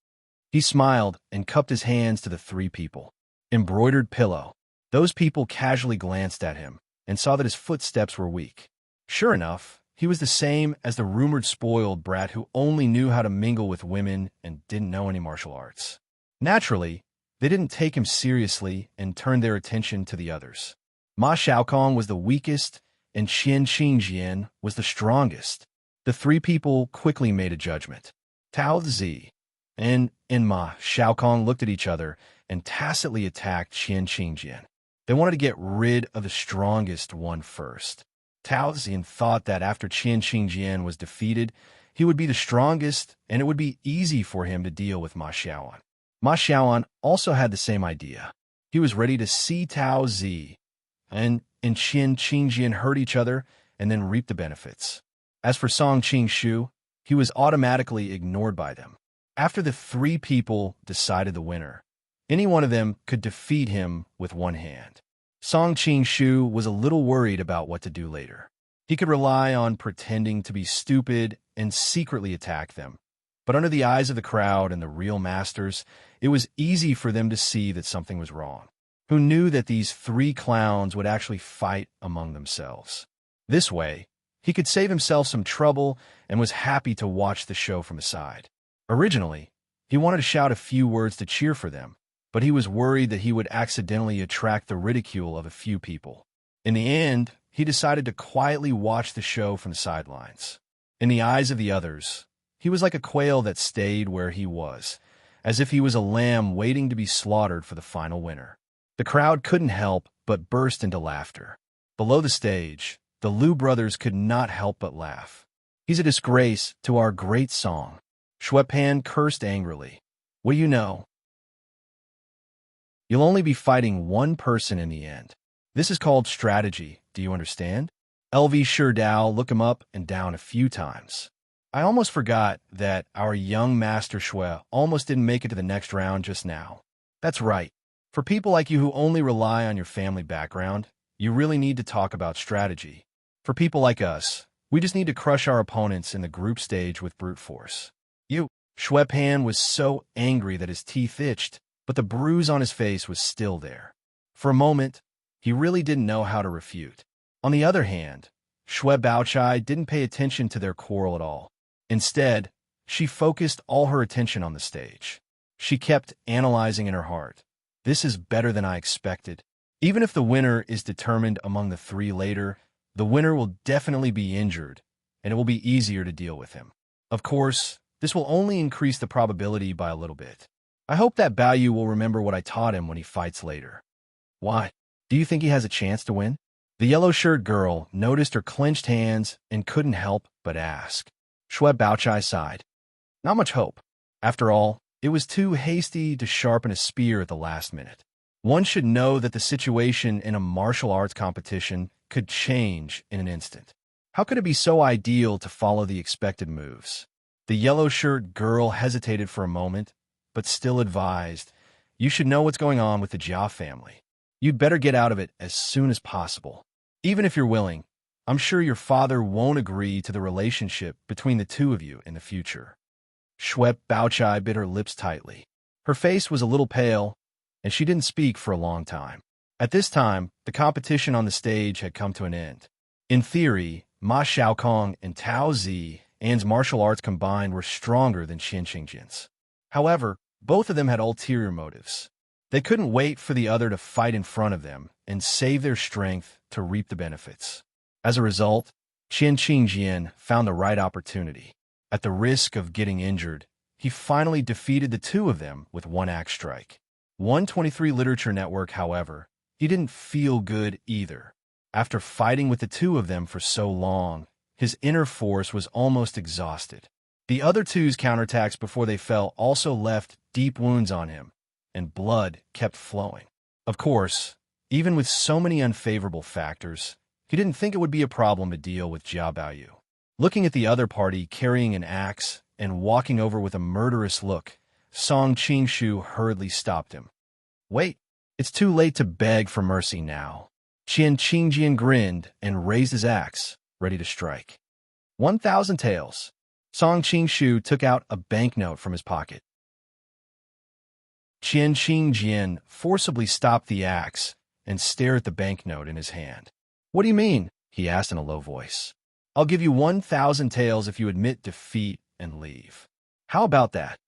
Speaker 1: He smiled and cupped his hands to the three people. Embroidered pillow. Those people casually glanced at him and saw that his footsteps were weak. Sure enough, he was the same as the rumored spoiled brat who only knew how to mingle with women and didn't know any martial arts. Naturally, they didn't take him seriously and turned their attention to the others. Ma Xiaokong was the weakest, and Qian Qingjian was the strongest. The three people quickly made a judgment. Tao Zi and Ma Xiaokong looked at each other and tacitly attacked Qian Qingjian. They wanted to get rid of the strongest one first. Tao Zian thought that after Qian Qingjian was defeated, he would be the strongest and it would be easy for him to deal with Ma Xiaoan. Ma Xiaoan also had the same idea. He was ready to see Tao Zi and Qian Qingjian hurt each other and then reap the benefits. As for Song Qingshu, he was automatically ignored by them. After the three people decided the winner, any one of them could defeat him with one hand. Song Qingshu was a little worried about what to do later. He could rely on pretending to be stupid and secretly attack them. But under the eyes of the crowd and the real masters, it was easy for them to see that something was wrong. Who knew that these three clowns would actually fight among themselves? This way, he could save himself some trouble and was happy to watch the show from the side. Originally, he wanted to shout a few words to cheer for them, but he was worried that he would accidentally attract the ridicule of a few people. In the end, he decided to quietly watch the show from the sidelines. In the eyes of the others, he was like a quail that stayed where he was, as if he was a lamb waiting to be slaughtered for the final winner. The crowd couldn't help but burst into laughter. Below the stage, the Liu brothers could not help but laugh. He's a disgrace to our great song. Shui Pan cursed angrily. What do you know? You'll only be fighting one person in the end. This is called strategy, do you understand? LV Sure Dao looked him up and down a few times. I almost forgot that our young master Shui almost didn't make it to the next round just now. That's right. For people like you who only rely on your family background, you really need to talk about strategy. For people like us, we just need to crush our opponents in the group stage with brute force. Shui Pan was so angry that his teeth itched, but the bruise on his face was still there. For a moment, he really didn't know how to refute. On the other hand, Shui Baochai didn't pay attention to their quarrel at all. Instead, she focused all her attention on the stage. She kept analyzing in her heart. This is better than I expected. Even if the winner is determined among the three later, the winner will definitely be injured, and it will be easier to deal with him. Of course, this will only increase the probability by a little bit. I hope that Baoyu will remember what I taught him when he fights later. Why? Do you think he has a chance to win? The yellow-shirt girl noticed her clenched hands and couldn't help but ask. Shui Baochai sighed. Not much hope. After all, it was too hasty to sharpen a spear at the last minute. One should know that the situation in a martial arts competition could change in an instant. How could it be so ideal to follow the expected moves? The yellow-shirt girl hesitated for a moment, but still advised, you should know what's going on with the Jia family. You'd better get out of it as soon as possible. Even if you're willing, I'm sure your father won't agree to the relationship between the two of you in the future. Shwep Baochai bit her lips tightly. Her face was a little pale, and she didn't speak for a long time. At this time, the competition on the stage had come to an end. In theory, Ma Xiaokong and Tao Zi, Anne's martial arts combined, were stronger than Qian Qingjin's. However, both of them had ulterior motives. They couldn't wait for the other to fight in front of them and save their strength to reap the benefits. As a result, Qian Qingjin found the right opportunity. At the risk of getting injured, he finally defeated the two of them with one axe strike. 123 Literature Network, however, he didn't feel good either. After fighting with the two of them for so long, his inner force was almost exhausted. The other two's counterattacks before they fell also left deep wounds on him, and blood kept flowing. Of course, even with so many unfavorable factors, he didn't think it would be a problem to deal with Jia Baoyu. Looking at the other party carrying an axe and walking over with a murderous look, Song Qingshu hurriedly stopped him. "Wait, it's too late to beg for mercy now." Qian Qingjian grinned and raised his axe, ready to strike. 1,000 taels. Song Qingshu took out a banknote from his pocket. Qian Qingjian forcibly stopped the axe and stared at the banknote in his hand. "What do you mean?" he asked in a low voice. "I'll give you 1,000 taels if you admit defeat and leave. How about that?"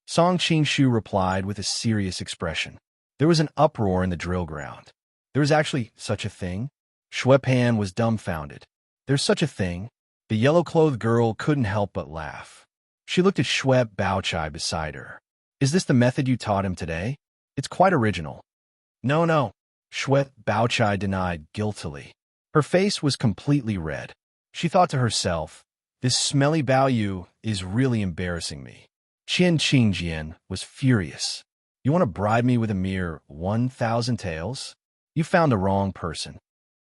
Speaker 1: Song Qingshu replied with a serious expression. There was an uproar in the drill ground. There was actually such a thing? Shwepan was dumbfounded. There's such a thing? The yellow-clothed girl couldn't help but laugh. She looked at Shwep Baochai beside her. "Is this the method you taught him today? It's quite original." No, Shwep Baochai denied guiltily. Her face was completely red. She thought to herself, this smelly Baoyu is really embarrassing me. Qian Qingjian was furious. "You want to bribe me with a mere 1,000 taels? You found the wrong person."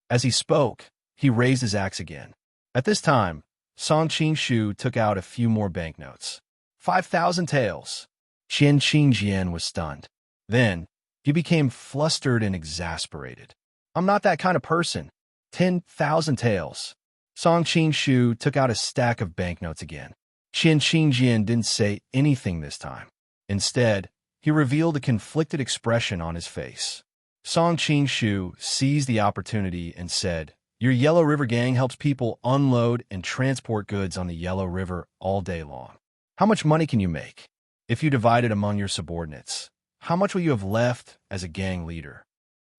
Speaker 1: As he spoke, he raised his axe again. At this time, Song Qingshu took out a few more banknotes. 5,000 taels. Qian Qingjian was stunned. Then, he became flustered and exasperated. "I'm not that kind of person." 10,000 taels. Song Qingshu took out a stack of banknotes again. Qian Qingjian didn't say anything this time. Instead, he revealed a conflicted expression on his face. Song Qingshu seized the opportunity and said, "Your Yellow River gang helps people unload and transport goods on the Yellow River all day long. How much money can you make? If you divide it among your subordinates, how much will you have left as a gang leader?"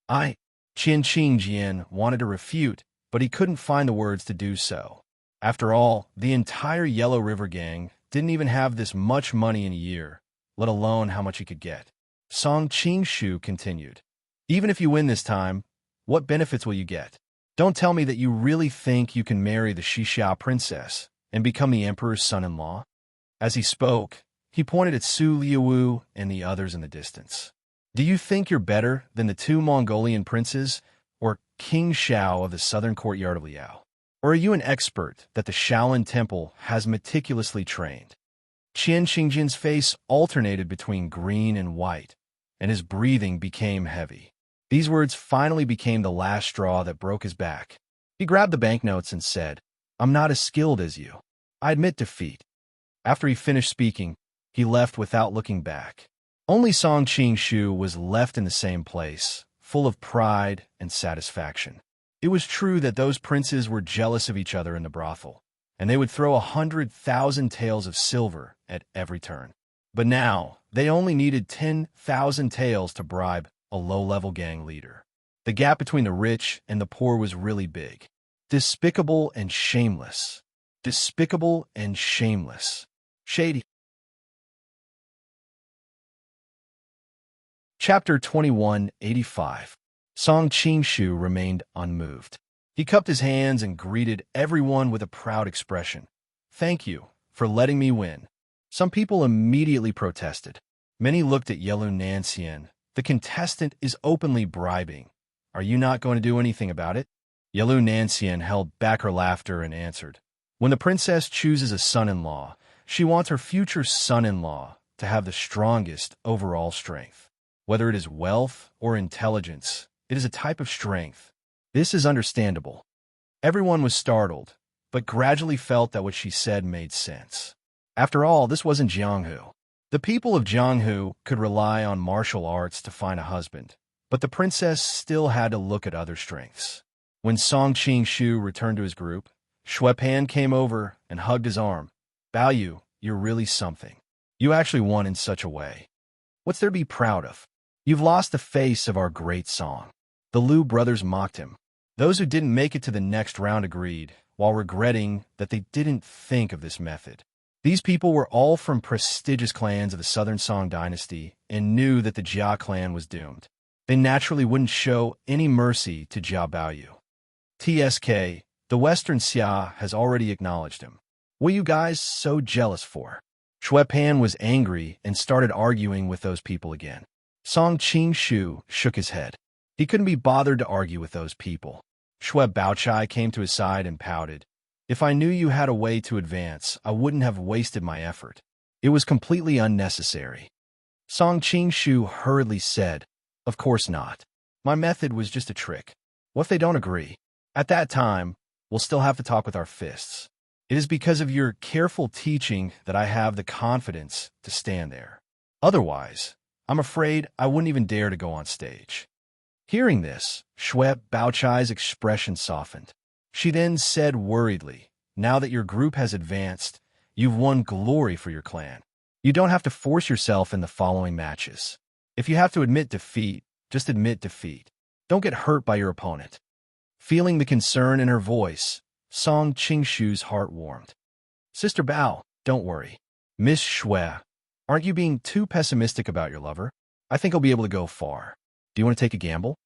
Speaker 1: Qian Qingjian wanted to refute, but he couldn't find the words to do so. After all, the entire Yellow River gang didn't even have this much money in a year, let alone how much he could get. Song Qingshu continued, "Even if you win this time, what benefits will you get? Don't tell me that you really think you can marry the Xixia princess and become the emperor's son-in-law." As he spoke, he pointed at Su Liuwu and the others in the distance. "Do you think you're better than the two Mongolian princes or King Shao of the southern courtyard of Liao? Or are you an expert that the Shaolin Temple has meticulously trained?" Qian Qingjian's face alternated between green and white, and his breathing became heavy. These words finally became the last straw that broke his back. He grabbed the banknotes and said, "I'm not as skilled as you. I admit defeat." After he finished speaking, he left without looking back. Only Song Qingshu was left in the same place, full of pride and satisfaction. It was true that those princes were jealous of each other in the brothel, and they would throw 100,000 taels of silver at every turn. But now, they only needed 10,000 taels to bribe a low-level gang leader. The gap between the rich and the poor was really big. Despicable and shameless. Despicable and shameless. Shady. Chapter 2185. Song Qingshu remained unmoved. He cupped his hands and greeted everyone with a proud expression. "Thank you for letting me win." Some people immediately protested. Many looked at Yellow Nancian. "The contestant is openly bribing. Are you not going to do anything about it?" Yellow Nancian held back her laughter and answered, "When the princess chooses a son-in-law, she wants her future son-in-law to have the strongest overall strength. Whether it is wealth or intelligence, it is a type of strength. This is understandable. Everyone was startled, but gradually felt that what she said made sense. After all, this wasn't Jianghu. The people of Jianghu could rely on martial arts to find a husband, but the princess still had to look at other strengths. When Song Qing-shu returned to his group, Shui Pan came over and hugged his arm. "Bao Yu, you're really something. You actually won in such a way. What's there to be proud of? You've lost the face of our great song." The Liu brothers mocked him. Those who didn't make it to the next round agreed, while regretting that they didn't think of this method. These people were all from prestigious clans of the Southern Song dynasty and knew that the Jia clan was doomed. They naturally wouldn't show any mercy to Jia Baoyu. TSK, the Western Xia, has already acknowledged him. What are you guys so jealous for? Shui Pan was angry and started arguing with those people again. Song Qing-shu shook his head. He couldn't be bothered to argue with those people. Shui Baochai came to his side and pouted. "If I knew you had a way to advance, I wouldn't have wasted my effort. It was completely unnecessary." Song Qing-shu hurriedly said, "Of course not. My method was just a trick. What if they don't agree? At that time, we'll still have to talk with our fists. It is because of your careful teaching that I have the confidence to stand there. Otherwise, I'm afraid I wouldn't even dare to go on stage." Hearing this, Shui Baochai's expression softened. She then said worriedly, "Now that your group has advanced, you've won glory for your clan. You don't have to force yourself in the following matches. If you have to admit defeat, just admit defeat. Don't get hurt by your opponent." Feeling the concern in her voice, Song Qing-shu's heart warmed. "Sister Bao, don't worry. Miss Shui, aren't you being too pessimistic about your lover? I think he'll be able to go far. Do you want to take a gamble?"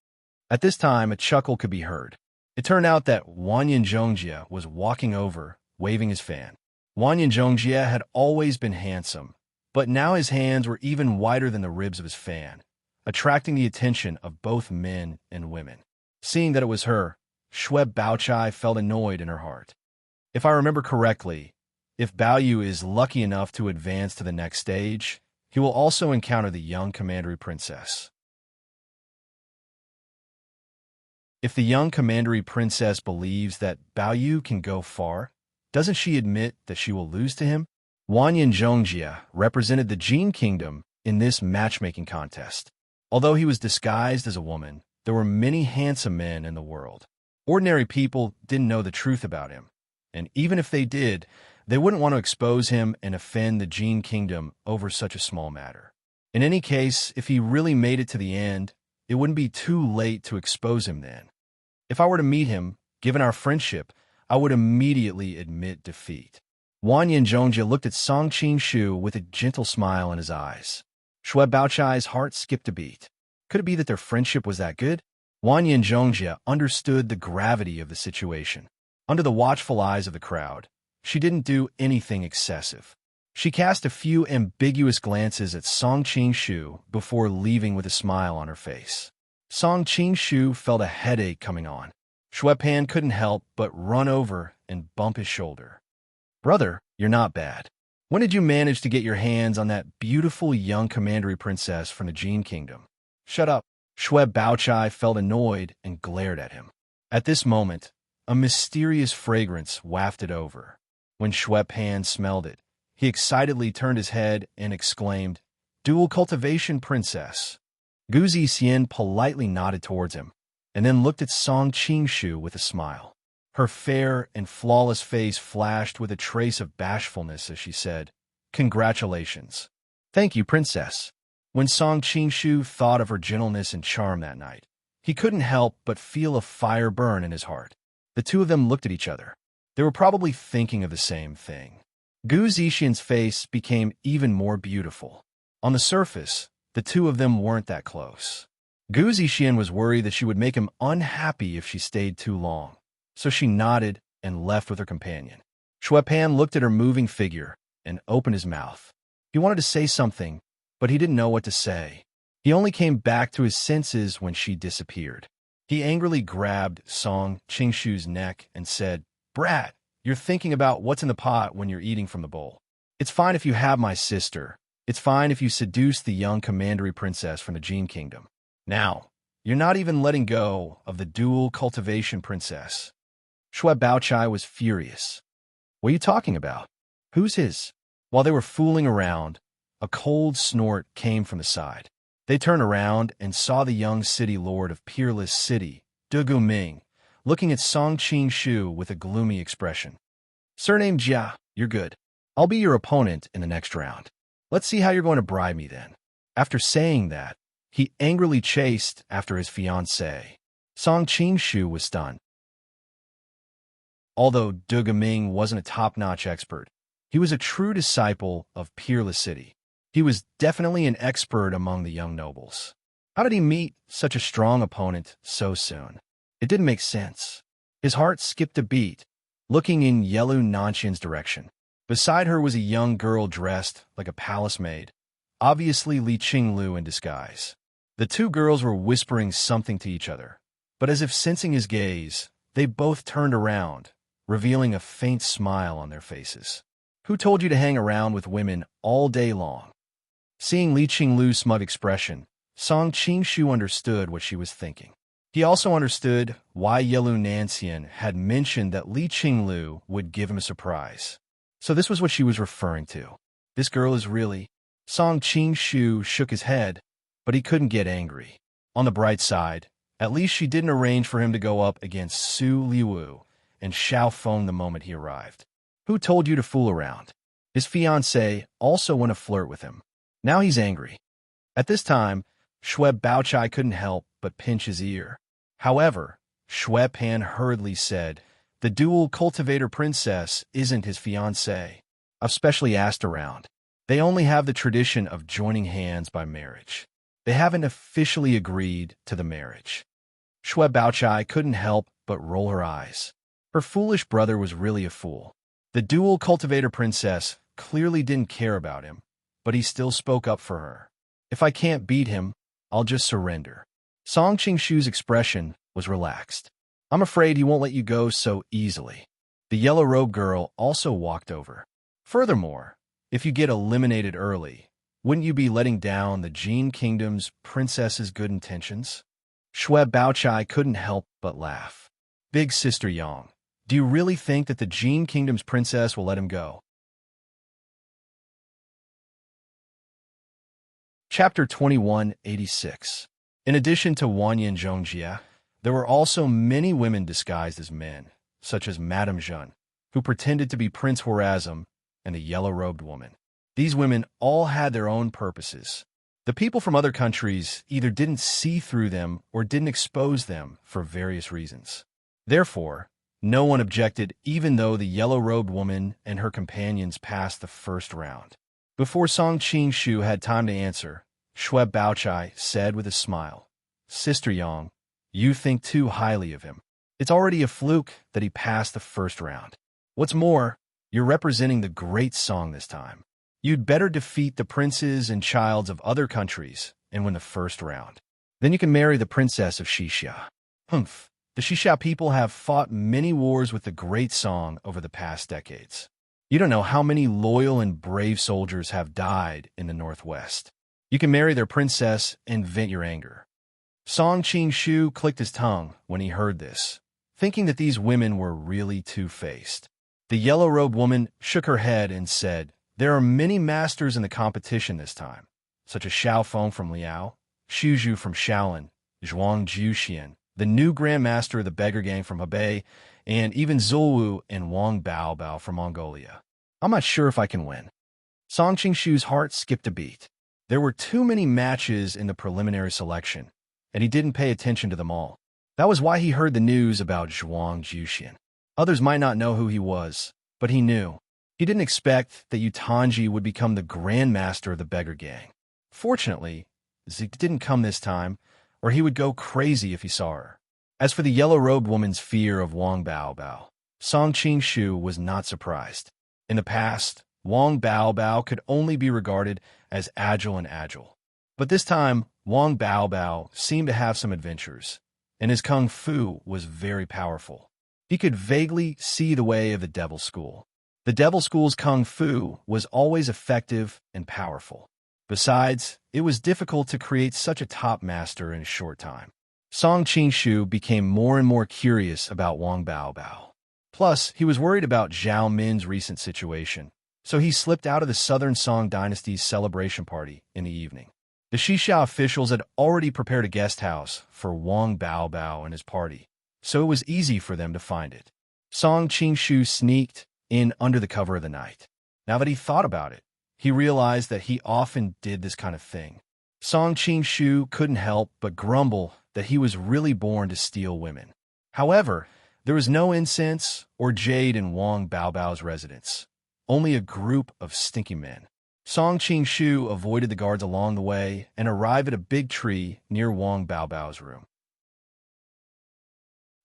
Speaker 1: At this time, a chuckle could be heard. It turned out that Wanyan Zhongjie was walking over, waving his fan. Wanyan Zhongjie had always been handsome, but now his hands were even wider than the ribs of his fan, attracting the attention of both men and women. Seeing that it was her, Shui Baochai felt annoyed in her heart. If I remember correctly, if Baoyu is lucky enough to advance to the next stage, he will also encounter the young commandery princess. If the young commandery princess believes that Baoyu can go far, doesn't she admit that she will lose to him? Wanyan Zhongjie represented the Jin kingdom in this matchmaking contest. Although he was disguised as a woman, there were many handsome men in the world. Ordinary people didn't know the truth about him, and even if they did, they wouldn't want to expose him and offend the Jin kingdom over such a small matter. In any case, if he really made it to the end, it wouldn't be too late to expose him then. If I were to meet him, given our friendship, I would immediately admit defeat. Wanyan Zhongjie looked at Song Qing-shu with a gentle smile in his eyes. Shui Baochai's heart skipped a beat. Could it be that their friendship was that good? Wanyan Zhongjie understood the gravity of the situation. Under the watchful eyes of the crowd, she didn't do anything excessive. She cast a few ambiguous glances at Song Qing-shu before leaving with a smile on her face. Song Qing-shu felt a headache coming on. Shui Pan couldn't help but run over and bump his shoulder. "Brother, you're not bad. When did you manage to get your hands on that beautiful young commandery princess from the Jin kingdom?" "Shut up." Shui Baochai felt annoyed and glared at him. At this moment, a mysterious fragrance wafted over. When Shui Pan smelled it, he excitedly turned his head and exclaimed, "Dual cultivation princess." Gu Zixian politely nodded towards him, and then looked at Song Qing-shu with a smile. Her fair and flawless face flashed with a trace of bashfulness as she said, "Congratulations." "Thank you, princess." When Song Qing-shu thought of her gentleness and charm that night, he couldn't help but feel a fire burn in his heart. The two of them looked at each other. They were probably thinking of the same thing. Gu Zixian's face became even more beautiful. On the surface, the two of them weren't that close. Gu Zixian was worried that she would make him unhappy if she stayed too long, so she nodded and left with her companion. Shui Pan looked at her moving figure and opened his mouth. He wanted to say something, but he didn't know what to say. He only came back to his senses when she disappeared. He angrily grabbed Song Qing-shu's neck and said, "Brat, you're thinking about what's in the pot when you're eating from the bowl. It's fine if you have my sister. It's fine if you seduce the young commandery princess from the Jin kingdom. Now, You're not even letting go of the dual cultivation princess. Shui Baochai was furious. What are you talking about? Who's his? While they were fooling around, a cold snort came from the side. They turned around and saw the young city lord of Peerless City, De Guming, looking at Song Qing-shu with a gloomy expression. Surname Jia, you're good. I'll be your opponent in the next round. Let's see how you're going to bribe me then. After saying that, he angrily chased after his fiancée. Song Qing-shu was stunned. Although De Guming wasn't a top-notch expert, he was a true disciple of Peerless City. He was definitely an expert among the young nobles. How did he meet such a strong opponent so soon? It didn't make sense. His heart skipped a beat, looking in Yelu Nanxian's direction. Beside her was a young girl dressed like a palace maid, obviously Li Qinglu in disguise. The two girls were whispering something to each other, but as if sensing his gaze, they both turned around, revealing a faint smile on their faces. Who told you to hang around with women all day long? Seeing Li Qinglu's smug expression, Song Qing-shu understood what she was thinking. He also understood why Yelu Nanxian had mentioned that Li Qinglu would give him a surprise. So this was what she was referring to. This girl is really... Song Qing-shu shook his head, but he couldn't get angry. On the bright side, at least she didn't arrange for him to go up against Su Liwu and Xiao Feng the moment he arrived. Who told you to fool around? His fiancée also went to flirt with him. Now he's angry. At this time, Shui Baochai couldn't help but pinch his ear. However, Shui Pan hurriedly said, the dual cultivator princess isn't his fiancée. I've specially asked around. They only have the tradition of joining hands by marriage. They haven't officially agreed to the marriage. Shui Baochai couldn't help but roll her eyes. Her foolish brother was really a fool. The dual cultivator princess clearly didn't care about him, but he still spoke up for her. If I can't beat him, I'll just surrender. Song Qing-shu's expression was relaxed. I'm afraid he won't let you go so easily. The yellow-robed girl also walked over. Furthermore, if you get eliminated early, wouldn't you be letting down the Jin Kingdom's princess's good intentions? Shui Baochai couldn't help but laugh. Big Sister Yang, do you really think that the Jin Kingdom's princess will let him go? Chapter 2186. In addition to Wanyan Zhongjia, there were also many women disguised as men, such as Madame Zhen, who pretended to be Prince Horazm, and a yellow-robed woman. These women all had their own purposes. The people from other countries either didn't see through them or didn't expose them for various reasons. Therefore, no one objected even though the yellow-robed woman and her companions passed the first round. Before Song Qing-shu had time to answer, Shui Baochai said with a smile, Sister Yang, you think too highly of him. It's already a fluke that he passed the first round. What's more, you're representing the great song this time. You'd better defeat the princes and childs of other countries and win the first round. Then you can marry the princess of Xixia. Humph. The Xixia people have fought many wars with the great song over the past decades. You don't know how many loyal and brave soldiers have died in the Northwest. You can marry their princess and vent your anger. Song Qing-shu clicked his tongue when he heard this, thinking that these women were really two-faced. The yellow-robed woman shook her head and said, there are many masters in the competition this time, such as Xiao Feng from Liao, Xu Zhu from Shaolin, Zhuang Jiuxian, the new Grand Master of the Beggar Gang from Hebei, and even Zulwu and Wang Baobao from Mongolia. I'm not sure if I can win. Song Qing-shu's heart skipped a beat. There were too many matches in the preliminary selection, and he didn't pay attention to them all. That was why he heard the news about Zhuang Jiuxian. Others might not know who he was, but he knew. He didn't expect that Yutanji would become the Grand Master of the Beggar Gang. Fortunately, Zeke didn't come this time, or he would go crazy if he saw her. As for the yellow-robed woman's fear of Wang Baobao, Song Qing-shu was not surprised. In the past, Wang Baobao could only be regarded as agile. But this time, Wang Baobao seemed to have some adventures, and his kung fu was very powerful. He could vaguely see the way of the Devil School. The Devil School's kung fu was always effective and powerful. Besides, it was difficult to create such a top master in a short time. Song Qingshu became more and more curious about Wang Baobao. Plus, he was worried about Zhao Min's recent situation, so he slipped out of the Southern Song Dynasty's celebration party in the evening. The Xixia officials had already prepared a guest house for Wang Baobao and his party, so it was easy for them to find it. Song Qingshu sneaked in under the cover of the night. Now that he thought about it, he realized that he often did this kind of thing. Song Qingshu couldn't help but grumble that he was really born to steal women. However, there was no incense or jade in Wang Baobao's residence, only a group of stinky men. Song Qingshu avoided the guards along the way and arrived at a big tree near Wang Baobao's room.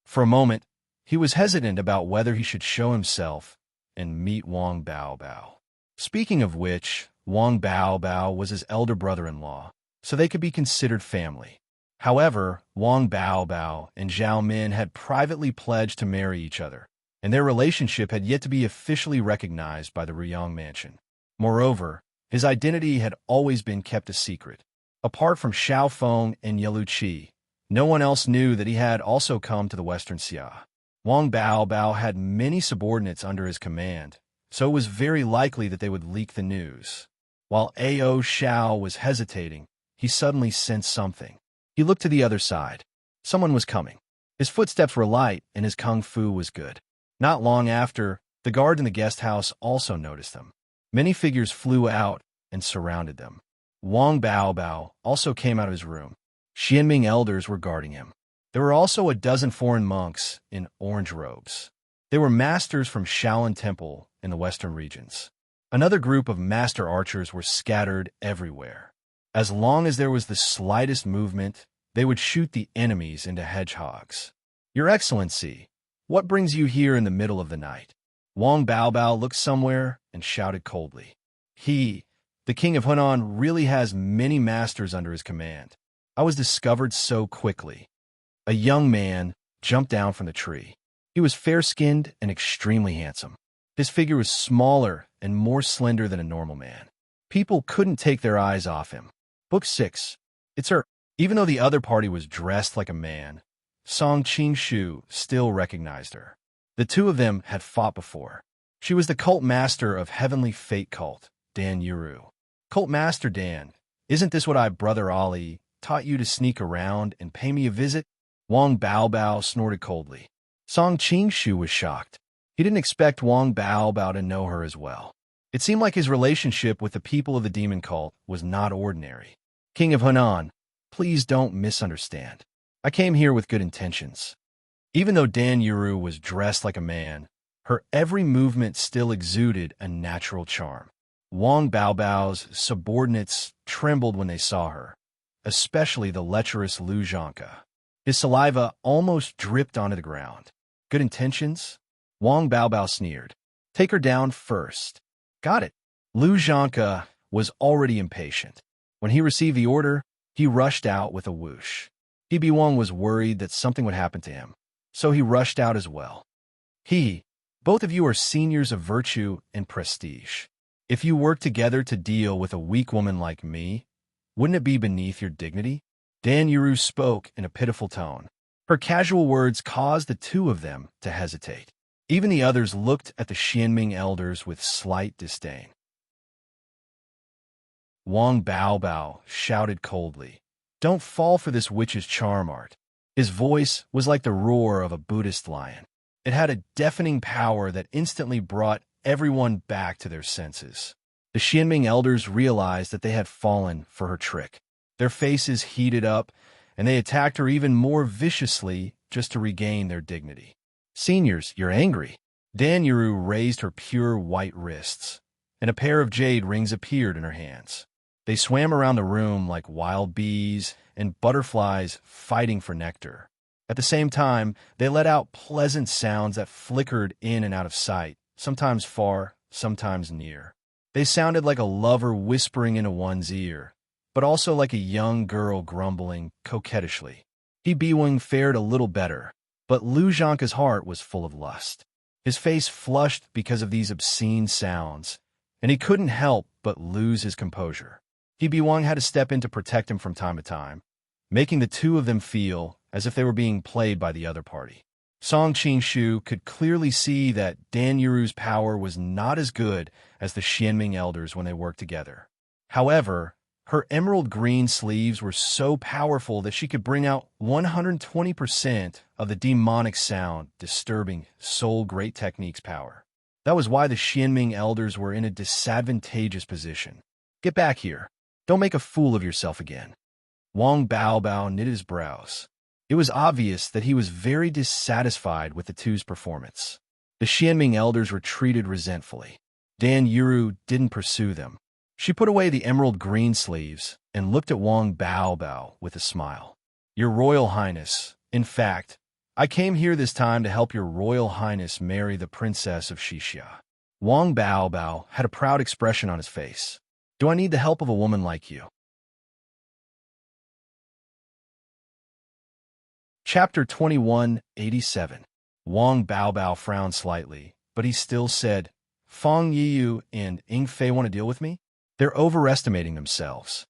Speaker 1: For a moment, he was hesitant about whether he should show himself and meet Wang Baobao. Speaking of which, Wang Baobao was his elder brother-in-law, so they could be considered family. However, Wang Baobao and Zhao Min had privately pledged to marry each other, and their relationship had yet to be officially recognized by the Ruyang mansion. Moreover, his identity had always been kept a secret. Apart from Xiao Feng and Yelu Qi, no one else knew that he had also come to the Western Xia. Wang Baobao had many subordinates under his command, so it was very likely that they would leak the news. While Ao Xiao was hesitating, he suddenly sensed something. He looked to the other side. Someone was coming. His footsteps were light, and his kung fu was good. Not long after, the guard in the guest house also noticed them. Many figures flew out and surrounded them. Wang Baobao also came out of his room. Xianming elders were guarding him. There were also a dozen foreign monks in orange robes. They were masters from Shaolin Temple in the western regions. Another group of master archers were scattered everywhere. As long as there was the slightest movement, they would shoot the enemies into hedgehogs. Your Excellency, what brings you here in the middle of the night? Wang Baobao looked somewhere and shouted coldly. He, the king of Hunan, really has many masters under his command. I was discovered so quickly. A young man jumped down from the tree. He was fair-skinned and extremely handsome. His figure was smaller and more slender than a normal man. People couldn't take their eyes off him. Book 6. It's her. Even though the other party was dressed like a man, Song Qingshu still recognized her. The two of them had fought before. She was the cult master of Heavenly Fate cult, Dan Yuru. Cult Master Dan, isn't this what I, Brother Ali, taught you to sneak around and pay me a visit? Wang Baobao snorted coldly. Song Qingshu was shocked. He didn't expect Wang Baobao to know her as well. It seemed like his relationship with the people of the demon cult was not ordinary. King of Hunan, please don't misunderstand. I came here with good intentions. Even though Dan Yuru was dressed like a man, her every movement still exuded a natural charm. Wang Baobao's subordinates trembled when they saw her, especially the lecherous Lu Zhanke. His saliva almost dripped onto the ground. Good intentions? Wang Baobao sneered. Take her down first. Got it. Lu Zhanke was already impatient. When he received the order, he rushed out with a whoosh. He Wang was worried that something would happen to him, so he rushed out as well. Both of you are seniors of virtue and prestige. If you work together to deal with a weak woman like me, wouldn't it be beneath your dignity? Dan Yuru spoke in a pitiful tone. Her casual words caused the two of them to hesitate. Even the others looked at the Xianming elders with slight disdain. Wang Baobao shouted coldly, "Don't fall for this witch's charm art." His voice was like the roar of a Buddhist lion. It had a deafening power that instantly brought everyone back to their senses. The Xianming elders realized that they had fallen for her trick. Their faces heated up, and they attacked her even more viciously just to regain their dignity. Seniors, you're angry. Dan Yuru raised her pure white wrists, and a pair of jade rings appeared in her hands. They swam around the room like wild bees and butterflies fighting for nectar. At the same time, they let out pleasant sounds that flickered in and out of sight, sometimes far, sometimes near. They sounded like a lover whispering into one's ear, but also like a young girl grumbling coquettishly. He Biwing fared a little better, but Lu Zhanke's heart was full of lust. His face flushed because of these obscene sounds, and he couldn't help but lose his composure. He Biwang had to step in to protect him from time to time, making the two of them feel as if they were being played by the other party. Song Qingshu could clearly see that Dan Yuru's power was not as good as the Xianming elders when they worked together. However, her emerald green sleeves were so powerful that she could bring out 120% of the demonic sound, disturbing Soul Great Technique's power. That was why the Xianming elders were in a disadvantageous position. Get back here. Don't make a fool of yourself again. Wang Baobao knit his brows. It was obvious that he was very dissatisfied with the two's performance. The Xianming elders retreated resentfully. Dan Yuru didn't pursue them. She put away the emerald green sleeves and looked at Wang Baobao with a smile. Your Royal Highness, in fact, I came here this time to help your Royal Highness marry the Princess of Xixia. Wang Baobao had a proud expression on his face. Do I need the help of a woman like you? Chapter 2187. Wang Baobao frowned slightly, but he still said, Fang Yiyu and Ying Fei want to deal with me? They're overestimating themselves.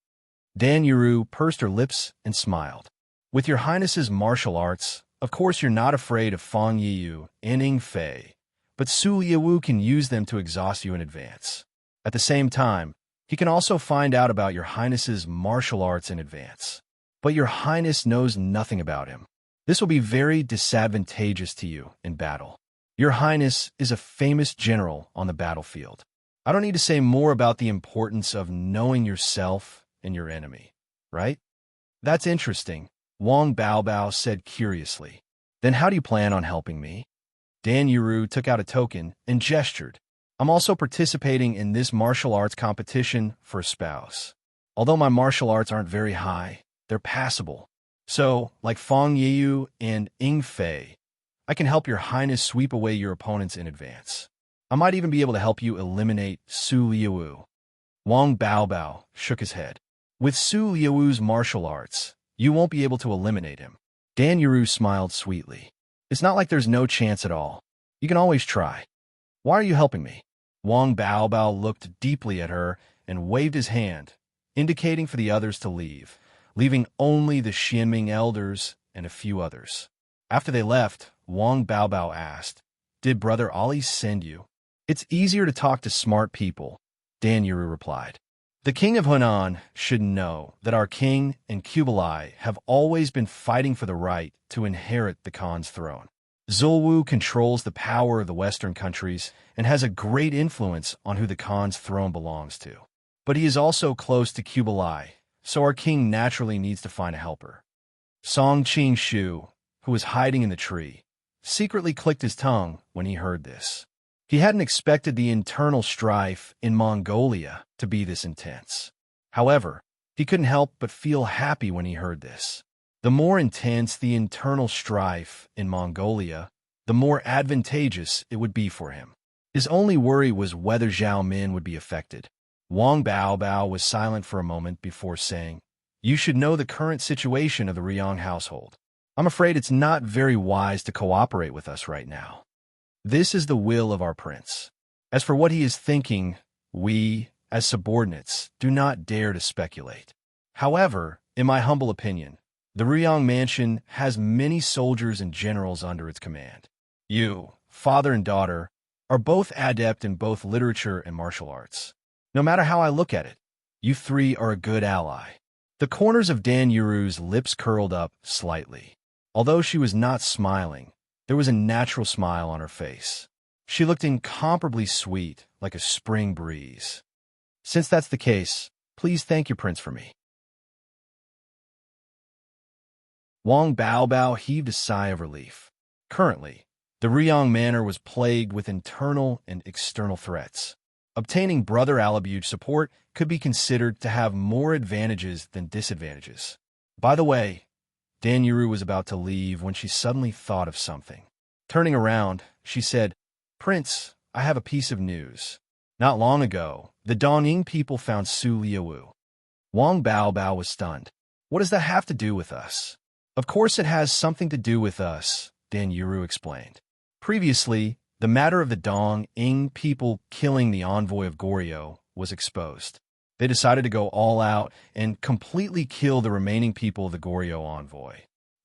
Speaker 1: Dan Yuru pursed her lips and smiled. With your Highness's martial arts, of course you're not afraid of Fang Yiyu and Ying Fei, but Su Liawu can use them to exhaust you in advance. At the same time, he can also find out about your Highness's martial arts in advance. But your Highness knows nothing about him. This will be very disadvantageous to you in battle. Your Highness is a famous general on the battlefield. I don't need to say more about the importance of knowing yourself and your enemy, right? That's interesting, Wang Baobao said curiously. Then how do you plan on helping me? Dan Yuru took out a token and gestured. I'm also participating in this martial arts competition for a spouse. Although my martial arts aren't very high, they're passable. So, like Fang Yiyu and Ying Fei, I can help your Highness sweep away your opponents in advance. I might even be able to help you eliminate Su Liawu. Wang Baobao shook his head. With Su Liawu's martial arts, you won't be able to eliminate him. Dan Yuru smiled sweetly. It's not like there's no chance at all. You can always try. Why are you helping me? Wang Baobao looked deeply at her and waved his hand, indicating for the others to leave, leaving only the Xianming elders and a few others. After they left, Wang Baobao asked, Did Brother Ali send you? It's easier to talk to smart people, Dan Yuru replied. The King of Hunan should know that our king and Kublai have always been fighting for the right to inherit the Khan's throne. Zulwu controls the power of the Western countries and has a great influence on who the Khan's throne belongs to. But he is also close to Kublai, so our king naturally needs to find a helper. Song Qingshu, who was hiding in the tree, secretly clicked his tongue when he heard this. He hadn't expected the internal strife in Mongolia to be this intense. However, he couldn't help but feel happy when he heard this. The more intense the internal strife in Mongolia, the more advantageous it would be for him. His only worry was whether Zhao Min would be affected. Wang Baobao was silent for a moment before saying, You should know the current situation of the Riyang household. I'm afraid it's not very wise to cooperate with us right now. This is the will of our prince. As for what he is thinking, we, as subordinates, do not dare to speculate. However, in my humble opinion, the Riyang mansion has many soldiers and generals under its command. You, father and daughter, are both adept in both literature and martial arts. No matter how I look at it, you three are a good ally. The corners of Dan Yuru's lips curled up slightly. Although she was not smiling, there was a natural smile on her face. She looked incomparably sweet, like a spring breeze. Since that's the case, please thank your prince for me. Wang Baobao heaved a sigh of relief. Currently, the Riyang Manor was plagued with internal and external threats. Obtaining Brother Alabu's support could be considered to have more advantages than disadvantages. By the way, Dan Yuru was about to leave when she suddenly thought of something. Turning around, she said, Prince, I have a piece of news. Not long ago, the Dongying people found Su Liawu. Wang Baobao was stunned. What does that have to do with us? Of course it has something to do with us, Dan Yuru explained. Previously, the matter of the Dongying people killing the envoy of Goryeo was exposed. They decided to go all out and completely kill the remaining people of the Goryeo envoy.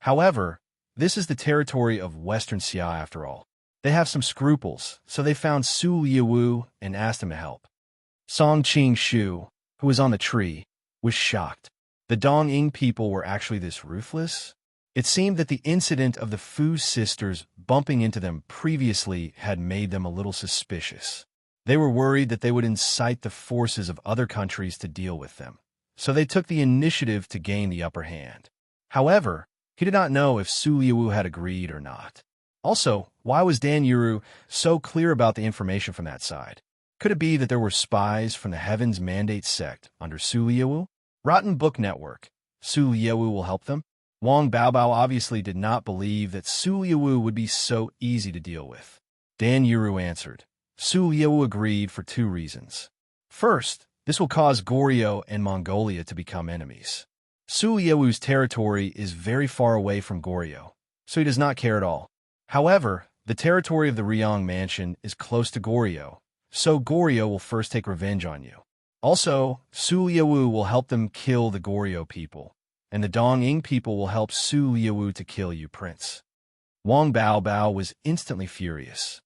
Speaker 1: However, this is the territory of Western Xia after all. They have some scruples, so they found Su Liawu and asked him to help. Song Qing-shu, who was on the tree, was shocked. The Dong-ing people were actually this ruthless? It seemed that the incident of the Fu sisters bumping into them previously had made them a little suspicious. They were worried that they would incite the forces of other countries to deal with them, so they took the initiative to gain the upper hand. However, he did not know if Su Liawu had agreed or not. Also, why was Dan Yuru so clear about the information from that side? Could it be that there were spies from the Heaven's Mandate sect under Su Liawu? Rotten Book Network. Su Liawu will help them? Wang Baobao obviously did not believe that Su Liawu would be so easy to deal with. Dan Yuru answered. Su Liawu agreed for 2 reasons. First, this will cause Goryeo and Mongolia to become enemies. Su Liawu's territory is very far away from Goryeo, so he does not care at all. However, the territory of the Ryong Mansion is close to Goryeo, so Goryeo will first take revenge on you. Also, Su Liawu will help them kill the Goryeo people, and the Dong-ing people will help Su Liawu to kill you, Prince. Wang Baobao was instantly furious.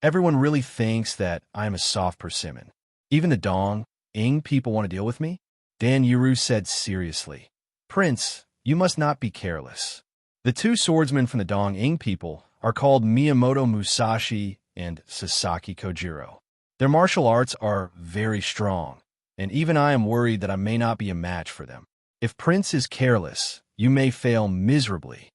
Speaker 1: Everyone really thinks that I am a soft persimmon. Even the Dong-ing people want to deal with me? Dan Yuru said seriously. Prince, you must not be careless. The 2 swordsmen from the Dong-ing people are called Miyamoto Musashi and Sasaki Kojiro. Their martial arts are very strong, and even I am worried that I may not be a match for them. If Prince is careless, you may fail miserably.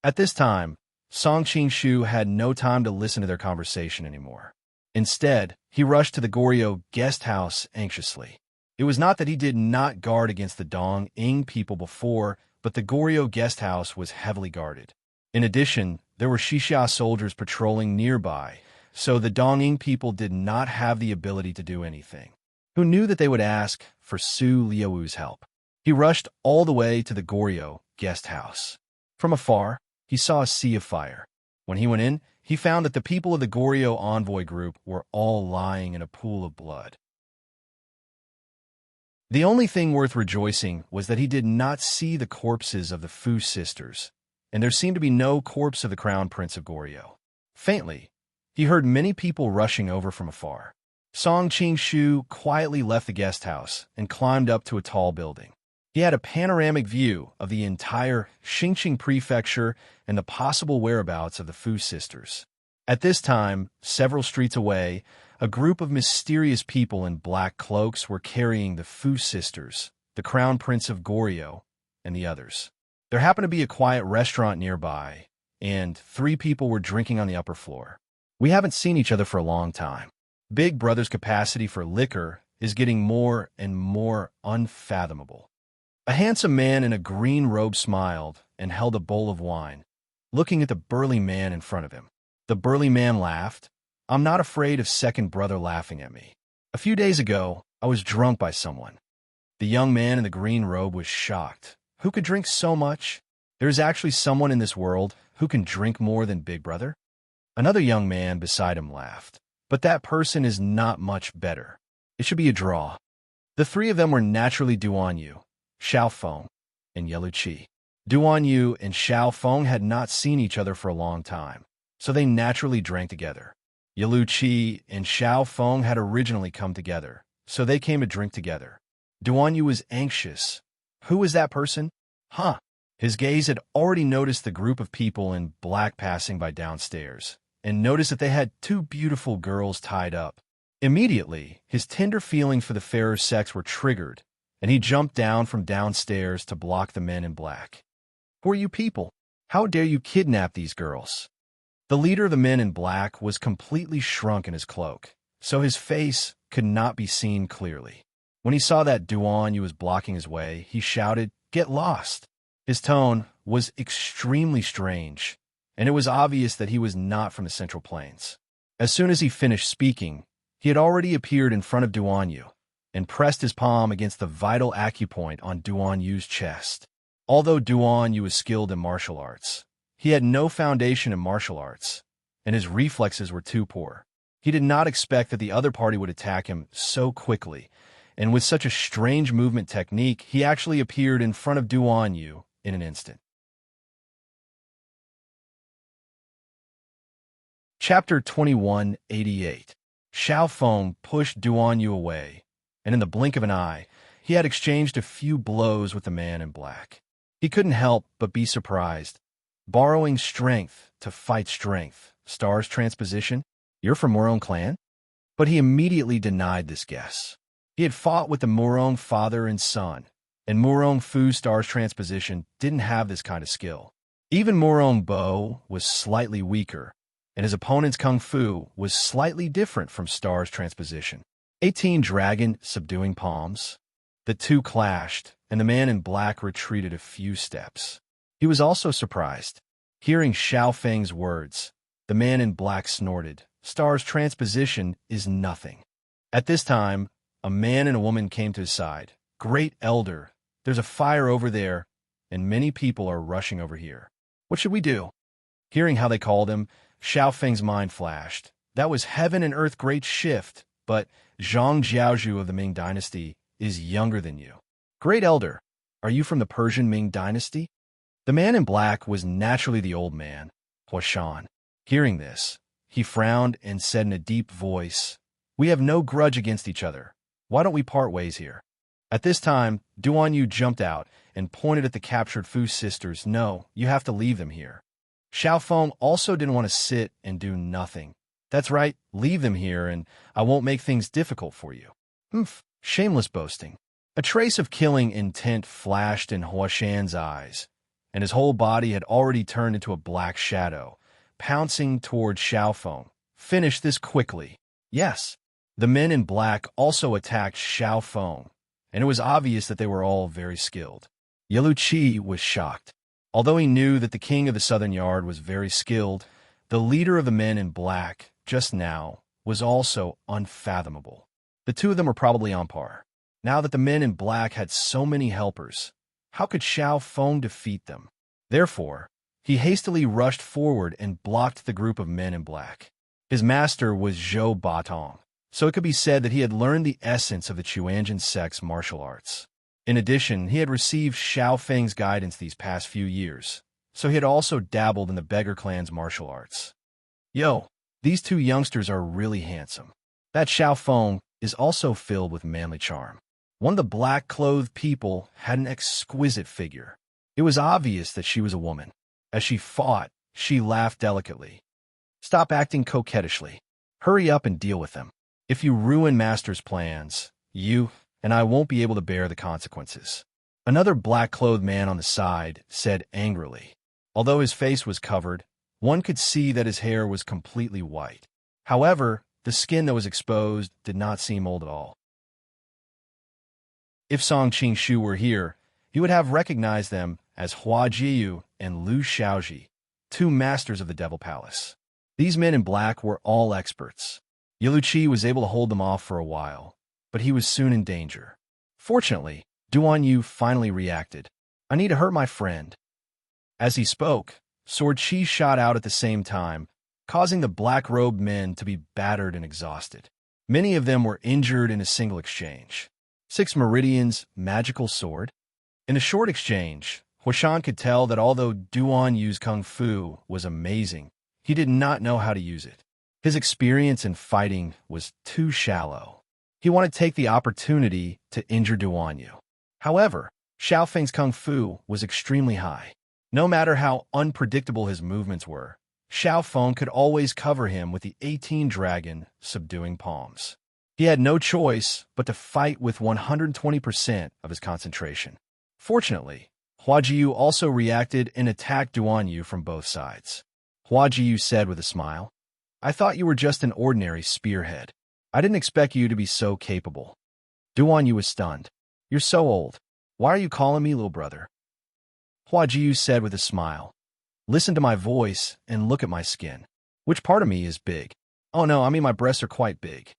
Speaker 1: At this time, Song Qing-shu had no time to listen to their conversation anymore. Instead, he rushed to the Goryeo guest house anxiously. It was not that he did not guard against the Dong-ing people before, but the Goryeo guest house was heavily guarded. In addition, there were Xixia soldiers patrolling nearby, so the Dong-ing people did not have the ability to do anything. Who knew that they would ask for Su Liawu's help? He rushed all the way to the Goryeo guest house. From afar, he saw a sea of fire. When he went in, he found that the people of the Goryeo envoy group were all lying in a pool of blood. The only thing worth rejoicing was that he did not see the corpses of the Fu sisters, and there seemed to be no corpse of the Crown Prince of Goryeo. Faintly, he heard many people rushing over from afar. Song Qing-shu quietly left the guest house and climbed up to a tall building. He had a panoramic view of the entire Xingqing prefecture and the possible whereabouts of the Fu sisters. At this time, several streets away, a group of mysterious people in black cloaks were carrying the Fu sisters, the Crown Prince of Goryeo, and the others. There happened to be a quiet restaurant nearby, and 3 people were drinking on the upper floor. We haven't seen each other for a long time. Big Brother's capacity for liquor is getting more and more unfathomable. A handsome man in a green robe smiled and held a bowl of wine, looking at the burly man in front of him. The burly man laughed. I'm not afraid of second brother laughing at me. A few days ago, I was drunk by someone. The young man in the green robe was shocked. Who could drink so much? There is actually someone in this world who can drink more than Big Brother? Another young man beside him laughed. But that person is not much better. It should be a draw. The 3 of them were naturally Duan Yu, Xiao Feng, and Yelu Qi. Duan Yu and Xiao Feng had not seen each other for a long time, so they naturally drank together. Yelu Qi and Xiao Feng had originally come together, so they came to drink together. Duan Yu was anxious. Who was that person? Huh. His gaze had already noticed the group of people in black passing by downstairs, and noticed that they had 2 beautiful girls tied up. Immediately, his tender feelings for the fairer sex were triggered, and he jumped down from downstairs to block the men in black. Who are you people? How dare you kidnap these girls? The leader of the men in black was completely shrunk in his cloak, so his face could not be seen clearly. When he saw that Duan Yu was blocking his way, he shouted, "Get lost!" His tone was extremely strange, and it was obvious that he was not from the Central Plains. As soon as he finished speaking, he had already appeared in front of Duan Yu and pressed his palm against the vital acupoint on Duan Yu's chest. Although Duan Yu was skilled in martial arts, he had no foundation in martial arts, and his reflexes were too poor. He did not expect that the other party would attack him so quickly, and with such a strange movement technique, he actually appeared in front of Duan Yu in an instant. Chapter 2188. Xiao Feng pushed Duan Yu away, and in the blink of an eye, he had exchanged a few blows with the man in black. He couldn't help but be surprised. Borrowing strength to fight strength. Star's transposition? You're from Murong clan? But he immediately denied this guess. He had fought with the Murong father and son, and Murong Fu Star's transposition didn't have this kind of skill. Even Murong Bo was slightly weaker, and his opponent's Kung Fu was slightly different from Star's transposition. 18 Dragon subduing palms. The two clashed, and the man in black retreated a few steps. He was also surprised. Hearing Xiao Feng's words, the man in black snorted. Star's transposition is nothing. At this time, a man and a woman came to his side. Great Elder, there's a fire over there, and many people are rushing over here. What should we do? Hearing how they called him, Xiao Feng's mind flashed. That was heaven and earth great shift, but Zhang Jiaozhu of the Ming Dynasty is younger than you. Great Elder, are you from the Persian Ming Dynasty? The man in black was naturally the old man, Huashan. Hearing this, he frowned and said in a deep voice, "We have no grudge against each other. Why don't we part ways here?" At this time, Duan Yu jumped out and pointed at the captured Fu sisters. "No, you have to leave them here." Xiao Feng also didn't want to sit and do nothing. "That's right, leave them here and I won't make things difficult for you." Humph, shameless boasting. A trace of killing intent flashed in Huashan's eyes, and his whole body had already turned into a black shadow, pouncing toward Xiao Feng. "Finish this quickly." Yes, the men in black also attacked Xiao Feng, and it was obvious that they were all very skilled. Yelu Qi was shocked. Although he knew that the king of the Southern Yard was very skilled, the leader of the men in black, just now, was also unfathomable. The two of them were probably on par. Now that the men in black had so many helpers, how could Xiao Feng defeat them? Therefore, he hastily rushed forward and blocked the group of men in black. His master was Zhou Batong, so it could be said that he had learned the essence of the Chuanjian sect's martial arts. In addition, he had received Xiao Feng's guidance these past few years, so he had also dabbled in the beggar clan's martial arts. Yo, these two youngsters are really handsome. That Xiao Feng is also filled with manly charm. One of the black-clothed people had an exquisite figure. It was obvious that she was a woman. As she fought, she laughed delicately. "Stop acting coquettishly. Hurry up and deal with them. If you ruin Master's plans, you and I won't be able to bear the consequences." Another black-clothed man on the side said angrily. Although his face was covered, one could see that his hair was completely white. However, the skin that was exposed did not seem old at all. If Song Qingshu were here, he would have recognized them as Hua Jiyu and Lu Xiaoji, two masters of the Devil Palace. These men in black were all experts. Yelu Qi was able to hold them off for a while, but he was soon in danger. Fortunately, Duan Yu finally reacted. "I need to hurt my friend." As he spoke, Sword Qi shot out at the same time, causing the black-robed men to be battered and exhausted. Many of them were injured in a single exchange. 6 Meridian's magical sword? In a short exchange, Huashan could tell that although Duan Yu's Kung Fu was amazing, he did not know how to use it. His experience in fighting was too shallow. He wanted to take the opportunity to injure Duan Yu. However, Xiao Feng's Kung Fu was extremely high. No matter how unpredictable his movements were, Xiao Feng could always cover him with the 18 Dragon subduing palms. He had no choice but to fight with 120% of his concentration. Fortunately, Hua Jiyu also reacted and attacked Duan Yu from both sides. Hua Jiyu said with a smile, "I thought you were just an ordinary spearhead. I didn't expect you to be so capable." Duan Yu was stunned. "You're so old. Why are you calling me little brother?" Hua Jiyu said with a smile, "Listen to my voice and look at my skin. Which part of me is big?" "Oh no, I mean my breasts are quite big."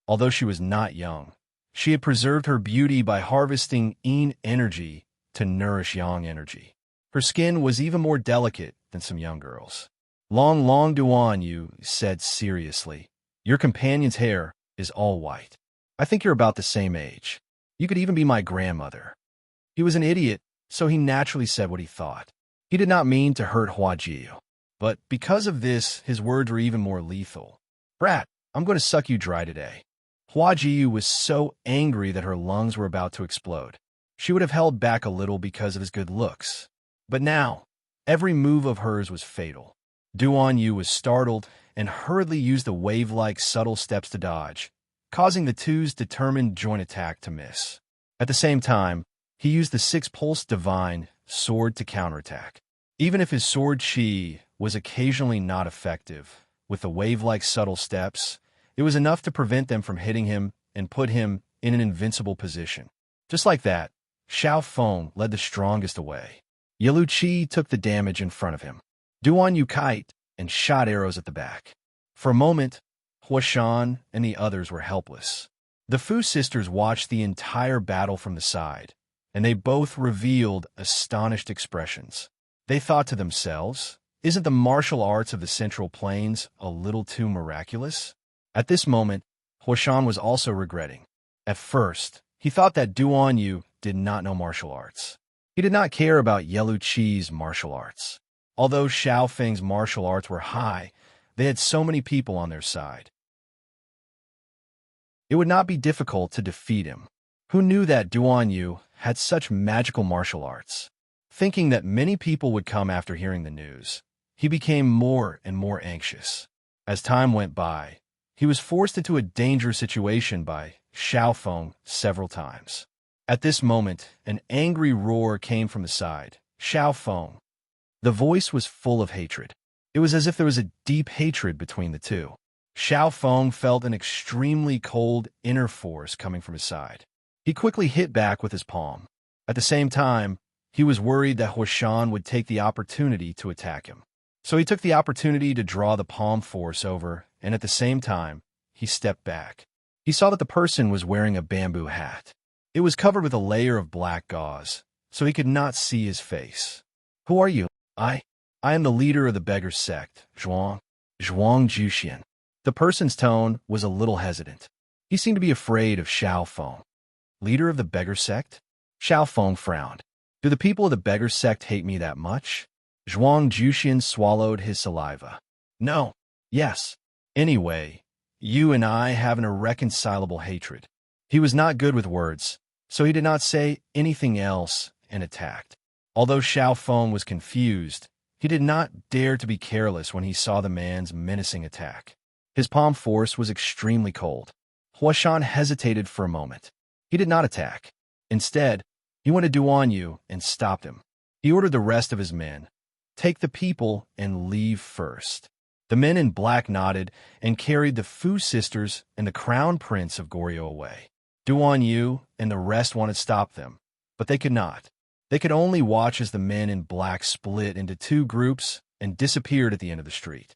Speaker 1: Although she was not young, she had preserved her beauty by harvesting yin energy to nourish yang energy. Her skin was even more delicate than some young girls. Long Duan Yu said seriously, "Your companion's hair is all white. I think you're about the same age. You could even be my grandmother." He was an idiot, so he naturally said what he thought. He did not mean to hurt Hua Jiyu. But because of this, his words were even more lethal. "Brat, I'm going to suck you dry today." Hua Jiyu was so angry that her lungs were about to explode. She would have held back a little because of his good looks. But now, every move of hers was fatal. Duan Yu was startled and hurriedly used the wave-like subtle steps to dodge, causing the two's determined joint attack to miss. At the same time, he used the six-pulse divine sword to counterattack. Even if his sword chi was occasionally not effective, with the wave-like subtle steps, it was enough to prevent them from hitting him and put him in an invincible position. Just like that, Xiao Feng led the strongest away. Yalu Qi took the damage in front of him. Duan Yu kite and shot arrows at the back. For a moment, Huashan and the others were helpless. The Fu sisters watched the entire battle from the side, and they both revealed astonished expressions. They thought to themselves, "Isn't the martial arts of the Central Plains a little too miraculous?" At this moment, Huashan was also regretting. At first, he thought that Duan Yu did not know martial arts. He did not care about Yelu Qi's martial arts. Although Xiao Feng's martial arts were high, they had so many people on their side. It would not be difficult to defeat him. Who knew that Duan Yu had such magical martial arts? Thinking that many people would come after hearing the news, he became more and more anxious. As time went by, he was forced into a dangerous situation by Xiao Feng several times. At this moment, an angry roar came from the side. "Xiao Feng." The voice was full of hatred. It was as if there was a deep hatred between the two. Xiao Feng felt an extremely cold inner force coming from his side. He quickly hit back with his palm. At the same time, he was worried that Huashan would take the opportunity to attack him. So he took the opportunity to draw the palm force over, and at the same time, he stepped back. He saw that the person was wearing a bamboo hat. It was covered with a layer of black gauze, so he could not see his face. "Who are you?" I am the leader of the beggar sect, Zhuang Juxian." The person's tone was a little hesitant. He seemed to be afraid of Xiao Feng. "Leader of the beggar sect?" Xiao Feng frowned. "Do the people of the beggar sect hate me that much?" Zhuang Juxian swallowed his saliva. "No. Yes. Anyway, you and I have an irreconcilable hatred." He was not good with words, so he did not say anything else and attacked. Although Xiao Feng was confused, he did not dare to be careless when he saw the man's menacing attack. His palm force was extremely cold. Huashan hesitated for a moment. He did not attack. Instead, he went to Duan Yu and stopped him. He ordered the rest of his men, "Take the people and leave first." The men in black nodded and carried the Fu sisters and the crown prince of Goryeo away. Duan Yu and the rest wanted to stop them, but they could not. They could only watch as the men in black split into two groups and disappeared at the end of the street.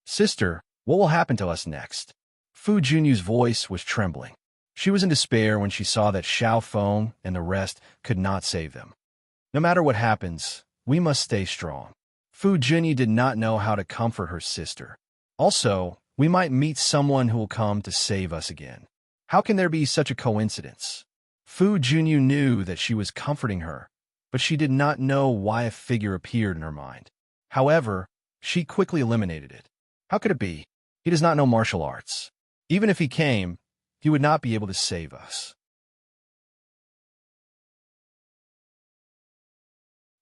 Speaker 1: "Sister, what will happen to us next?" Fu Junyu's voice was trembling. She was in despair when she saw that Xiao Feng and the rest could not save them. "No matter what happens, we must stay strong." Fu Junyu did not know how to comfort her sister. "Also, we might meet someone who will come to save us again. How can there be such a coincidence?" Fu Junyu knew that she was comforting her, but she did not know why a figure appeared in her mind. However, she quickly eliminated it. How could it be? He does not know martial arts. Even if he came, he would not be able to save us.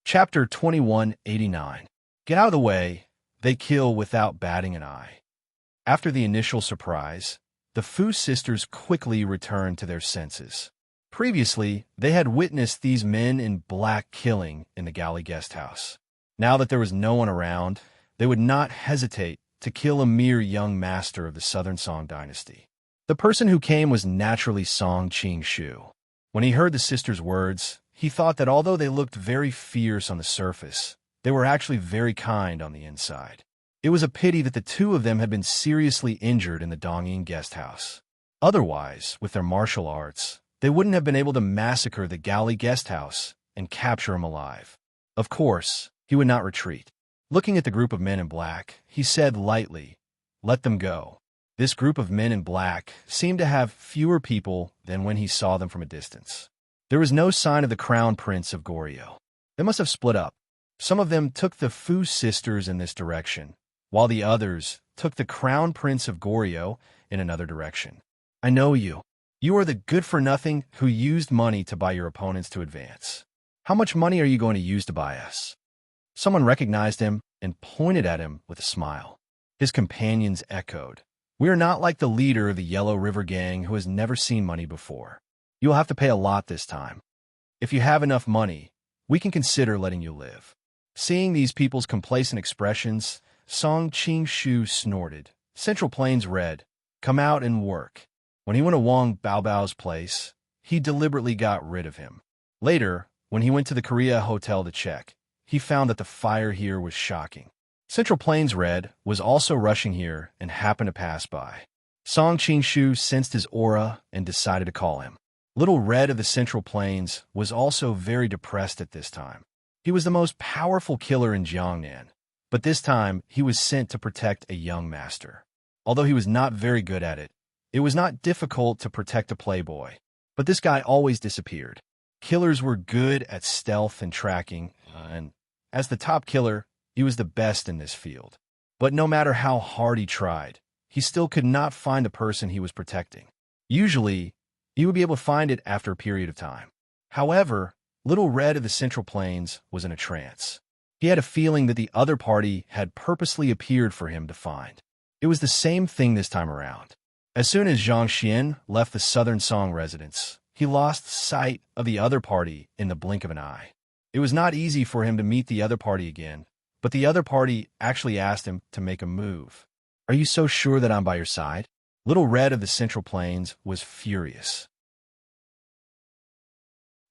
Speaker 1: Chapter 2189. Get out of the way. They kill without batting an eye. After the initial surprise, the Fu sisters quickly returned to their senses. Previously, they had witnessed these men in black killing in the galley guest house. Now that there was no one around, they would not hesitate to kill a mere young master of the Southern Song dynasty. The person who came was naturally Song Qing-shu. When he heard the sisters' words, he thought that although they looked very fierce on the surface, they were actually very kind on the inside. It was a pity that the two of them had been seriously injured in the Dongying guest house. Otherwise, with their martial arts, they wouldn't have been able to massacre the galley guest house and capture him alive. Of course, he would not retreat. Looking at the group of men in black, he said lightly, "Let them go." This group of men in black seemed to have fewer people than when he saw them from a distance. There was no sign of the crown prince of Goryeo. They must have split up. Some of them took the Fu sisters in this direction, while the others took the Crown Prince of Goryeo in another direction. I know you. You are the good-for-nothing who used money to buy your opponents to advance. How much money are you going to use to buy us? Someone recognized him and pointed at him with a smile. His companions echoed. We are not like the leader of the Yellow River Gang who has never seen money before. You will have to pay a lot this time. If you have enough money, we can consider letting you live. Seeing these people's complacent expressions, Song Qing-shu snorted. Central Plains read, "Come out and work." When he went to Wang Baobao's place, he deliberately got rid of him. Later, when he went to the Korea Hotel to check, he found that the fire here was shocking. Central Plains Red was also rushing here and happened to pass by. Song Qing-shu sensed his aura and decided to call him. Little Red of the Central Plains was also very depressed at this time. He was the most powerful killer in Jiangnan, but this time he was sent to protect a young master. Although he was not very good at it, it was not difficult to protect a playboy. But this guy always disappeared. Killers were good at stealth and tracking, and as the top killer, he was the best in this field. But no matter how hard he tried, he still could not find the person he was protecting. Usually, he would be able to find it after a period of time. However, Little Red of the Central Plains was in a trance. He had a feeling that the other party had purposely appeared for him to find. It was the same thing this time around. As soon as Zhang Xian left the Southern Song residence, he lost sight of the other party in the blink of an eye. It was not easy for him to meet the other party again, but the other party actually asked him to make a move. Are you so sure that I'm by your side? Little Red of the Central Plains was furious.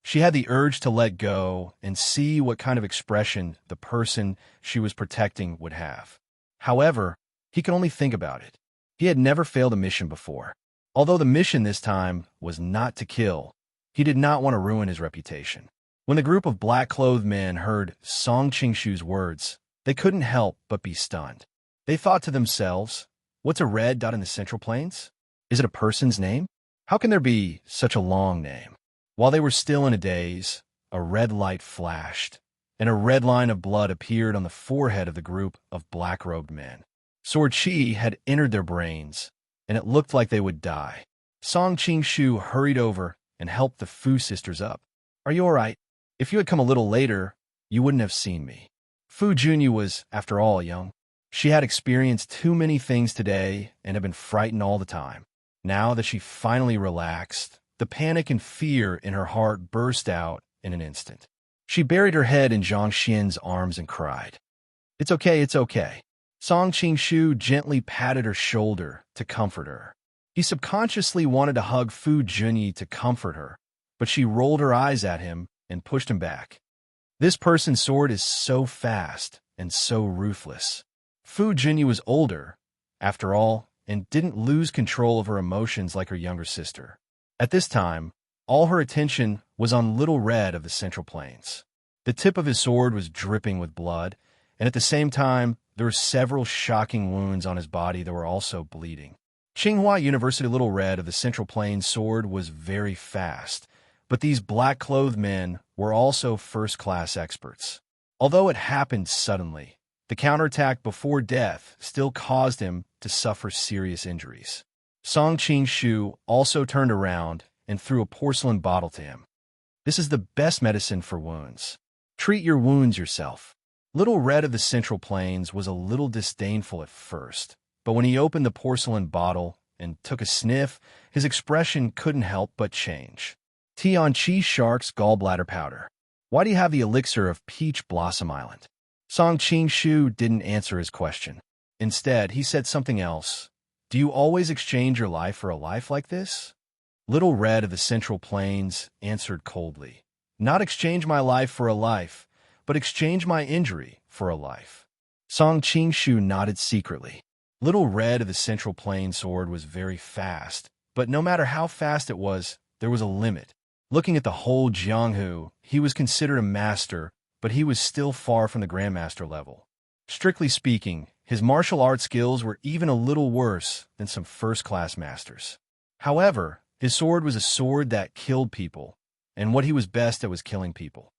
Speaker 1: She had the urge to let go and see what kind of expression the person she was protecting would have. However, he could only think about it. He had never failed a mission before. Although the mission this time was not to kill, he did not want to ruin his reputation. When the group of black-clothed men heard Song Qing-shu's words, they couldn't help but be stunned. They thought to themselves, what's a red dot in the Central Plains? Is it a person's name? How can there be such a long name? While they were still in a daze, a red light flashed, and a red line of blood appeared on the forehead of the group of black-robed men. Sword Chi had entered their brains, and it looked like they would die. Song Qing-shu hurried over and helped the Fu sisters up. Are you all right? If you had come a little later, you wouldn't have seen me. Fu Junyi was, after all, young. She had experienced too many things today and had been frightened all the time. Now that she finally relaxed, the panic and fear in her heart burst out in an instant. She buried her head in Zhang Xian's arms and cried. It's okay, it's okay. Song Qing-shu gently patted her shoulder to comfort her. He subconsciously wanted to hug Fu Junyi to comfort her, but she rolled her eyes at him and pushed him back. This person's sword is so fast and so ruthless. Fu Junyi was older, after all, and didn't lose control of her emotions like her younger sister. At this time, all her attention was on Little Red of the Central Plains. The tip of his sword was dripping with blood, and at the same time, there were several shocking wounds on his body that were also bleeding. Tsinghua University Little Red of the Central Plains sword was very fast, but these black-clothed men were also first-class experts. Although it happened suddenly, the counterattack before death still caused him to suffer serious injuries. Song Qing-shu also turned around and threw a porcelain bottle to him. This is the best medicine for wounds. Treat your wounds yourself. Little Red of the Central Plains was a little disdainful at first, but when he opened the porcelain bottle and took a sniff, his expression couldn't help but change. Tianqi Shark's gallbladder powder. Why do you have the elixir of Peach Blossom Island? Song Qing-shu didn't answer his question. Instead, he said something else. Do you always exchange your life for a life like this? Little Red of the Central Plains answered coldly. Not exchange my life for a life, but exchange my injury for a life. Song Qing-shu nodded secretly. Little Red of the Central Plains sword was very fast, but no matter how fast it was, there was a limit. Looking at the whole Jianghu, he was considered a master, but he was still far from the Grandmaster level. Strictly speaking, his martial arts skills were even a little worse than some first-class masters. However, his sword was a sword that killed people, and what he was best at was killing people.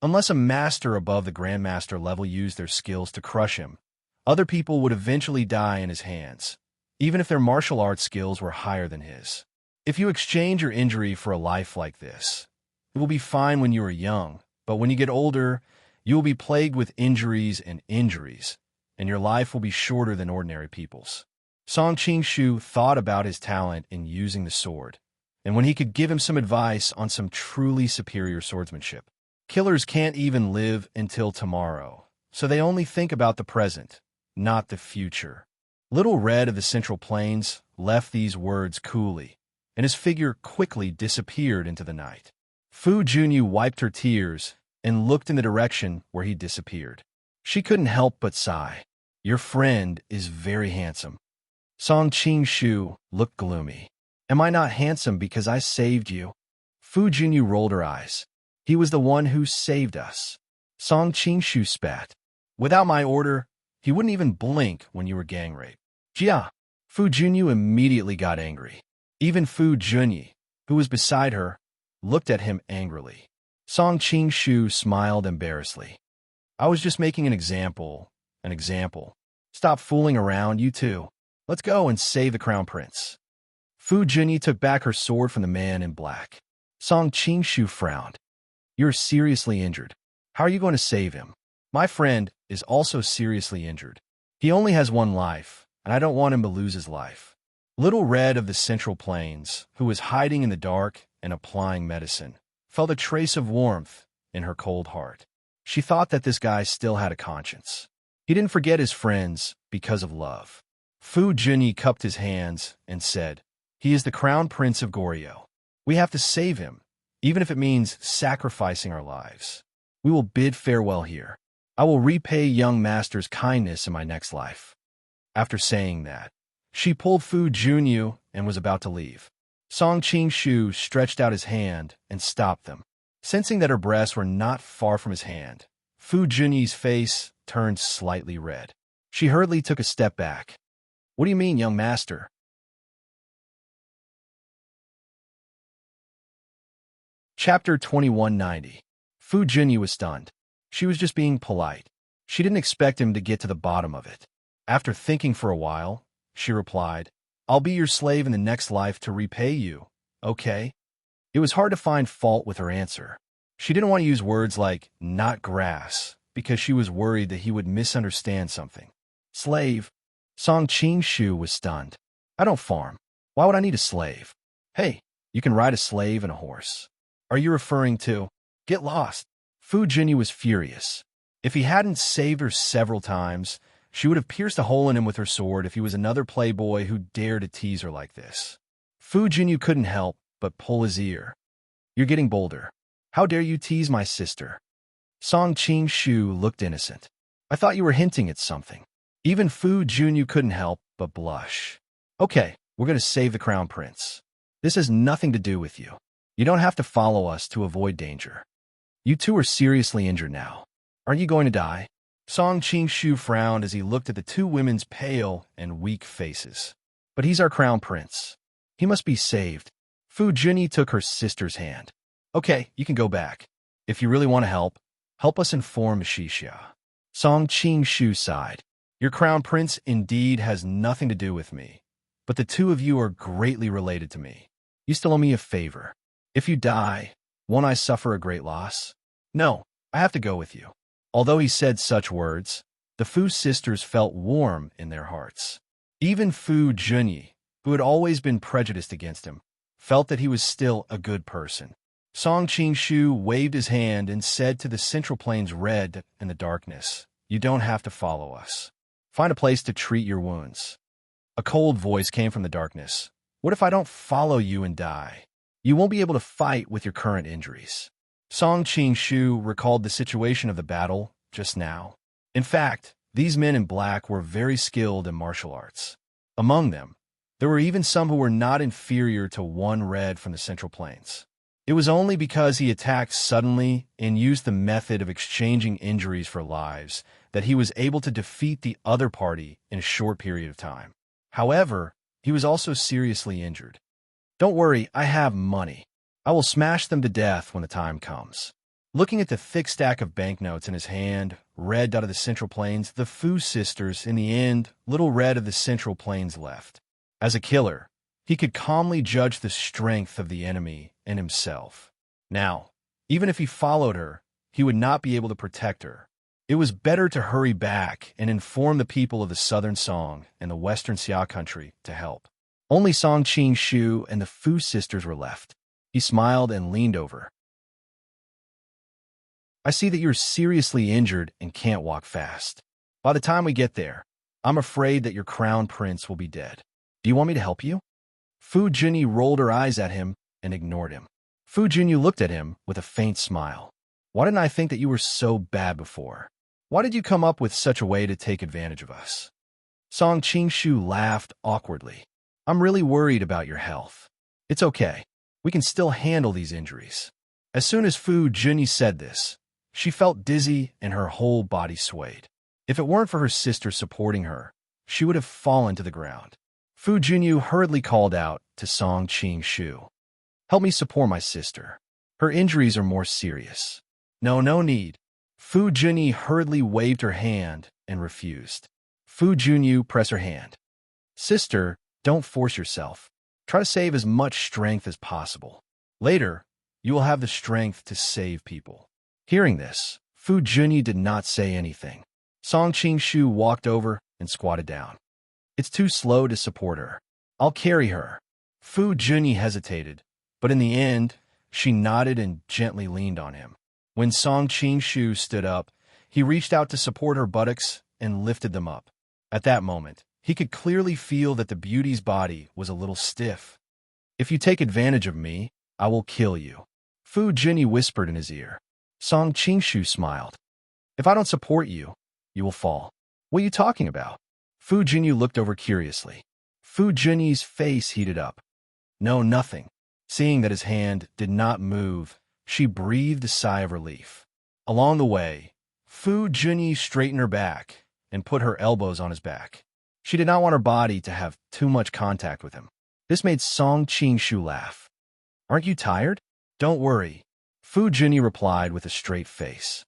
Speaker 1: Unless a master above the grandmaster level used their skills to crush him, other people would eventually die in his hands, even if their martial arts skills were higher than his. If you exchange your injury for a life like this, it will be fine when you are young, but when you get older, you will be plagued with injuries, and your life will be shorter than ordinary people's. Song Qingshu thought about his talent in using the sword, and when he could give him some advice on some truly superior swordsmanship. Killers can't even live until tomorrow, so they only think about the present, not the future. Little Red of the Central Plains left these words coolly, and his figure quickly disappeared into the night. Fu Junyu wiped her tears and looked in the direction where he disappeared. She couldn't help but sigh. Your friend is very handsome. Song Qingshu looked gloomy. Am I not handsome because I saved you? Fu Junyu rolled her eyes. He was the one who saved us. Song Qingshu spat. Without my order, he wouldn't even blink when you were gang raped. Jia! Fu Junyu immediately got angry. Even Fu Junyi, who was beside her, looked at him angrily. Song Qingshu smiled embarrassedly. I was just making an example. Stop fooling around, you two. Let's go and save the crown prince. Fu Junyi took back her sword from the man in black. Song Qingshu frowned. You're seriously injured. How are you going to save him? My friend is also seriously injured. He only has one life, and I don't want him to lose his life. Little Red of the Central Plains, who was hiding in the dark and applying medicine, felt a trace of warmth in her cold heart. She thought that this guy still had a conscience. He didn't forget his friends because of love. Fu Junyi cupped his hands and said, He is the crown prince of Goryeo. We have to save him, even if it means sacrificing our lives. We will bid farewell here. I will repay young master's kindness in my next life. After saying that, she pulled Fu Junyu and was about to leave. Song Qingshu stretched out his hand and stopped them. Sensing that her breasts were not far from his hand, Fu Junyi's face turned slightly red. She hurriedly took a step back. What do you mean, young master? Chapter 2190. Fu Junyi was stunned. She was just being polite. She didn't expect him to get to the bottom of it. After thinking for a while, she replied, I'll be your slave in the next life to repay you, okay? It was hard to find fault with her answer. She didn't want to use words like not grass because she was worried that he would misunderstand something. Slave. Song Qingshu was stunned. I don't farm. Why would I need a slave? Hey, you can ride a slave and a horse. Are you referring to? Get lost. Fu Junyi was furious. If he hadn't saved her several times, she would have pierced a hole in him with her sword if he was another playboy who dared to tease her like this. Fu Junyi couldn't help but pull his ear. You're getting bolder. How dare you tease my sister? Song Qingshu looked innocent. I thought you were hinting at something. Even Fu Junyi couldn't help but blush. Okay, we're going to save the crown prince. This has nothing to do with you. You don't have to follow us to avoid danger. You two are seriously injured now. Aren't you going to die? Song Qingshu frowned as he looked at the two women's pale and weak faces. But he's our crown prince. He must be saved. Fu Junyi took her sister's hand. Okay, you can go back. If you really want to help us inform Xixia. Song Qingshu sighed. Your crown prince indeed has nothing to do with me, but the two of you are greatly related to me. You still owe me a favor. If you die, won't I suffer a great loss? No, I have to go with you. Although he said such words, the Fu sisters felt warm in their hearts. Even Fu Junyi, who had always been prejudiced against him, felt that he was still a good person. Song Qingshu waved his hand and said to the Central Plains Red in the darkness, You don't have to follow us. Find a place to treat your wounds. A cold voice came from the darkness. What if I don't follow you and die? You won't be able to fight with your current injuries. Song Qingshu recalled the situation of the battle just now. In fact, these men in black were very skilled in martial arts. Among them, there were even some who were not inferior to one Red from the Central Plains. It was only because he attacked suddenly and used the method of exchanging injuries for lives that he was able to defeat the other party in a short period of time. However, he was also seriously injured. Don't worry, I have money. I will smash them to death when the time comes. Looking at the thick stack of banknotes in his hand, red out of the Central Plains, the Fu sisters, in the end, little red of the Central Plains left. As a killer, he could calmly judge the strength of the enemy and himself. Now, even if he followed her, he would not be able to protect her. It was better to hurry back and inform the people of the Southern Song and the Western Xia country to help. Only Song Qing-shu and the Fu sisters were left. He smiled and leaned over. I see that you're seriously injured and can't walk fast. By the time we get there, I'm afraid that your crown prince will be dead. Do you want me to help you? Fu Jinyi rolled her eyes at him and ignored him. Fu Jinyi looked at him with a faint smile. Why didn't I think that you were so bad before? Why did you come up with such a way to take advantage of us? Song Qingshu laughed awkwardly. I'm really worried about your health. It's okay. We can still handle these injuries. As soon as Fu Jinyi said this, she felt dizzy and her whole body swayed. If it weren't for her sister supporting her, she would have fallen to the ground. Fu Jinyu hurriedly called out to Song Qingshu. Help me support my sister. Her injuries are more serious. No need. Fu Jinyi hurriedly waved her hand and refused. Fu Junyu pressed her hand. Sister, don't force yourself. Try to save as much strength as possible. Later, you will have the strength to save people. Hearing this, Fu Junyi did not say anything. Song Qingshu walked over and squatted down. It's too slow to support her. I'll carry her. Fu Junyi hesitated, but in the end, she nodded and gently leaned on him. When Song Qingshu stood up, he reached out to support her buttocks and lifted them up. At that moment, he could clearly feel that the beauty's body was a little stiff. If you take advantage of me, I will kill you. Fu Jinyi whispered in his ear. Song Qingshu smiled. If I don't support you, you will fall. What are you talking about? Fu Jinyi looked over curiously. Fu Jinyi's face heated up. No, nothing. Seeing that his hand did not move, she breathed a sigh of relief. Along the way, Fu Jinyi straightened her back and put her elbows on his back. She did not want her body to have too much contact with him. This made Song Qingshu laugh. Aren't you tired? Don't worry, Fu Jinyi replied with a straight face.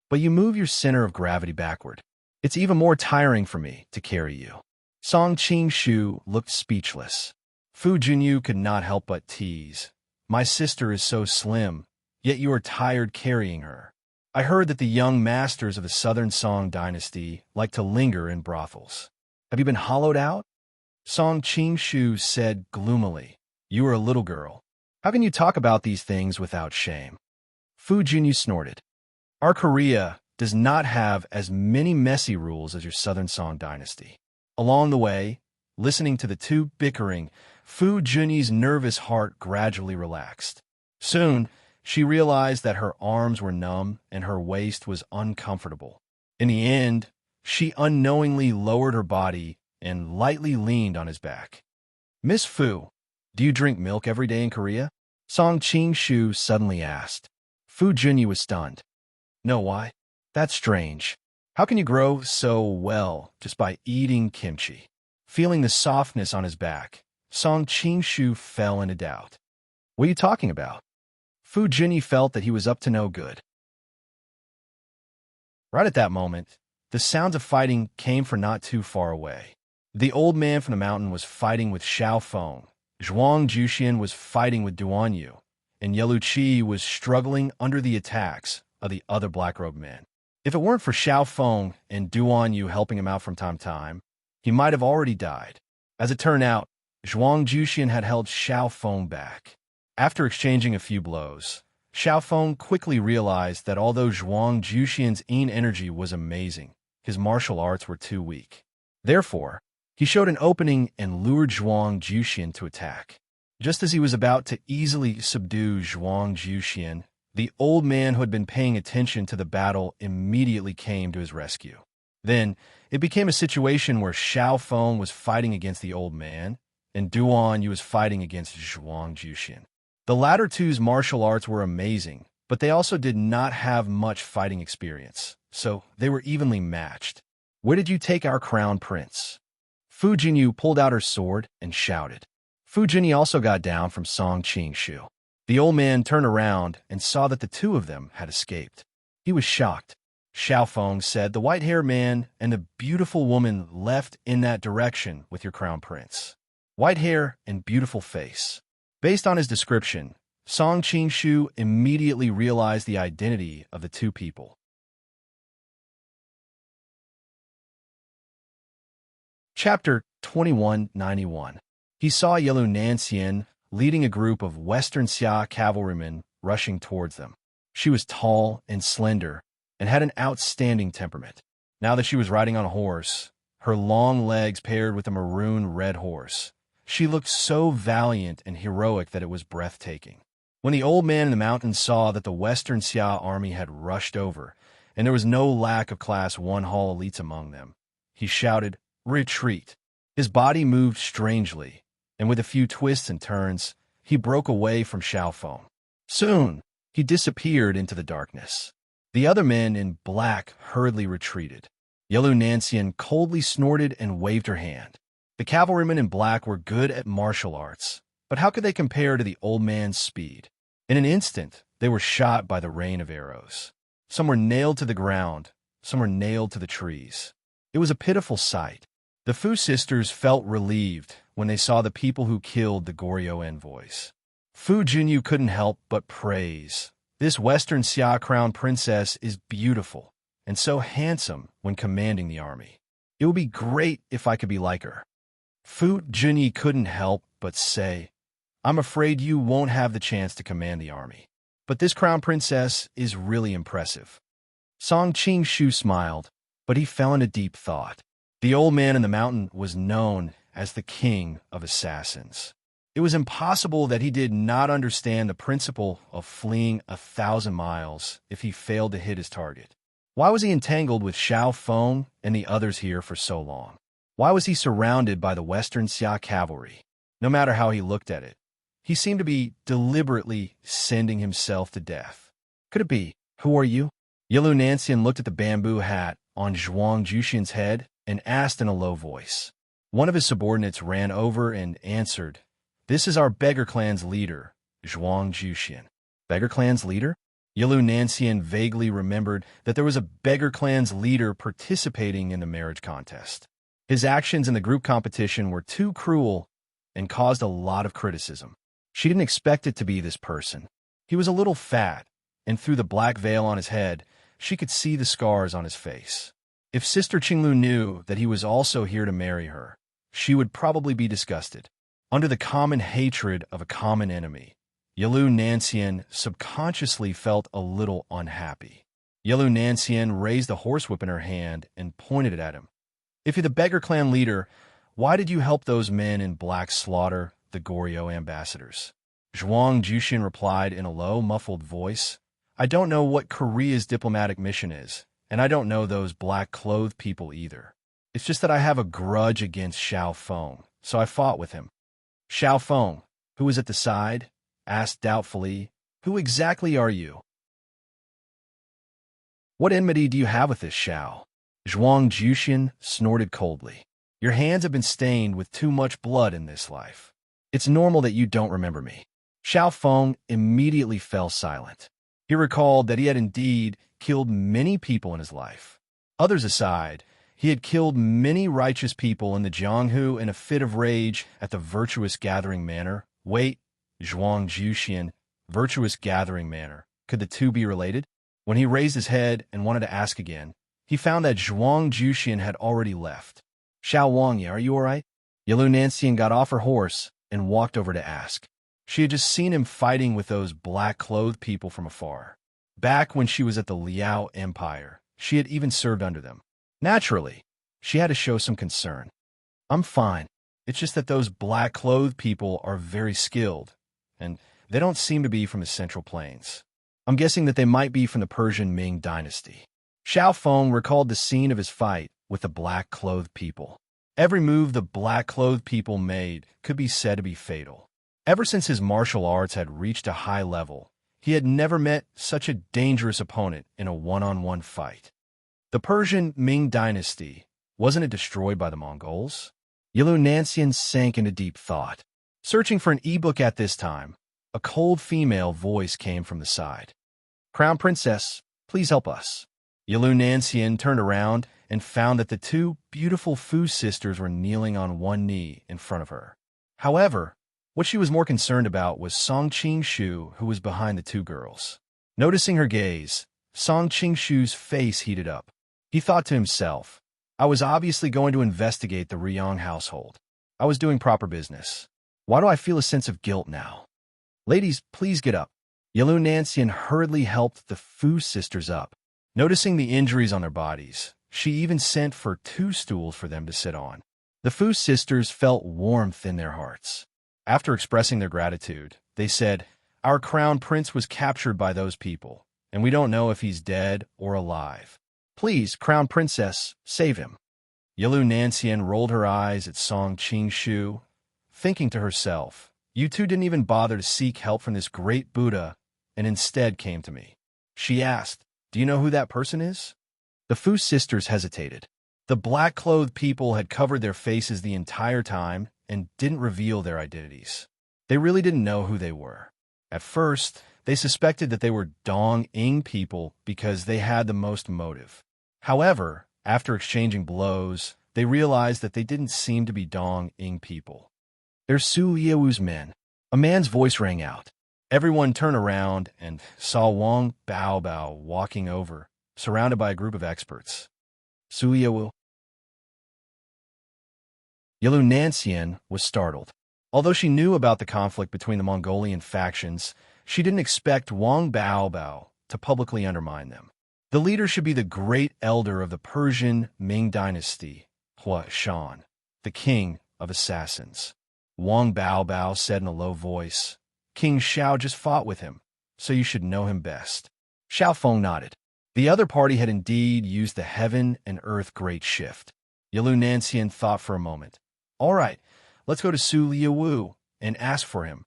Speaker 1: But you move your center of gravity backward. It's even more tiring for me to carry you. Song Qingshu looked speechless. Fu Jinyu could not help but tease. My sister is so slim, yet you are tired carrying her. I heard that the young masters of the Southern Song dynasty like to linger in brothels. Have you been hollowed out? Song Qingshu said gloomily. You are a little girl. How can you talk about these things without shame? Fu Jinyu snorted. Our Korea does not have as many messy rules as your Southern Song dynasty. Along the way, listening to the two bickering, Fu Jinyi's nervous heart gradually relaxed. Soon, she realized that her arms were numb and her waist was uncomfortable. In the end, she unknowingly lowered her body and lightly leaned on his back. Miss Fu, do you drink milk every day in Korea? Song Qingshu suddenly asked. Fu Jinyi was stunned. No, why? That's strange. How can you grow so well just by eating kimchi? Feeling the softness on his back, Song Qingshu fell into doubt. What are you talking about? Fu Jinyi felt that he was up to no good. Right at that moment, the sounds of fighting came from not too far away. The old man from the mountain was fighting with Xiao Feng. Zhuang Juxian was fighting with Duan Yu, and Yelu Qi was struggling under the attacks of the other black-robed men. If it weren't for Xiao Feng and Duan Yu helping him out from time to time, he might have already died. As it turned out, Zhuang Juxian had held Xiao Feng back. After exchanging a few blows, Xiao Feng quickly realized that although Zhuang Juxian's yin energy was amazing, his martial arts were too weak. Therefore, he showed an opening and lured Zhuang Juxian to attack. Just as he was about to easily subdue Zhuang Juxian, the old man who had been paying attention to the battle immediately came to his rescue. Then, it became a situation where Xiao Feng was fighting against the old man, and Duan Yu was fighting against Zhuang Juxian. The latter two's martial arts were amazing, but they also did not have much fighting experience, so they were evenly matched. Where did you take our crown prince? Fu Jinyu pulled out her sword and shouted. Fu Jinyi also got down from Song Qingshu. The old man turned around and saw that the two of them had escaped. He was shocked. Xiaofeng said, "The white-haired man and the beautiful woman left in that direction with your crown prince. White hair and beautiful face." Based on his description, Song Qingshu immediately realized the identity of the two people. Chapter 2191. He saw Yelu Nanxian leading a group of Western Xia cavalrymen rushing towards them. She was tall and slender and had an outstanding temperament. Now that she was riding on a horse, her long legs paired with a maroon-red horse, she looked so valiant and heroic that it was breathtaking. When the old man in the mountains saw that the Western Xia army had rushed over, and there was no lack of Class 1 Hall elites among them, he shouted, "Retreat!" His body moved strangely, and with a few twists and turns, he broke away from Xiaofeng. Soon, he disappeared into the darkness. The other men in black hurriedly retreated. Yelu Nanxian coldly snorted and waved her hand. The cavalrymen in black were good at martial arts, but how could they compare to the old man's speed? In an instant, they were shot by the rain of arrows. Some were nailed to the ground, some were nailed to the trees. It was a pitiful sight. The Fu sisters felt relieved when they saw the people who killed the Goryeo envoys. Fu Junyu couldn't help but praise. This Western Xia crown princess is beautiful and so handsome when commanding the army. It would be great if I could be like her. Fu Junyi couldn't help but say, "I'm afraid you won't have the chance to command the army. But this crown princess is really impressive." Song Qingshu smiled, but he fell into deep thought. The old man in the mountain was known as the king of assassins. It was impossible that he did not understand the principle of fleeing 1,000 miles if he failed to hit his target. Why was he entangled with Xiaofeng and the others here for so long? Why was he surrounded by the Western Xia cavalry? No matter how he looked at it, he seemed to be deliberately sending himself to death. Could it be? "Who are you?" Yelu Nanxian looked at the bamboo hat on Zhuang Juxian's head and asked in a low voice. One of his subordinates ran over and answered, "This is our beggar clan's leader, Zhuang Juxian." Beggar clan's leader? Yelu Nanxian vaguely remembered that there was a beggar clan's leader participating in the marriage contest. His actions in the group competition were too cruel and caused a lot of criticism. She didn't expect it to be this person. He was a little fat, and through the black veil on his head, she could see the scars on his face. If Sister Qinglu knew that he was also here to marry her, she would probably be disgusted. Under the common hatred of a common enemy, Yelu Nanxian subconsciously felt a little unhappy. Yelu Nanxian raised the horsewhip in her hand and pointed it at him. "If you're the beggar clan leader, why did you help those men in black slaughter the Goryeo ambassadors?" Zhuang Juxian replied in a low, muffled voice, "I don't know what Korea's diplomatic mission is, and I don't know those black-clothed people either. It's just that I have a grudge against Xiaofeng, so I fought with him." Xiaofeng, who was at the side, asked doubtfully, "Who exactly are you?" "What enmity do you have with this Xiao?" Zhuang Juxian snorted coldly. "Your hands have been stained with too much blood in this life. It's normal that you don't remember me." Xiaofeng immediately fell silent. He recalled that he had indeed killed many people in his life. Others aside, he had killed many righteous people in the Jianghu in a fit of rage at the Virtuous Gathering Manor. Wait, Zhuang Juxian, Virtuous Gathering Manor. Could the two be related? When he raised his head and wanted to ask again, he found that Zhuang Juxian had already left. "Xiao Wangye, are you all right?" Yelu Nanxian got off her horse and walked over to ask. She had just seen him fighting with those black-clothed people from afar. Back when she was at the Liao Empire, she had even served under them. Naturally, she had to show some concern. "I'm fine. It's just that those black-clothed people are very skilled, and they don't seem to be from the Central Plains. I'm guessing that they might be from the Persian Ming dynasty." Xiaofeng recalled the scene of his fight with the black-clothed people. Every move the black-clothed people made could be said to be fatal. Ever since his martial arts had reached a high level, he had never met such a dangerous opponent in a one-on-one fight. The Persian Ming dynasty, wasn't it destroyed by the Mongols? Yelu Nanxian sank into deep thought. Searching for an ebook at this time, A cold female voice came from the side. "Crown Princess, please help us." Yalu Nancian turned around and found that the two beautiful Fu sisters were kneeling on one knee in front of her. However, what she was more concerned about was Song Qingshu, who was behind the two girls. Noticing her gaze, Song Qingshu's face heated up. He thought to himself, I was obviously going to investigate the Ryong household. I was doing proper business. Why do I feel a sense of guilt now? Ladies, please get up. Yalu Nancian hurriedly helped the Fu sisters up. Noticing the injuries on their bodies, she even sent for 2 stools for them to sit on. The Fu sisters felt warmth in their hearts. After expressing their gratitude, they said, "Our crown prince was captured by those people, and we don't know if he's dead or alive. Please, crown princess, save him." Yalu Nancian rolled her eyes at Song Qingshu, thinking to herself, "You two didn't even bother to seek help from this great Buddha, and instead came to me." She asked, "Do you know who that person is?" The Fu sisters hesitated. The black-clothed people had covered their faces the entire time and didn't reveal their identities. They really didn't know who they were. At first, they suspected that they were Dong Ing people because they had the most motive. However, after exchanging blows, they realized that they didn't seem to be Dong Ing people. "They're Su Liuwu's men." A man's voice rang out. Everyone turned around and saw Wang Baobao walking over, surrounded by a group of experts. "Su Liuwu?" Yalu Nancian was startled. Although she knew about the conflict between the Mongolian factions, she didn't expect Wang Baobao to publicly undermine them. The leader should be the great elder of the Persian Ming dynasty, Hua Shan, the king of assassins. Wang Baobao said in a low voice, "King Xiao just fought with him, so you should know him best." Xiao Feng nodded. The other party had indeed used the heaven and earth great shift. Yalu Nancian thought for a moment. "All right, let's go to Su Liuwu and ask for him."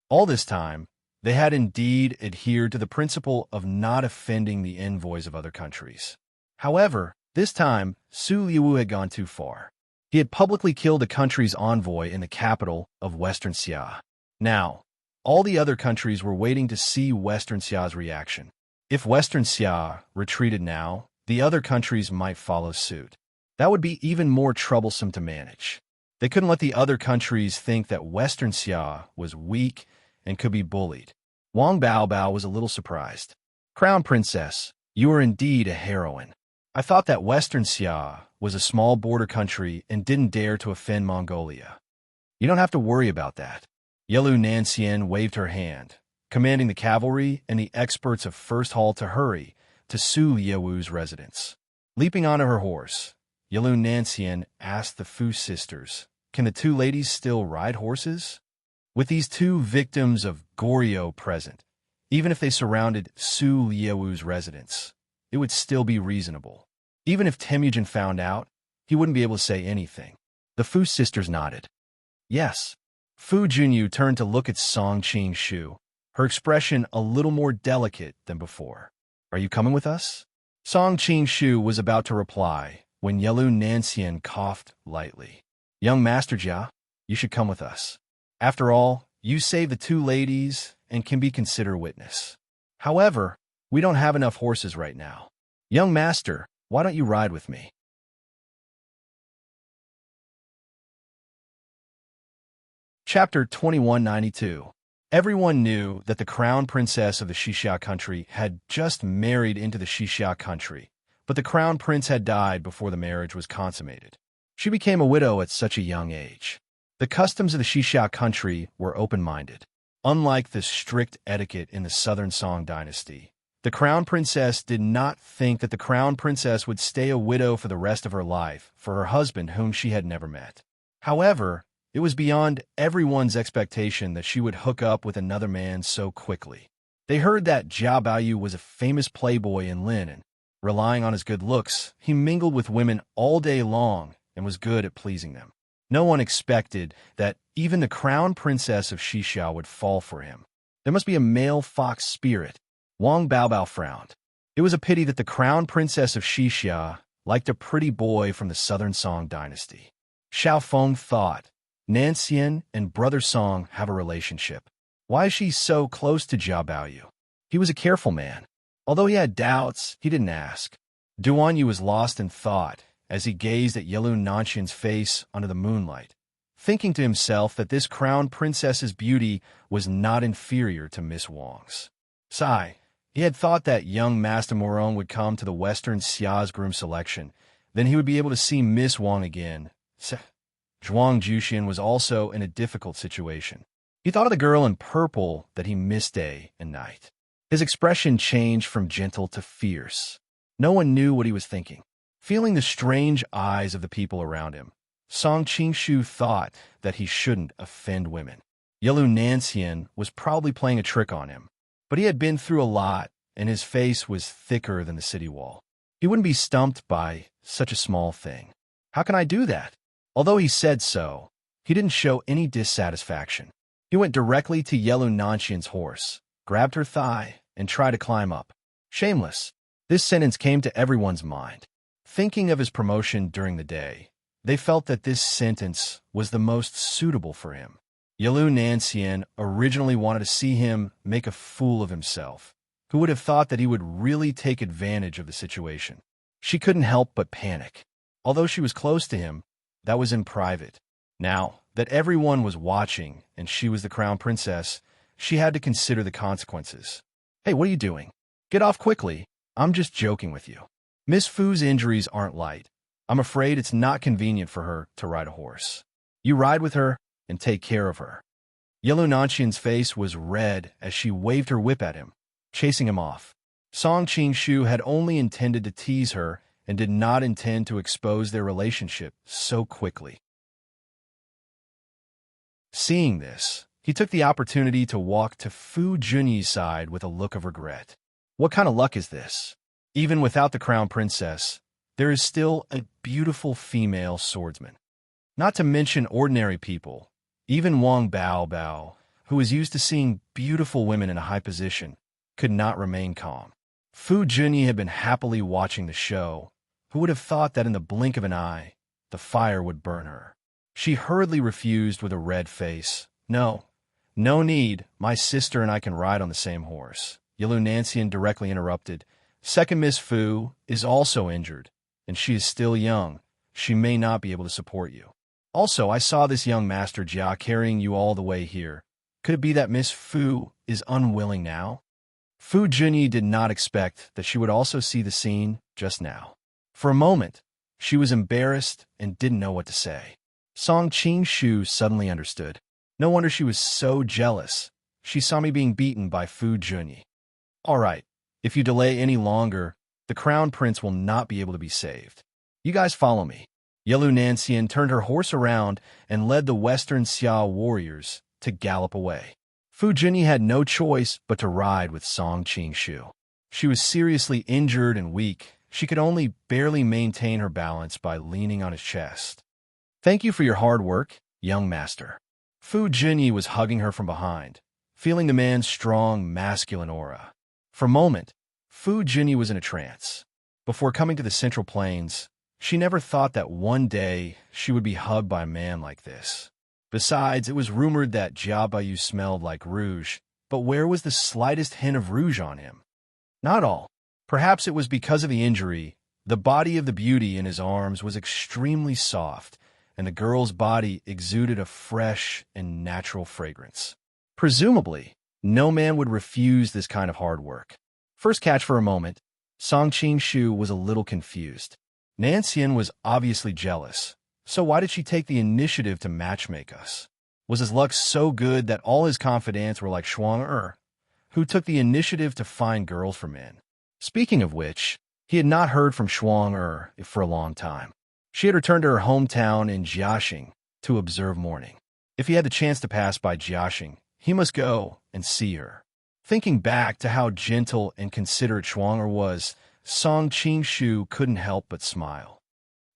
Speaker 1: All this time, they had indeed adhered to the principle of not offending the envoys of other countries. However, this time, Su Liuwu had gone too far. He had publicly killed the country's envoy in the capital of Western Xia. Now, all the other countries were waiting to see Western Xia's reaction. If Western Xia retreated now, the other countries might follow suit. That would be even more troublesome to manage. They couldn't let the other countries think that Western Xia was weak and could be bullied. Wang Baobao was a little surprised. "Crown Princess, you are indeed a heroine. I thought that Western Xia was a small border country and didn't dare to offend Mongolia. You don't have to worry about that." Yalu Nancian waved her hand, commanding the cavalry and the experts of First Hall to hurry to Su Liuwu's residence. Leaping onto her horse, Yalu Nancian asked the Fu sisters, "Can the two ladies still ride horses?" With these two victims of Goryeo present, even if they surrounded Su Liuwu's residence, it would still be reasonable. Even if Temujin found out, he wouldn't be able to say anything. The Fu sisters nodded. Yes. Fu Junyu turned to look at Song Qingshu, her expression a little more delicate than before. "Are you coming with us?" Song Qingshu was about to reply when Yalu Nancian coughed lightly. "Young Master Jia, you should come with us. After all, you saved the two ladies and can be considered a witness. However, we don't have enough horses right now. Young Master, why don't you ride with me?" Chapter 2192. Everyone knew that the crown princess of the Xixia country had just married into the Xixia country, but the crown prince had died before the marriage was consummated. She became a widow at such a young age. The customs of the Xixia country were open-minded. Unlike the strict etiquette in the Southern Song dynasty, the crown princess did not think that the crown princess would stay a widow for the rest of her life for her husband whom she had never met. However, it was beyond everyone's expectation that she would hook up with another man so quickly. They heard that Jia Baoyu was a famous playboy in Lin, and, relying on his good looks, he mingled with women all day long and was good at pleasing them. No one expected that even the crown princess of Xixia would fall for him. There must be a male fox spirit. Wang Baobao frowned. It was a pity that the crown princess of Xixia liked a pretty boy from the Southern Song dynasty. Xiao Feng thought, Nancian and Brother Song have a relationship. Why is she so close to Jia Baoyu? He was a careful man. Although he had doubts, he didn't ask. Duanyu was lost in thought as he gazed at Yelun Nanxian's face under the moonlight, thinking to himself that this crown princess's beauty was not inferior to Miss Wang's. Sigh. He had thought that young Master Moron would come to the Western Xia's groom selection. Then he would be able to see Miss Wang again. Zhuang Juxian was also in a difficult situation. He thought of the girl in purple that he missed day and night. His expression changed from gentle to fierce. No one knew what he was thinking. Feeling the strange eyes of the people around him, Song Qingshu thought that he shouldn't offend women. Yelun Nanxian was probably playing a trick on him, but he had been through a lot, and his face was thicker than the city wall. He wouldn't be stumped by such a small thing. How can I do that? Although he said so, he didn't show any dissatisfaction. He went directly to Yelun Nanxian's horse, grabbed her thigh, and tried to climb up. Shameless. This sentence came to everyone's mind. Thinking of his promotion during the day, they felt that this sentence was the most suitable for him. Yelun Nanxian originally wanted to see him make a fool of himself. Who would have thought that he would really take advantage of the situation? She couldn't help but panic. Although she was close to him, that was in private. Now that everyone was watching and she was the crown princess, she had to consider the consequences. Hey, what are you doing? Get off quickly. I'm just joking with you. Miss Fu's injuries aren't light. I'm afraid it's not convenient for her to ride a horse. You ride with her and take care of her. Yellow Nanxian's face was red as she waved her whip at him, chasing him off. Song Qingshu had only intended to tease her and did not intend to expose their relationship so quickly. Seeing this, he took the opportunity to walk to Fu Junyi's side with a look of regret. What kind of luck is this? Even without the crown princess, there is still a beautiful female swordsman. Not to mention ordinary people, even Wang Bao, who was used to seeing beautiful women in a high position, could not remain calm. Fu Junyi had been happily watching the show. Who would have thought that in the blink of an eye, the fire would burn her? She hurriedly refused with a red face. No need. My sister and I can ride on the same horse. Yellow Nanxian directly interrupted. Second Miss Fu is also injured, and she is still young. She may not be able to support you. Also, I saw this young Master Jia carrying you all the way here. Could it be that Miss Fu is unwilling now? Fu Junyi did not expect that she would also see the scene just now. For a moment, she was embarrassed and didn't know what to say. Song Qingshu suddenly understood. No wonder she was so jealous. She saw me being beaten by Fu Junyi. All right, if you delay any longer, the crown prince will not be able to be saved. You guys follow me. Yellow Nanxian turned her horse around and led the Western Xia warriors to gallop away. Fu Junyi had no choice but to ride with Song Qingshu. She was seriously injured and weak. She could only barely maintain her balance by leaning on his chest. Thank you for your hard work, young master. Fu Junyi was hugging her from behind, feeling the man's strong, masculine aura. For a moment, Fu Junyi was in a trance. Before coming to the Central Plains, she never thought that one day she would be hugged by a man like this. Besides, it was rumored that Jia Baoyu smelled like rouge, but where was the slightest hint of rouge on him? Not all. Perhaps it was because of the injury. The body of the beauty in his arms was extremely soft, and the girl's body exuded a fresh and natural fragrance. Presumably, no man would refuse this kind of hard work. First catch for a moment, Song Qingshu was a little confused. Nanxian was obviously jealous, so why did she take the initiative to matchmake us? Was his luck so good that all his confidants were like Shuang who took the initiative to find girls for men? Speaking of which, he had not heard from Shuang for a long time. She had returned to her hometown in Jiaxing to observe mourning. If he had the chance to pass by Jiaxing, he must go and see her. Thinking back to how gentle and considerate Shuang was, Song Qingshu couldn't help but smile.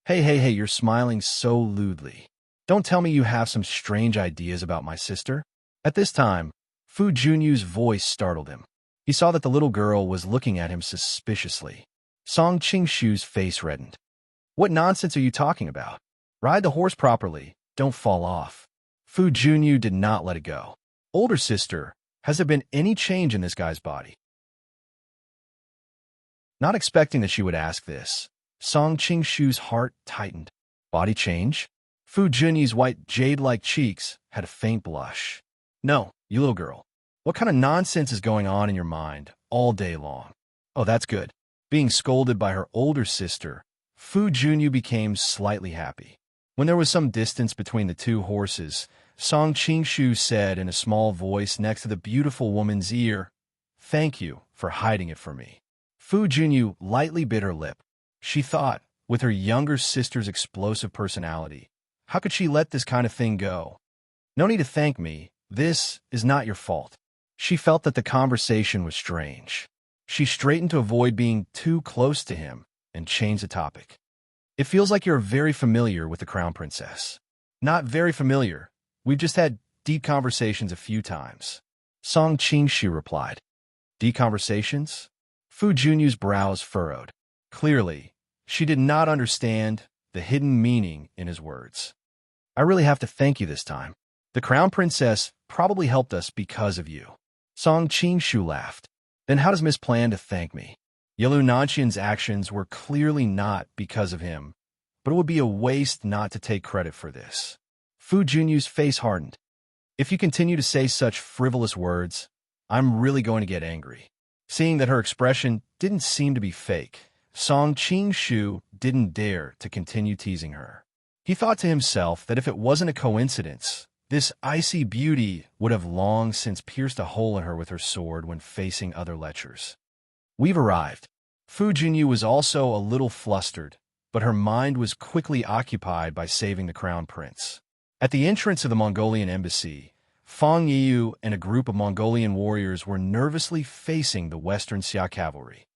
Speaker 1: Hey, you're smiling so lewdly. Don't tell me you have some strange ideas about my sister? At this time, Fu Junyu's voice startled him. He saw that the little girl was looking at him suspiciously. Song Qingshu's face reddened. What nonsense are you talking about? Ride the horse properly. Don't fall off. Fu Junyu did not let it go. Older sister, Has there been any change in this guy's body? Not expecting that she would ask this, Song Qingshu's heart tightened. Body change? Fu Junyi's white jade-like cheeks had a faint blush. No, you little girl. What kind of nonsense is going on in your mind all day long? Oh, that's good. Being scolded by her older sister, Fu Junyu became slightly happy. When there was some distance between the two horses, Song Qingshu said in a small voice next to the beautiful woman's ear, "Thank you for hiding it from me." Fu Junyu lightly bit her lip. She thought, with her younger sister's explosive personality, how could she let this kind of thing go? No need to thank me. This is not your fault. She felt that the conversation was strange. She straightened to avoid being too close to him and changed the topic. It feels like you're very familiar with the Crown Princess. Not very familiar. We've just had deep conversations a few times. Song Qingshu replied. Deep conversations? Fu Junyu's brows furrowed. Clearly, she did not understand the hidden meaning in his words. I really have to thank you this time. The Crown Princess probably helped us because of you. Song Qingshu laughed. Then how does Miss plan to thank me? Yelu Nanxian's actions were clearly not because of him, but it would be a waste not to take credit for this. Fu Junyu's face hardened. If you continue to say such frivolous words, I'm really going to get angry. Seeing that her expression didn't seem to be fake, Song Qingshu didn't dare to continue teasing her. He thought to himself that if it wasn't a coincidence, this icy beauty would have long since pierced a hole in her with her sword when facing other lechers. We've arrived. Fu Junyu was also a little flustered, but her mind was quickly occupied by saving the crown prince. At the entrance of the Mongolian embassy, Fang Yiyu and a group of Mongolian warriors were nervously facing the Western Xia cavalry.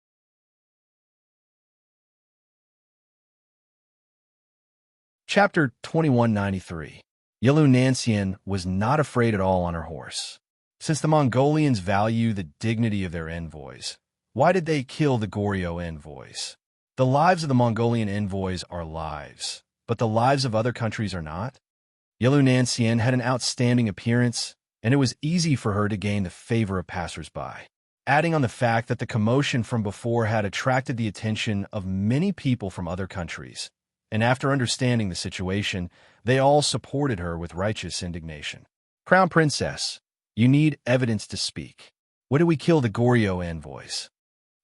Speaker 1: Chapter 2193. Yelu Nanxian was not afraid at all on her horse. Since the Mongolians value the dignity of their envoys, why did they kill the Goryeo envoys? The lives of the Mongolian envoys are lives, but the lives of other countries are not. Yelu Nanxian had an outstanding appearance, and it was easy for her to gain the favor of passers-by. Adding on the fact that the commotion from before had attracted the attention of many people from other countries, and after understanding the situation, they all supported her with righteous indignation. Crown Princess, you need evidence to speak. What did we kill the Goryeo envoys?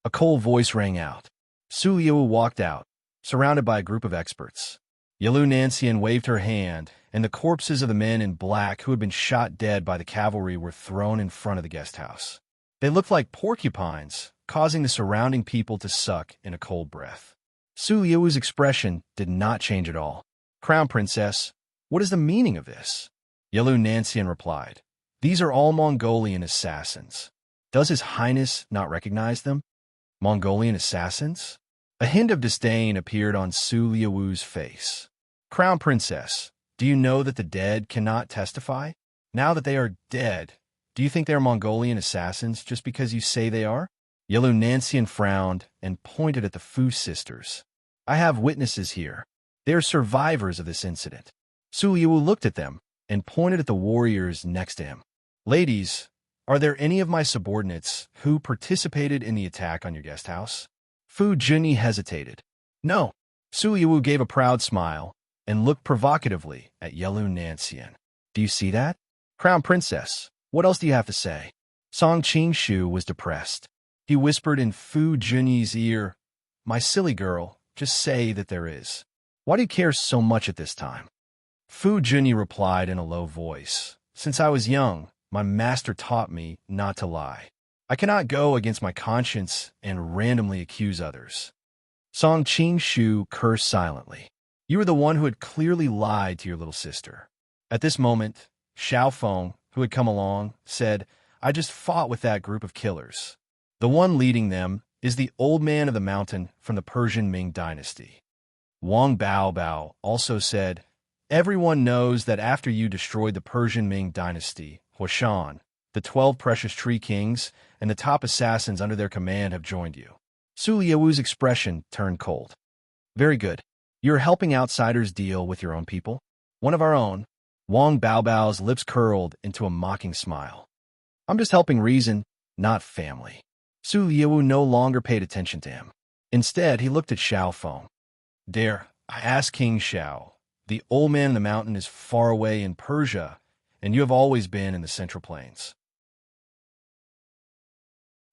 Speaker 1: A cold voice rang out. Su Liu walked out, surrounded by a group of experts. Yelu Nanxian waved her hand, and the corpses of the men in black who had been shot dead by the cavalry were thrown in front of the guest house. They looked like porcupines, causing the surrounding people to suck in a cold breath. Su Liu's expression did not change at all. Crown Princess, what is the meaning of this? Yelu Nanxian replied, These are all Mongolian assassins. Does His Highness not recognize them? Mongolian assassins? A hint of disdain appeared on Su Liu's face. Crown Princess, do you know that the dead cannot testify? Now that they are dead, do you think they are Mongolian assassins just because you say they are? Yelu Nanxian frowned and pointed at the Fu sisters. I have witnesses here. They are survivors of this incident. Su Liu looked at them and pointed at the warriors next to him. Ladies, are there any of my subordinates who participated in the attack on your guest house? Fu Junyi hesitated. No. Su Liu gave a proud smile and looked provocatively at Yelu Nanxian. Do you see that? Crown Princess, what else do you have to say? Song Qingshu was depressed. He whispered in Fu Junyi's ear, My silly girl, just say that there is. Why do you care so much at this time? Fu Junyi replied in a low voice, Since I was young, my master taught me not to lie. I cannot go against my conscience and randomly accuse others. Song Qingshu cursed silently. You were the one who had clearly lied to your little sister. At this moment, Xiao Feng, who had come along, said, I just fought with that group of killers. The one leading them is the old man of the mountain from the Persian Ming dynasty. Wang Baobao also said, Everyone knows that after you destroyed the Persian Ming dynasty, Huashan, the 12 precious tree kings and the top assassins under their command have joined you. Su Liu's expression turned cold. Very good. You're helping outsiders deal with your own people? One of our own. Wang Baobao's lips curled into a mocking smile. I'm just helping reason, not family. Su Liu no longer paid attention to him. Instead, he looked at Xiao Feng. Dare, I asked King Xiao. The old man in the mountain is far away in Persia, and you have always been in the Central Plains.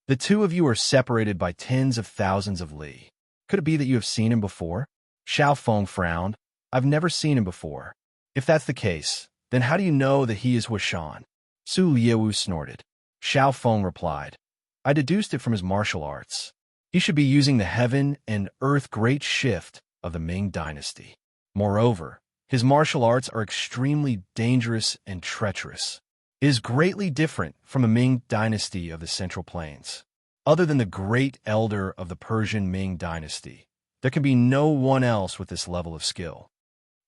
Speaker 1: The two of you are separated by tens of thousands of li. Could it be that you have seen him before? Xiao Feng frowned. I've never seen him before. If that's the case, then how do you know that he is Huashan? Su Liu snorted. Xiao Feng replied, I deduced it from his martial arts. He should be using the heaven and earth great shift of the Ming dynasty. Moreover, his martial arts are extremely dangerous and treacherous. It is greatly different from the Ming dynasty of the Central Plains. Other than the great elder of the Persian Ming dynasty, there can be no one else with this level of skill.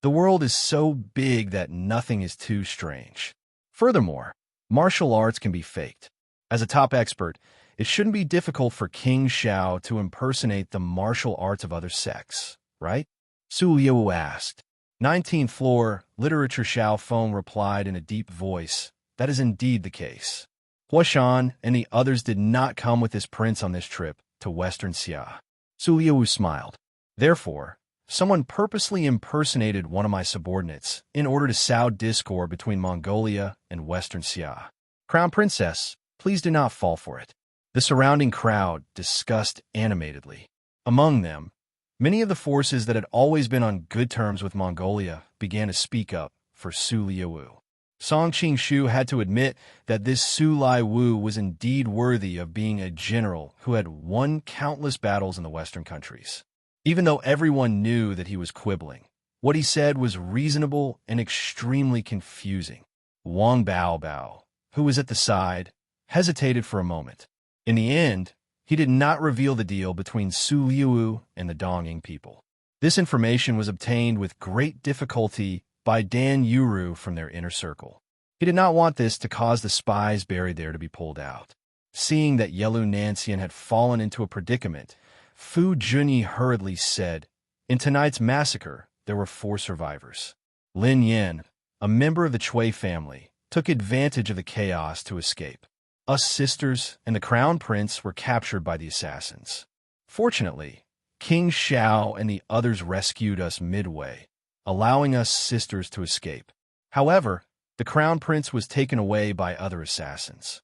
Speaker 1: The world is so big that nothing is too strange. Furthermore, martial arts can be faked. As a top expert, it shouldn't be difficult for King Xiao to impersonate the martial arts of other sects, right? Su Liu asked. 19th floor, literature. Xiao Feng replied in a deep voice. That is indeed the case. Huashan and the others did not come with this prince on this trip to Western Xia. Su Liu smiled. Therefore, someone purposely impersonated one of my subordinates in order to sow discord between Mongolia and Western Xia. Crown Princess, please do not fall for it. The surrounding crowd discussed animatedly. Among them, many of the forces that had always been on good terms with Mongolia began to speak up for Su Liu. Song Qingshu had to admit that this Su Liu was indeed worthy of being a general who had won countless battles in the Western countries. Even though everyone knew that he was quibbling, what he said was reasonable and extremely confusing. Wang Baobao, who was at the side, hesitated for a moment. In the end, he did not reveal the deal between Su Liu and the Dongying people. This information was obtained with great difficulty by Dan Yuru from their inner circle. He did not want this to cause the spies buried there to be pulled out. Seeing that Yelu Nancian had fallen into a predicament, Fu Junyi hurriedly said, in tonight's massacre, there were 4 survivors. Lin Yan, a member of the Chui family, took advantage of the chaos to escape. Us sisters and the crown prince were captured by the assassins. Fortunately, King Xiao and the others rescued us midway, allowing us sisters to escape. However, the crown prince was taken away by other assassins.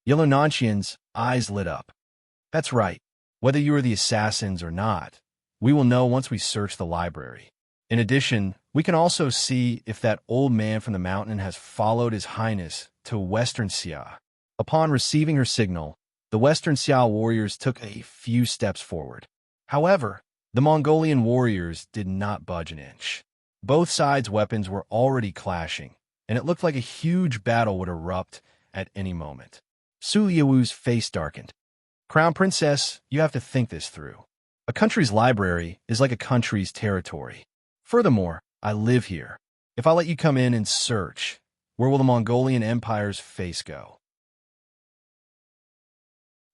Speaker 1: Yellow Nancian's eyes lit up. That's right. Whether you are the assassins or not, we will know once we search the library. In addition, we can also see if that old man from the mountain has followed His Highness to Western Xia. Upon receiving her signal, the Western Xia warriors took a few steps forward. However, the Mongolian warriors did not budge an inch. Both sides' weapons were already clashing, and it looked like a huge battle would erupt at any moment. Su Liu's face darkened. Crown Princess, you have to think this through. A country's library is like a country's territory. Furthermore, I live here. If I let you come in and search, where will the Mongolian Empire's face go?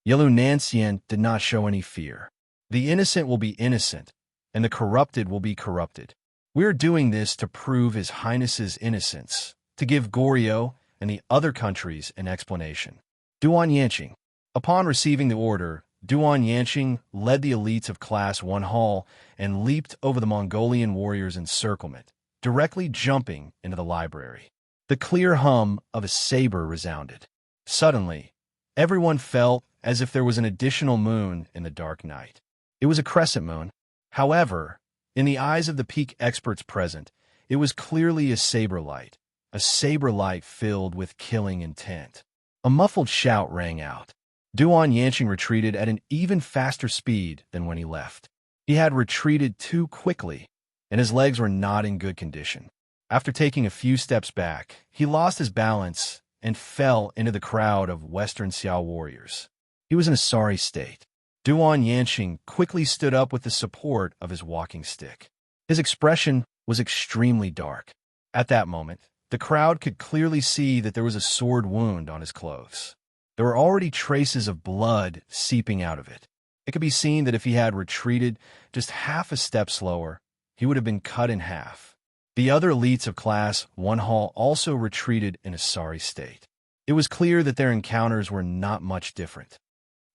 Speaker 1: Yelu Nancian did not show any fear. The innocent will be innocent, and the corrupted will be corrupted. We are doing this to prove His Highness's innocence, to give Goryeo and the other countries an explanation. Duan Yanqing. Upon receiving the order, Duan Yanqing led the elites of Class 1 Hall and leaped over the Mongolian warriors' encirclement, directly jumping into the library. The clear hum of a saber resounded. Suddenly, everyone felt as if there was an additional moon in the dark night. It was a crescent moon. However, in the eyes of the peak experts present, it was clearly a saber light filled with killing intent. A muffled shout rang out. Duan Yanqing retreated at an even faster speed than when he left. He had retreated too quickly, and his legs were not in good condition. After taking a few steps back, he lost his balance and fell into the crowd of Western Xiao warriors. He was in a sorry state. Duan Yanqing quickly stood up with the support of his walking stick. His expression was extremely dark. At that moment, the crowd could clearly see that there was a sword wound on his clothes. There were already traces of blood seeping out of it. It could be seen that if he had retreated just half a step slower, he would have been cut in half. The other elites of Class 1 Hall also retreated in a sorry state. It was clear that their encounters were not much different.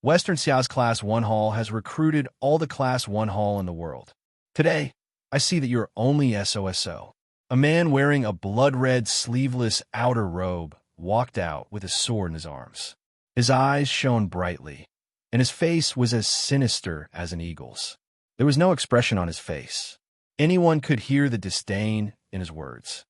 Speaker 1: Western Xia's Class 1 Hall has recruited all the Class 1 Hall in the world. Today, I see that you're only SOSO. A man wearing a blood-red sleeveless outer robe walked out with a sword in his arms. His eyes shone brightly, and his face was as sinister as an eagle's. There was no expression on his face. Anyone could hear the disdain in his words.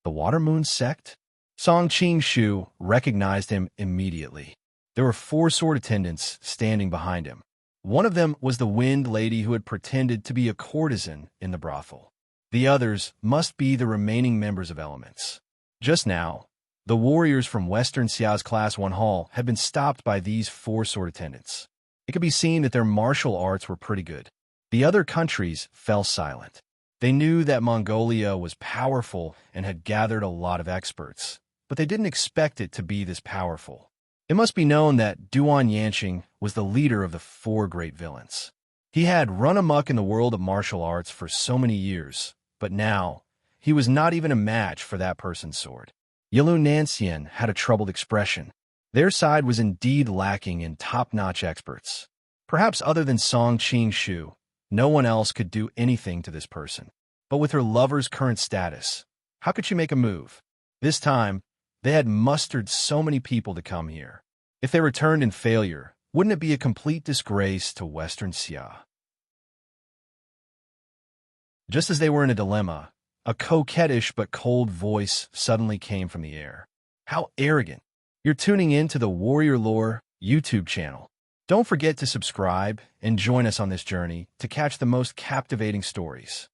Speaker 1: The Water Moon Sect? Song Qing-shu recognized him immediately. There were 4 sword attendants standing behind him. One of them was the Wind Lady who had pretended to be a courtesan in the brothel. The others must be the remaining members of Elements. Just now, the warriors from Western Xia's Class 1 Hall had been stopped by these 4 sword attendants. It could be seen that their martial arts were pretty good. The other countries fell silent. They knew that Mongolia was powerful and had gathered a lot of experts, but they didn't expect it to be this powerful. It must be known that Duan Yanqing was the leader of the 4 great villains. He had run amok in the world of martial arts for so many years, but now he was not even a match for that person's sword. Yilu Nanxian had a troubled expression. Their side was indeed lacking in top-notch experts. Perhaps other than Song Qing-shu, no one else could do anything to this person. But with her lover's current status, how could she make a move? This time, they had mustered so many people to come here. If they returned in failure, wouldn't it be a complete disgrace to Western Xia? Just as they were in a dilemma, a coquettish but cold voice suddenly came from the air. How arrogant! You're tuning in to the Warrior Lore YouTube channel. Don't forget to subscribe and join us on this journey to catch the most captivating stories.